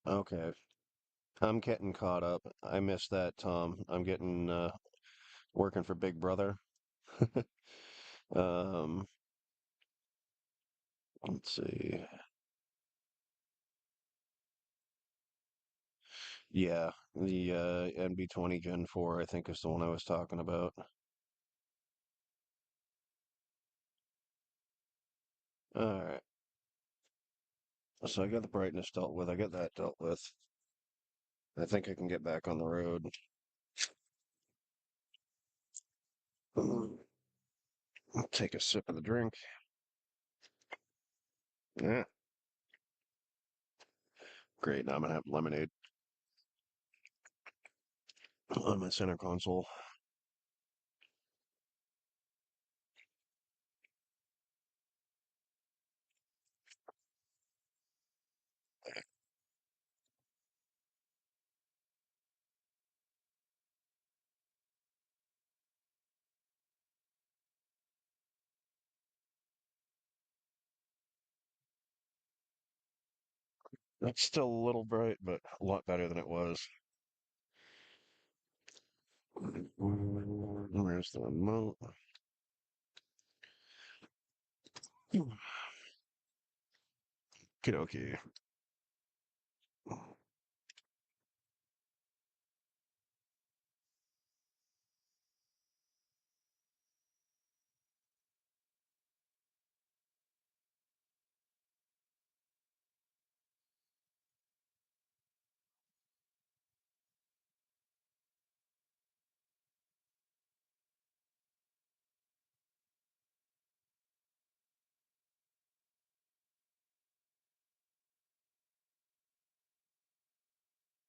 Okay, I'm getting caught up. I missed that, Tom. I'm getting working for Big Brother. Um, let's see. Yeah, the NB20 Gen 4, I think, is the one I was talking about. All right. So I got the brightness dealt with. I got that dealt with. I think I can get back on the road. I'll take a sip of the drink. Yeah, great. Now I'm gonna have lemonade on my center console. It's still a little bright, but a lot better than it was. Where's the remote? Okay.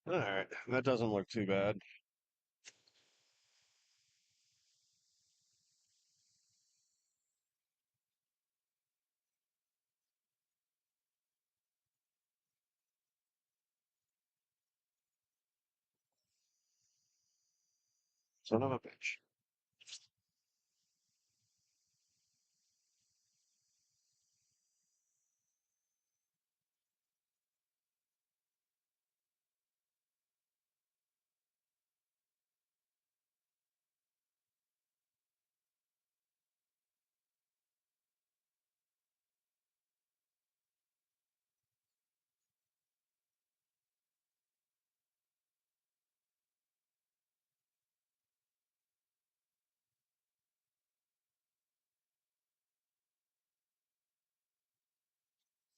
All right, that doesn't look too bad. Son of a bitch.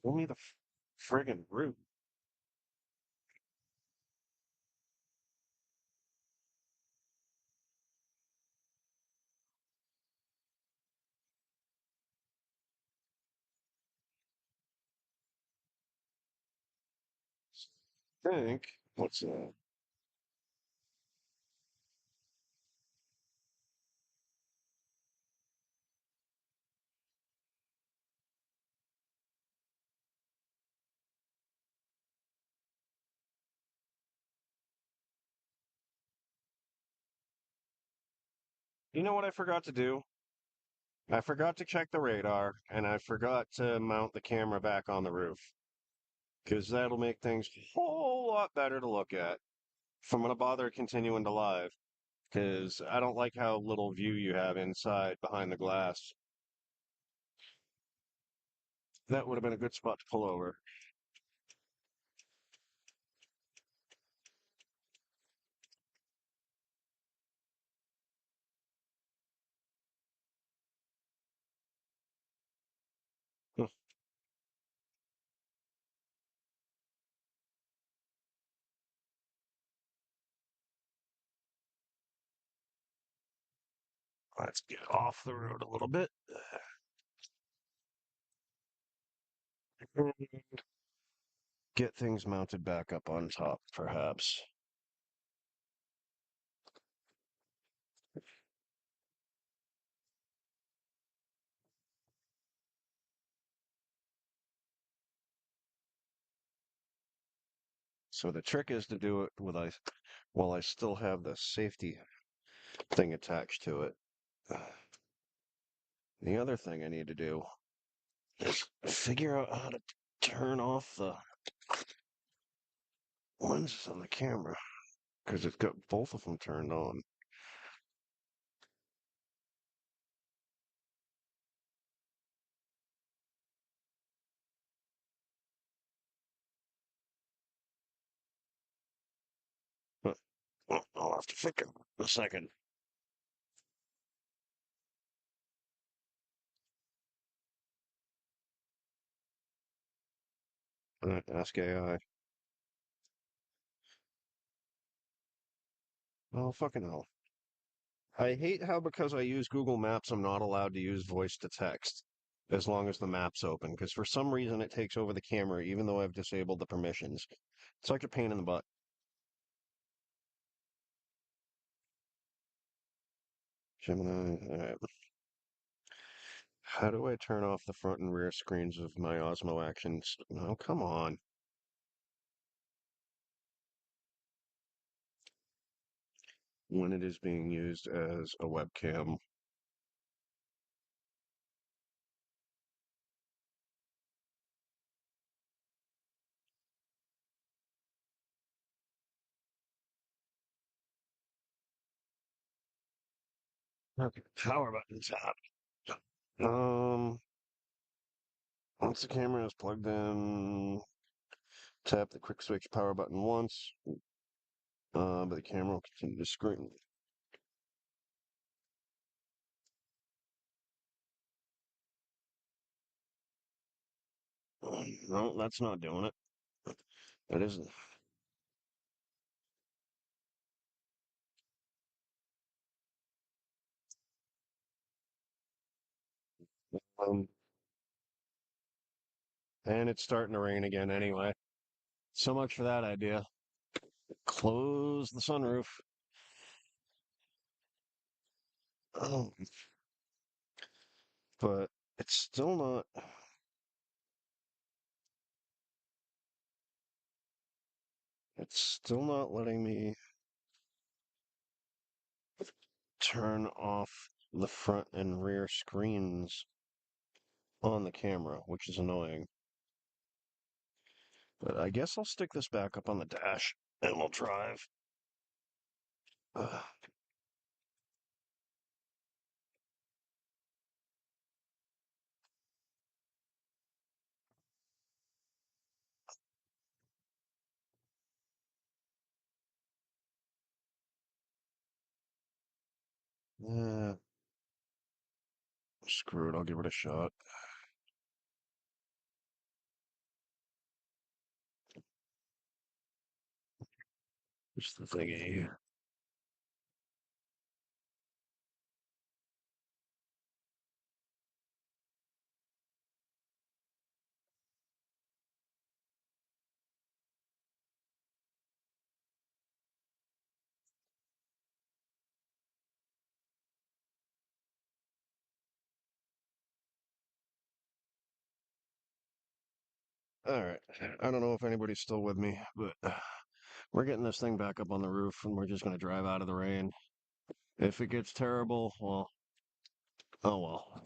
Show me the friggin' root. Think. What's that? You know what I forgot to do? I forgot to check the radar, and I forgot to mount the camera back on the roof, because that'll make things a whole lot better to look at if I'm going to bother continuing to live, because I don't like how little view you have inside behind the glass. That would have been a good spot to pull over. Let's get off the road a little bit. And get things mounted back up on top, perhaps. So the trick is to do it with while I still have the safety thing attached to it. The other thing I need to do is figure out how to turn off the lenses on the camera because it's got both of them turned on. But I'll have to figure it out in a second. Ask AI. Oh, fucking hell. I hate how because I use Google Maps, I'm not allowed to use voice to text as long as the map's open, because for some reason it takes over the camera even though I've disabled the permissions. It's like a pain in the butt. Gemini, how do I turn off the front and rear screens of my Osmo Actions? Oh, come on. When it is being used as a webcam. Okay. Power button tap. Um, once the camera is plugged in, tap the quick switch power button once, but the camera will continue to screen. No, that's not doing it. It isn't. Um, and it's starting to rain again anyway. So much for that idea. Close the sunroof. Oh, but it's still not. It's still not letting me turn off the front and rear screens on the camera, which is annoying. But I guess I'll stick this back up on the dash and we'll drive. Uh, yeah, screw it, I'll give it a shot. Just the thingy. All right. I don't know if anybody's still with me, but we're getting this thing back up on the roof and we're just going to drive out of the rain. If it gets terrible, well, oh well.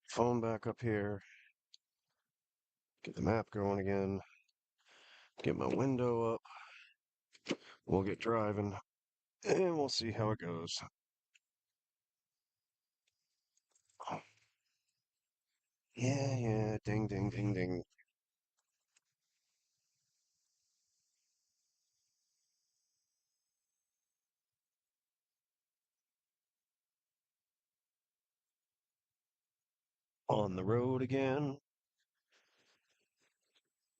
Phone back up here. Get the map going again. Get my window up. We'll get driving, and we'll see how it goes. Yeah, yeah. Ding, ding, ding, ding. On the road again.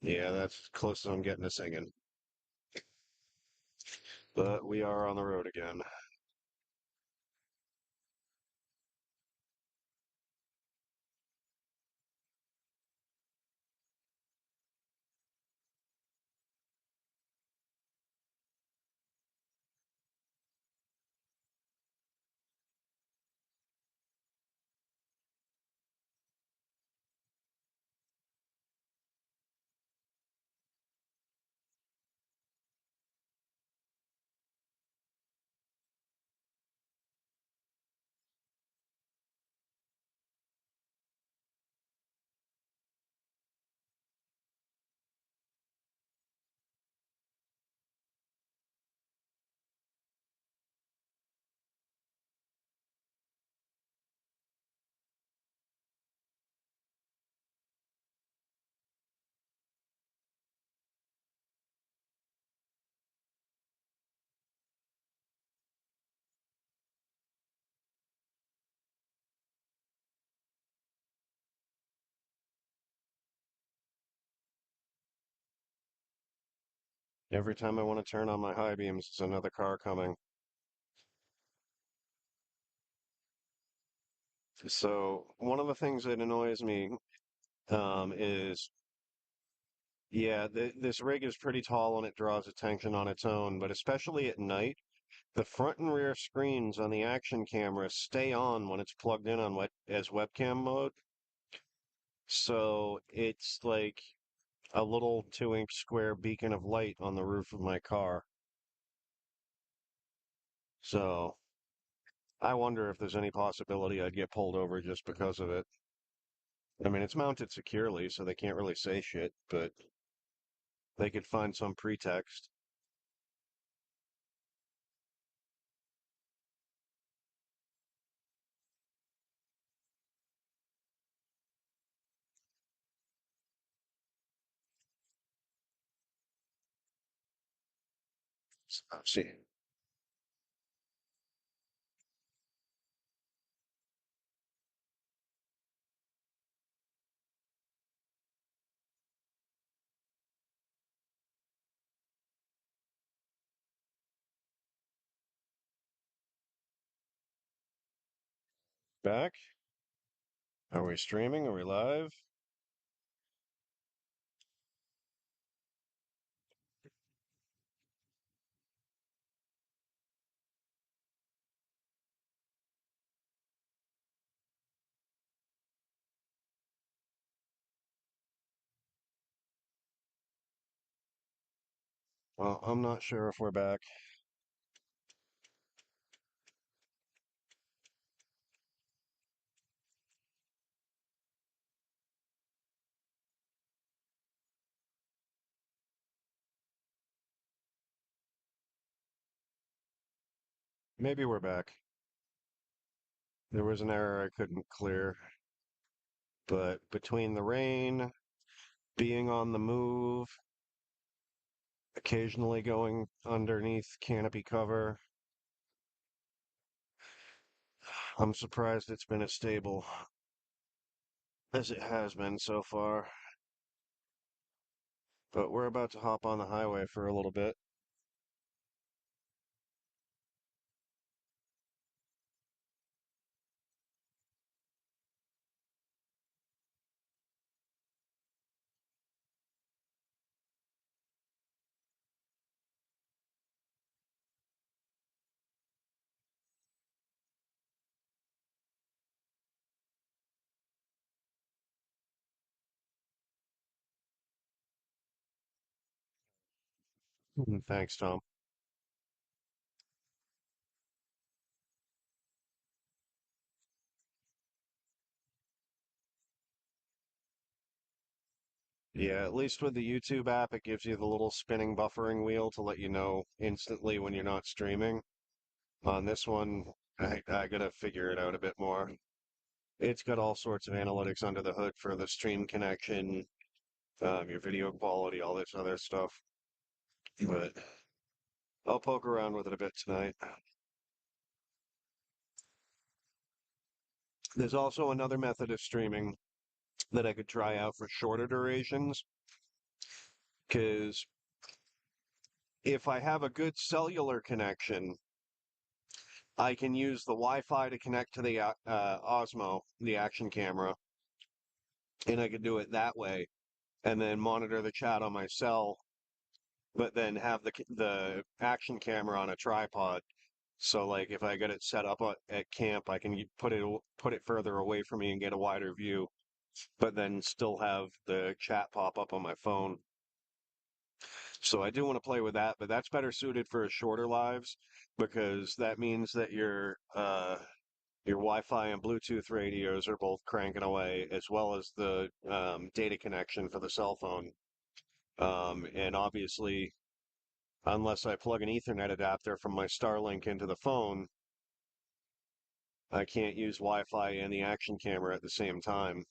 Yeah, that's close as I'm getting to singing. But we are on the road again. Every time I want to turn on my high beams, it's another car coming. So one of the things that annoys me is, yeah, this rig is pretty tall and it draws attention on its own, but especially at night, the front and rear screens on the action camera stay on when it's plugged in on as webcam mode. So it's like a little 2-inch square beacon of light on the roof of my car. So I wonder if there's any possibility I'd get pulled over just because of it. I mean, it's mounted securely, so they can't really say shit, but they could find some pretext. See, back? Are we streaming? Are we live? Well, I'm not sure if we're back. Maybe we're back. There was an error I couldn't clear, but between the rain, being on the move, occasionally going underneath canopy cover, I'm surprised it's been as stable as it has been so far. But we're about to hop on the highway for a little bit. Thanks, Tom. Yeah, at least with the YouTube app, it gives you the little spinning buffering wheel to let you know instantly when you're not streaming. On this one, I gotta figure it out a bit more. It's got all sorts of analytics under the hood for the stream connection, your video quality, all this other stuff. But I'll poke around with it a bit tonight. There's also another method of streaming that I could try out for shorter durations, because if I have a good cellular connection, I can use the Wi-Fi to connect to the Osmo, the action camera, and I could do it that way, and then monitor the chat on my cell, but then have the action camera on a tripod. So like if I get it set up at camp, I can put it further away from me and get a wider view, but then still have the chat pop up on my phone. So I do want to play with that, but that's better suited for shorter lives because that means that your Wi-Fi and Bluetooth radios are both cranking away, as well as the data connection for the cell phone. And obviously, unless I plug an Ethernet adapter from my Starlink into the phone, I can't use Wi-Fi and the action camera at the same time.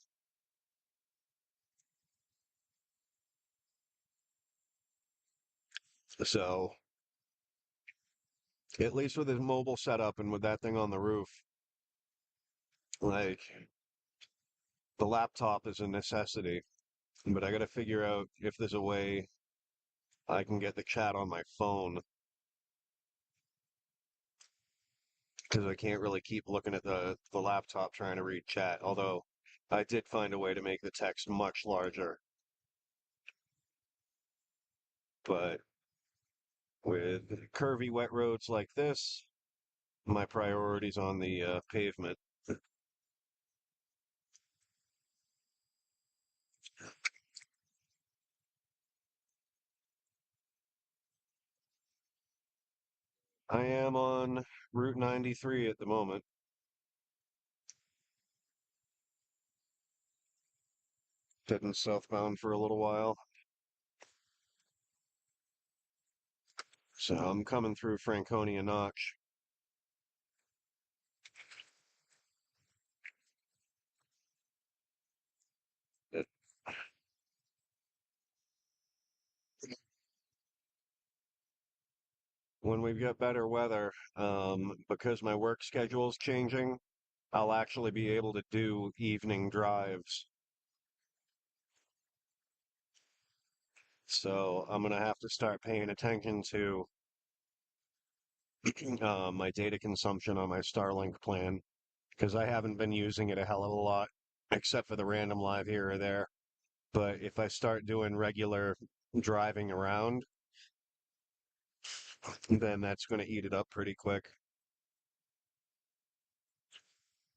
So, at least with his mobile setup and with that thing on the roof, like the laptop is a necessity. But I got to figure out if there's a way I can get the chat on my phone because I can't really keep looking at the laptop trying to read chat. Although I did find a way to make the text much larger. But with curvy wet roads like this, my priority's on the pavement. I am on Route 93 at the moment, heading southbound for a little while. So I'm coming through Franconia Notch. It- When we've got better weather, because my work schedule is changing, I'll actually be able to do evening drives. So I'm gonna have to start paying attention to my data consumption on my Starlink plan because I haven't been using it a hell of a lot, except for the random live here or there. But if I start doing regular driving around, then that's going to eat it up pretty quick.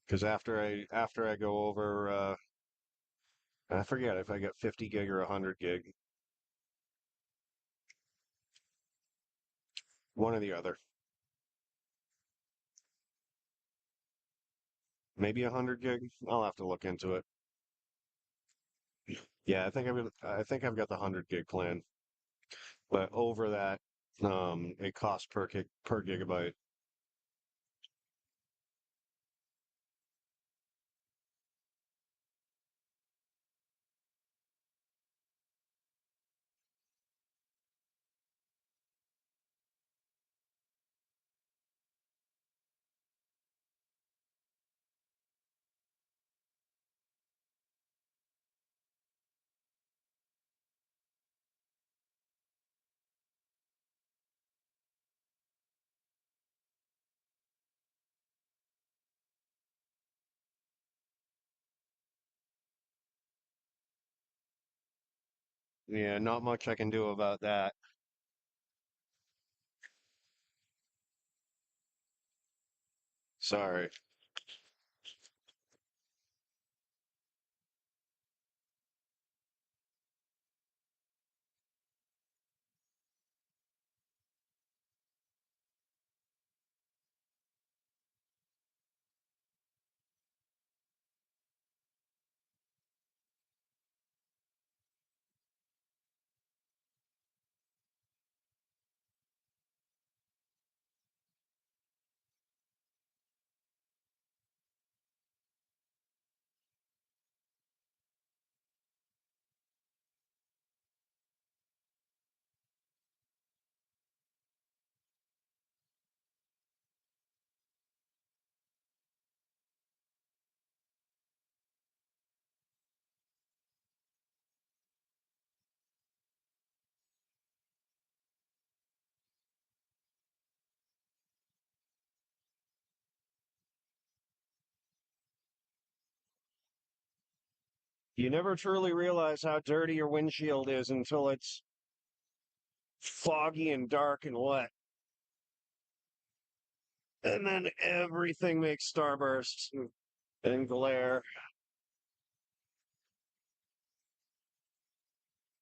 Because after I go over, I forget if I get 50 gig or 100 gig, one or the other. Maybe 100 gig. I'll have to look into it. Yeah, I think I've got the 100 gig plan, but over that, it costs per gigabyte. Yeah, not much I can do about that. Sorry. You never truly realize how dirty your windshield is until it's foggy and dark and wet. And then everything makes starbursts and glare.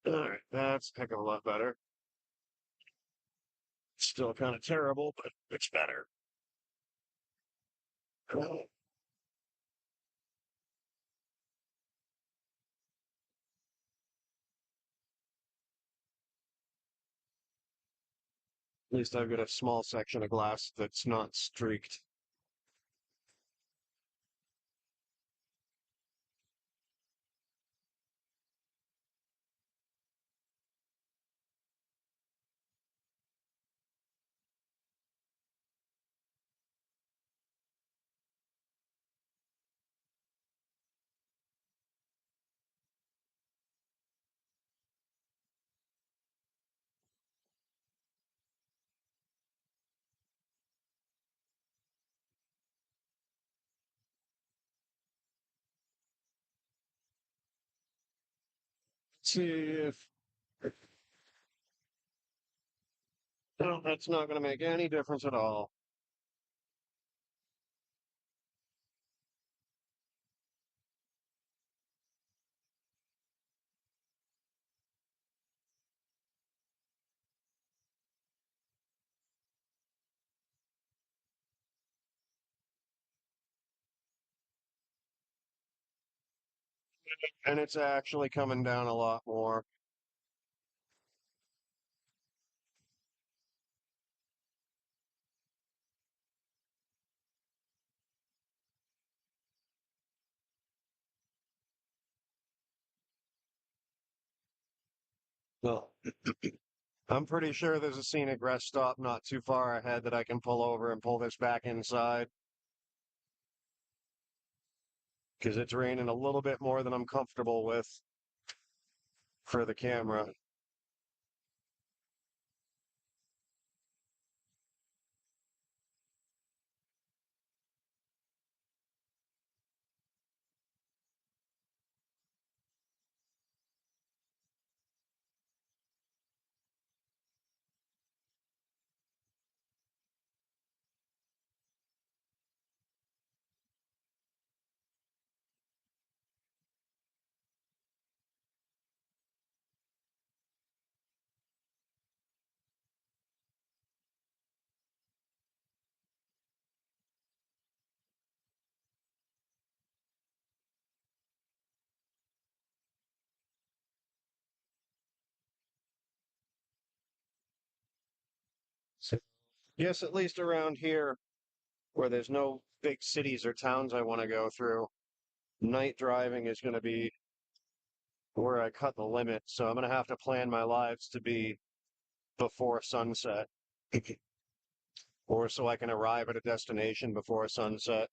All right, that's a heck of a lot better. Still kind of terrible, but it's better. At least I've got a small section of glass that's not streaked. See if no, that's not going to make any difference at all. And it's actually coming down a lot more. Well, I'm pretty sure there's a scenic rest stop not too far ahead that I can pull over and pull this back inside because it's raining a little bit more than I'm comfortable with for the camera. So, yes, at least around here where there's no big cities or towns I want to go through, night driving is going to be where I cut the limit. So I'm going to have to plan my lives to be before sunset, or so I can arrive at a destination before sunset.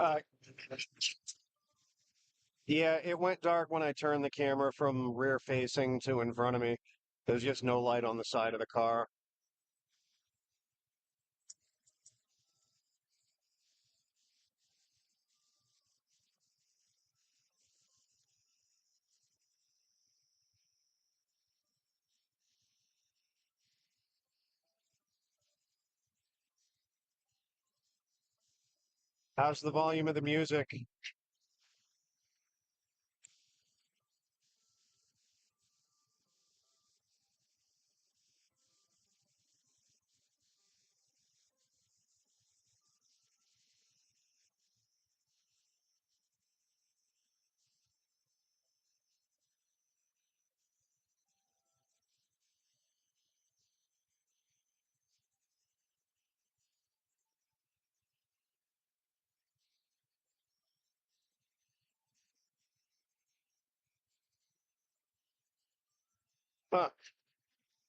Uh, yeah, it went dark when I turned the camera from rear facing to in front of me. There's just no light on the side of the car. How's the volume of the music? Huh.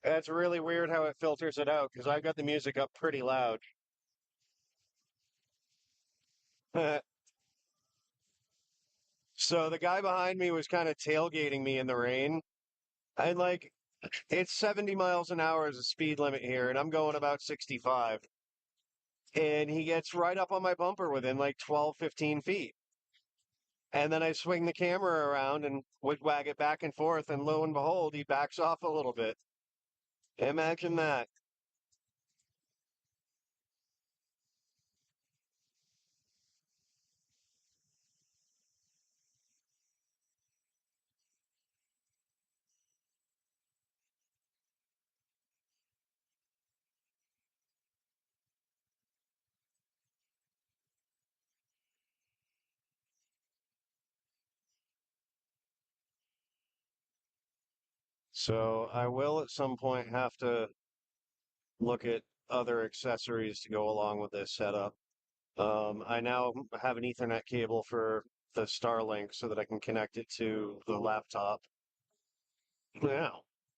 That's really weird how it filters it out because I've got the music up pretty loud. So the guy behind me was kind of tailgating me in the rain. And like, it's 70 miles an hour as a speed limit here, and I'm going about 65. And he gets right up on my bumper within like 12, 15 feet. And then I swing the camera around and would wag it back and forth, and lo and behold, he backs off a little bit. Imagine that. So I will at some point have to look at other accessories to go along with this setup. I now have an Ethernet cable for the Starlink so that I can connect it to the laptop. Yeah.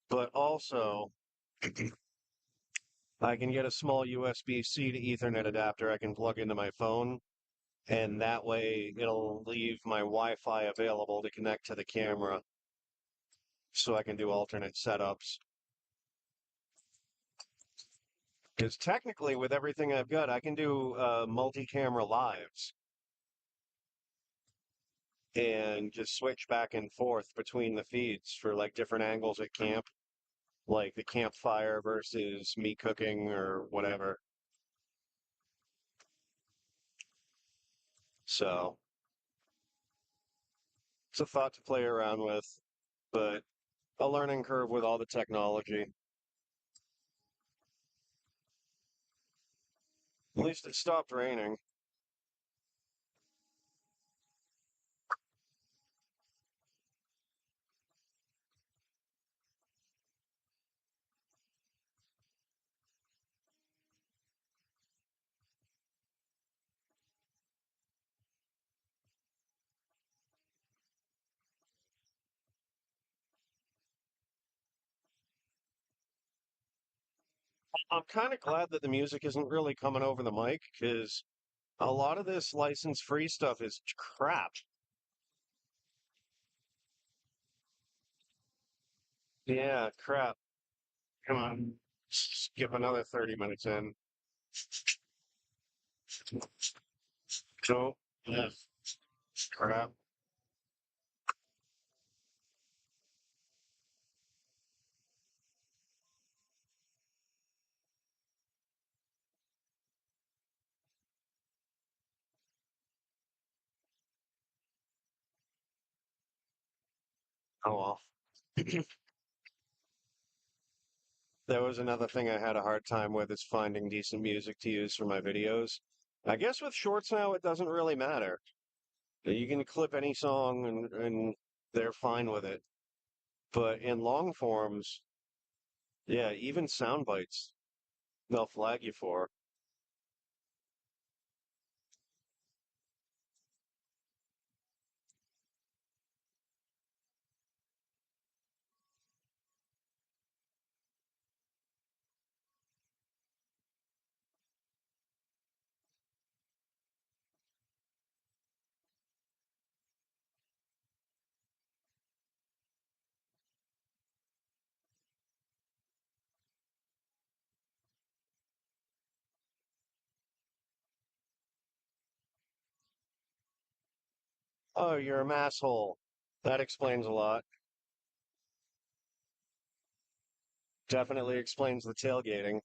But also, I can get a small USB-C to Ethernet adapter I can plug into my phone, and that way it'll leave my Wi-Fi available to connect to the camera so I can do alternate setups. Because technically, with everything I've got, I can do multi-camera lives and just switch back and forth between the feeds for like different angles at camp, like the campfire versus me cooking or whatever. So it's a thought to play around with, but a learning curve with all the technology. At least it stopped raining. I'm kind of glad that the music isn't really coming over the mic because a lot of this license free stuff is crap. Yeah, crap. Come on. Skip another 30 minutes in. So, yeah, crap. Oh well. That was another thing I had a hard time with is finding decent music to use for my videos. I guess with shorts now it doesn't really matter. You can clip any song and they're fine with it. But in long forms, yeah, even sound bites, they'll flag you for. Oh, you're a masshole. That explains a lot. Definitely explains the tailgating.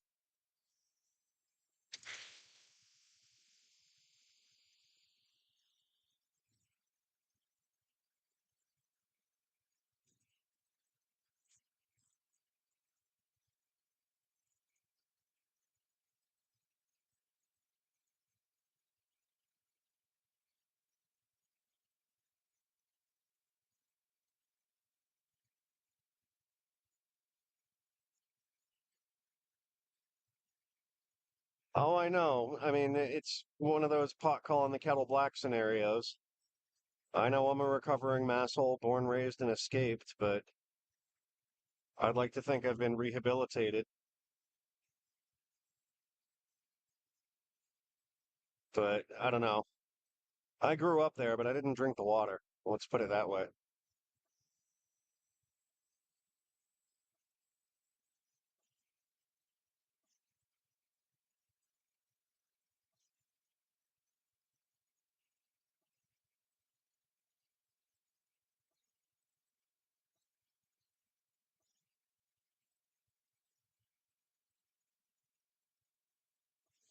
Oh, I know. I mean, it's one of those pot calling the kettle black scenarios. I know I'm a recovering masshole, born, raised, and escaped, but I'd like to think I've been rehabilitated. But I don't know. I grew up there, but I didn't drink the water. Let's put it that way.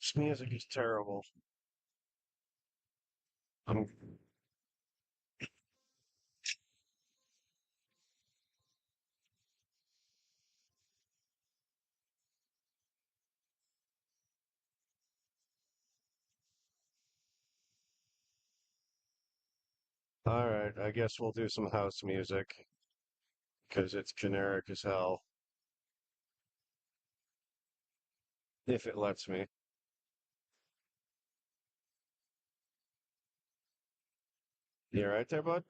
This music is terrible. I'm all right. I guess we'll do some house music because it's generic as hell, if it lets me. You right there, bud?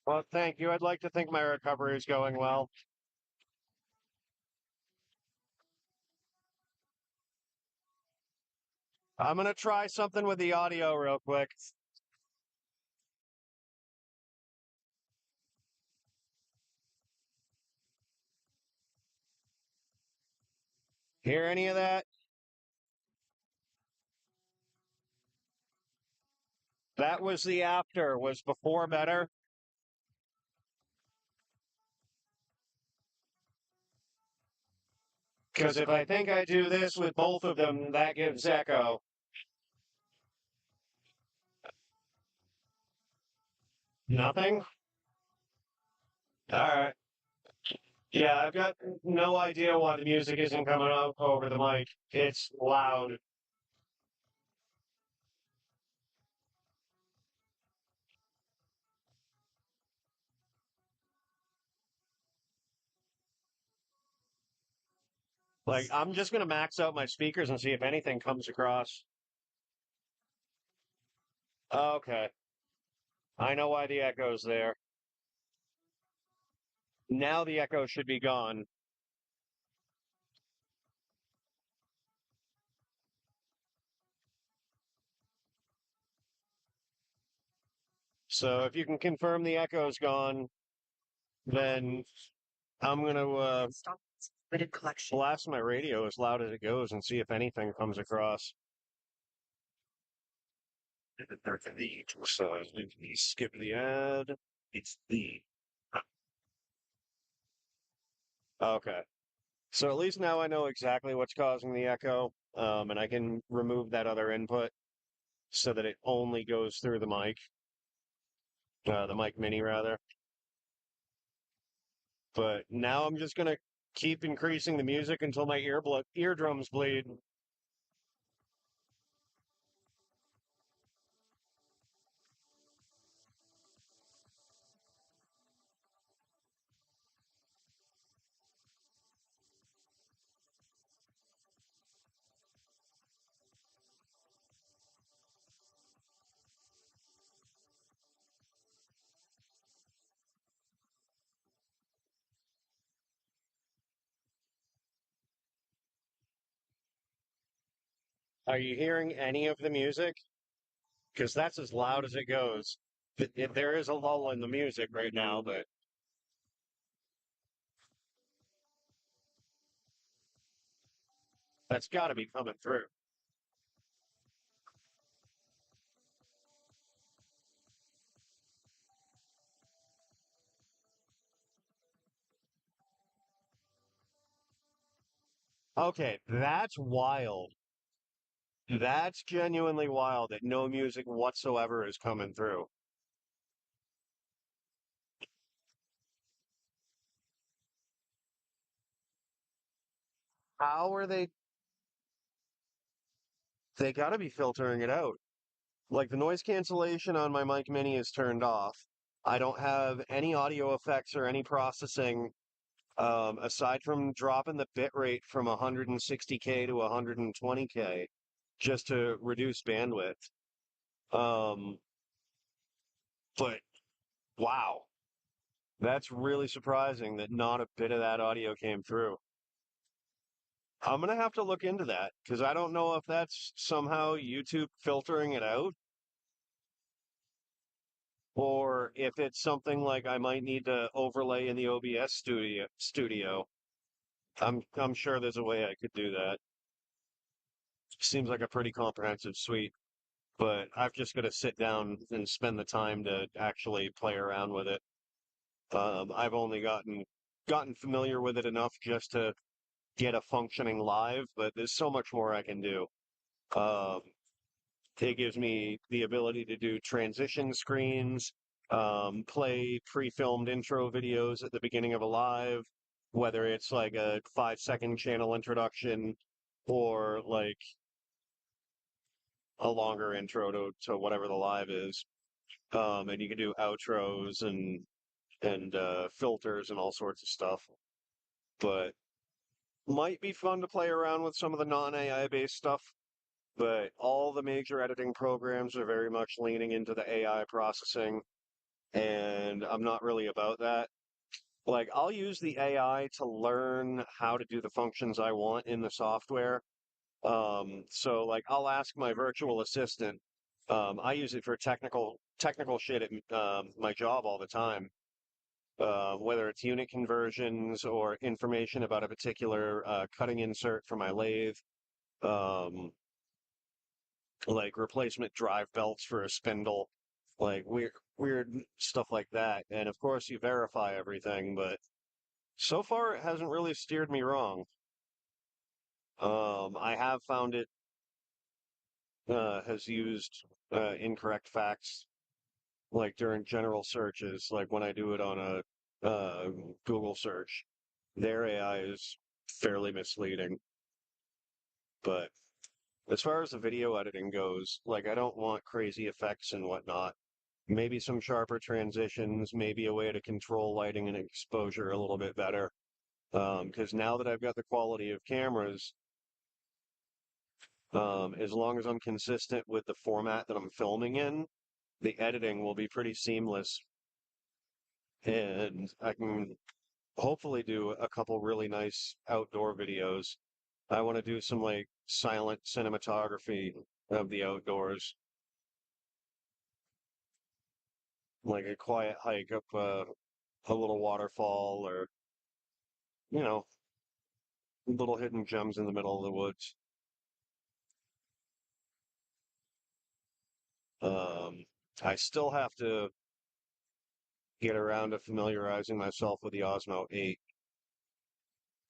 Well, thank you. I'd like to think my recovery is going well. I'm gonna try something with the audio real quick. Hear any of that? That was the after. Was before better? Because if I think I do this with both of them, that gives echo. Nothing? All right. Yeah, I've got no idea why the music isn't coming out over the mic. It's loud. Like, I'm just gonna max out my speakers and see if anything comes across. Okay. I know why the echo's there. Now the echo should be gone. So if you can confirm the echo's gone, then I'm gonna blast my radio as loud as it goes and see if anything comes across. So skip the ad. It's the Okay. So at least now I know exactly what's causing the echo, and I can remove that other input so that it only goes through the mic mini rather. But now I'm just gonna keep increasing the music until my eardrums bleed. Are you hearing any of the music? Because that's as loud as it goes. There is a lull in the music right now, but that's got to be coming through. Okay, that's wild. That's genuinely wild that no music whatsoever is coming through. How are they? They got to be filtering it out. Like the noise cancellation on my mic mini is turned off. I don't have any audio effects or any processing aside from dropping the bit rate from 160K to 120K just to reduce bandwidth. Um, but wow, that's really surprising that not a bit of that audio came through. I'm gonna have to look into that because I don't know if that's somehow YouTube filtering it out or if it's something like I might need to overlay in the OBS studio. I'm sure there's a way I could do that. Seems like a pretty comprehensive suite, but I've just got to sit down and spend the time to actually play around with it. I've only gotten familiar with it enough just to get a functioning live, but there's so much more I can do. Um, it gives me the ability to do transition screens, play pre-filmed intro videos at the beginning of a live, whether it's like a 5 second channel introduction or like a longer intro to whatever the live is. And you can do outros and filters and all sorts of stuff. But might be fun to play around with some of the non-AI based stuff. But all the major editing programs are very much leaning into the AI processing, and I'm not really about that. Like, I'll use the AI to learn how to do the functions I want in the software. So like, I'll ask my virtual assistant. I use it for technical shit at my job all the time. Whether it's unit conversions or information about a particular cutting insert for my lathe. Um, like replacement drive belts for a spindle, like weird stuff like that. And of course, you verify everything, but so far it hasn't really steered me wrong. I have found it has used incorrect facts, like during general searches, like when I do it on a Google search. Their AI is fairly misleading, but as far as the video editing goes, like I don't want crazy effects and whatnot. Maybe some sharper transitions, maybe a way to control lighting and exposure a little bit better. Because now that I've got the quality of cameras, as long as I'm consistent with the format that I'm filming in, the editing will be pretty seamless, and I can hopefully do a couple really nice outdoor videos. I want to do some like silent cinematography of the outdoors, like a quiet hike up a little waterfall or, you know, little hidden gems in the middle of the woods. Um, I still have to get around to familiarizing myself with the Osmo 8.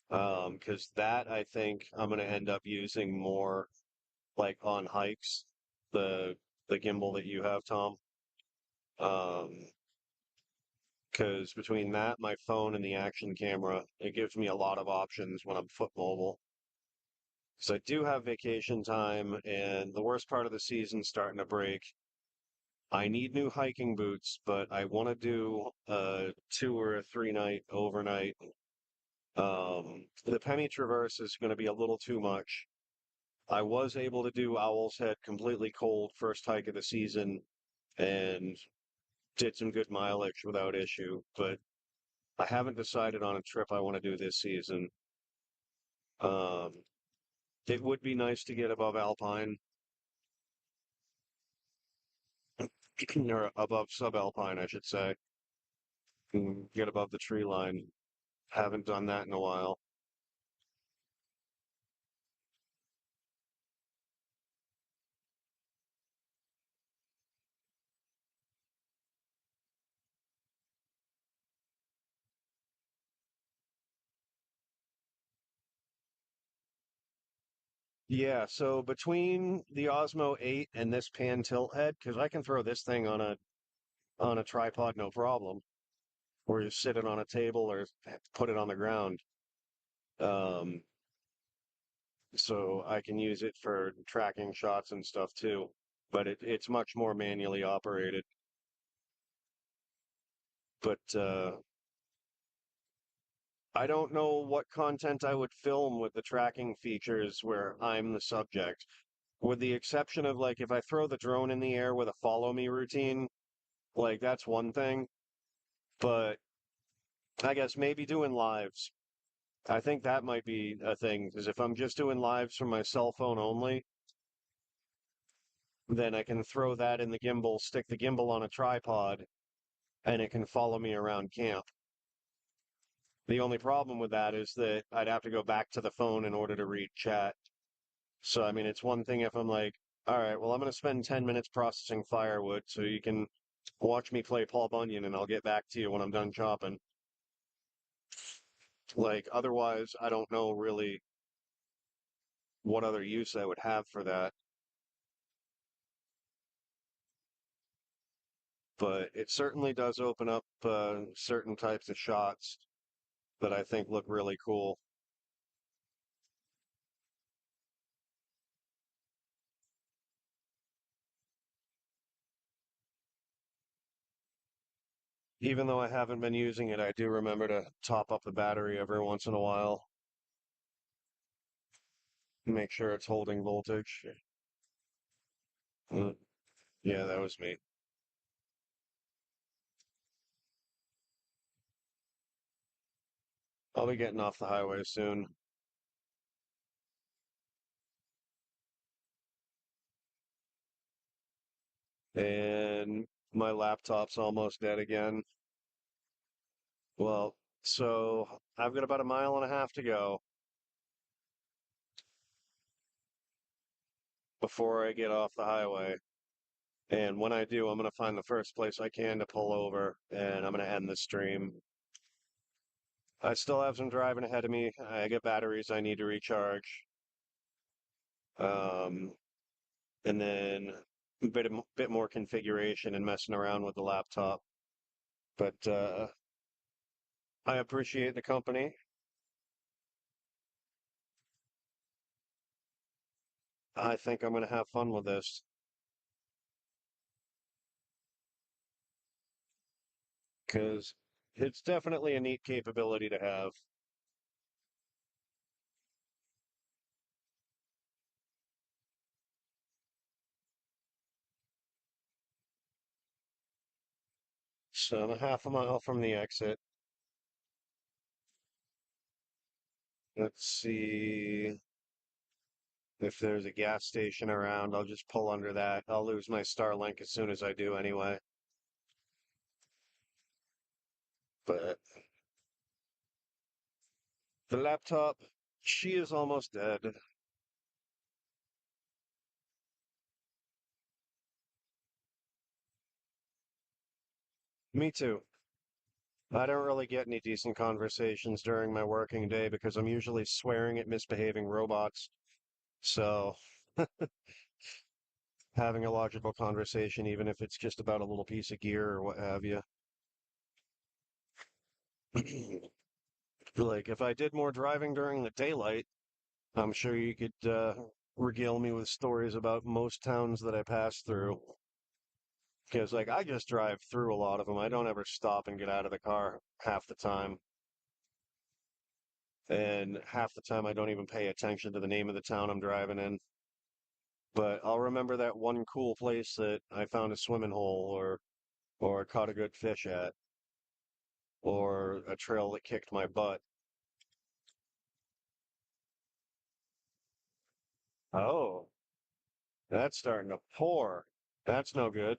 Because that I think I'm gonna end up using more like on hikes, the the gimbal that you have, Tom. Um, because between that, my phone, and the action camera, it gives me a lot of options when I'm foot mobile. So I do have vacation time, and the worst part of the season's starting to break. I need new hiking boots, but I want to do a 2 or 3 night overnight. The Penny Traverse is going to be a little too much. I was able to do Owl's Head completely cold first hike of the season and did some good mileage without issue, but I haven't decided on a trip I want to do this season. Um, it would be nice to get above Alpine or above subalpine, I should say, and get above the tree line. Haven't done that in a while. Yeah, so between the Osmo 8 and this pan tilt head, because I can throw this thing on a tripod no problem, or you sit it on a table or put it on the ground. Um, so I can use it for tracking shots and stuff too. But it's much more manually operated. But I don't know what content I would film with the tracking features where I'm the subject. With the exception of like if I throw the drone in the air with a follow me routine, like that's one thing. But I guess maybe doing lives. I think that might be a thing, because if I'm just doing lives from my cell phone only, then I can throw that in the gimbal, stick the gimbal on a tripod, and it can follow me around camp. The only problem with that is that I'd have to go back to the phone in order to read chat. So, I mean, it's one thing if I'm like, all right, well, I'm going to spend 10 minutes processing firewood so you can watch me play Paul Bunyan and I'll get back to you when I'm done chopping. Like, otherwise, I don't know really what other use I would have for that. But it certainly does open up certain types of shots that I think look really cool. Even though I haven't been using it, I do remember to top up the battery every once in a while, make sure it's holding voltage. Mm, yeah, that was me. I'll be getting off the highway soon, and my laptop's almost dead again. Well, so I've got about a mile and a half to go before I get off the highway. And when I do, I'm going to find the first place I can to pull over, and I'm going to end the stream. I still have some driving ahead of me. I get batteries I need to recharge. Um, and then a bit more configuration and messing around with the laptop. But I appreciate the company. I think I'm going to have fun with this because it's definitely a neat capability to have. So I'm a half a mile from the exit. Let's see if there's a gas station around. I'll just pull under that. I'll lose my Starlink as soon as I do anyway. But the laptop, she is almost dead. Me too. I don't really get any decent conversations during my working day because I'm usually swearing at misbehaving robots. So having a logical conversation, even if it's just about a little piece of gear or what have you. Like if I did more driving during the daylight, I'm sure you could regale me with stories about most towns that I pass through. Because like I just drive through a lot of them. I don't ever stop and get out of the car half the time. And half the time I don't even pay attention to the name of the town I'm driving in. But I'll remember that one cool place that I found a swimming hole or caught a good fish at or a trail that kicked my butt. Oh, that's starting to pour. That's no good.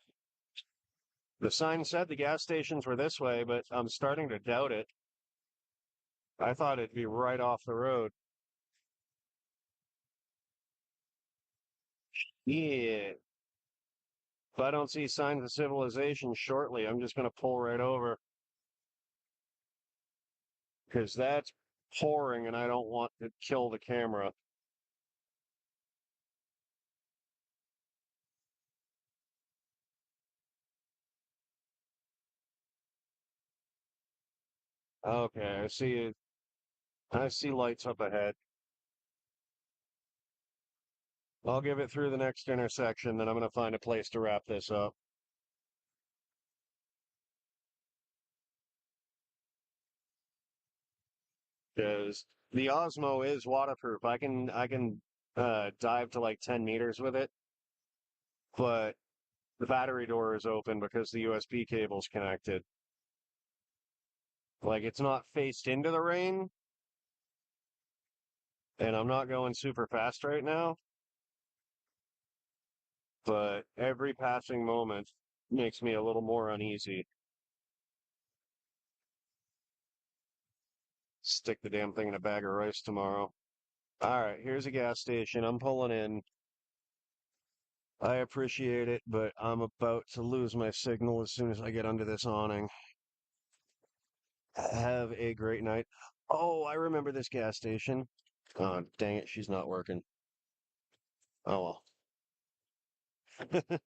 The sign said the gas stations were this way, but I'm starting to doubt it. I thought it'd be right off the road. Yeah. If I don't see signs of civilization shortly, I'm just going to pull right over because that's pouring and I don't want to kill the camera. Okay, I see it. I see lights up ahead. I'll give it through the next intersection, then I'm going to find a place to wrap this up. Because the Osmo is waterproof. I can dive to like 10 meters with it, but the battery door is open because the USB cable's connected. Like it's not faced into the rain, and I'm not going super fast right now, but every passing moment makes me a little more uneasy. Stick the damn thing in a bag of rice tomorrow. All right, here's a gas station. I'm pulling in. I appreciate it, but I'm about to lose my signal as soon as I get under this awning. Have a great night. Oh, I remember this gas station. Oh, dang it, she's not working. Oh well.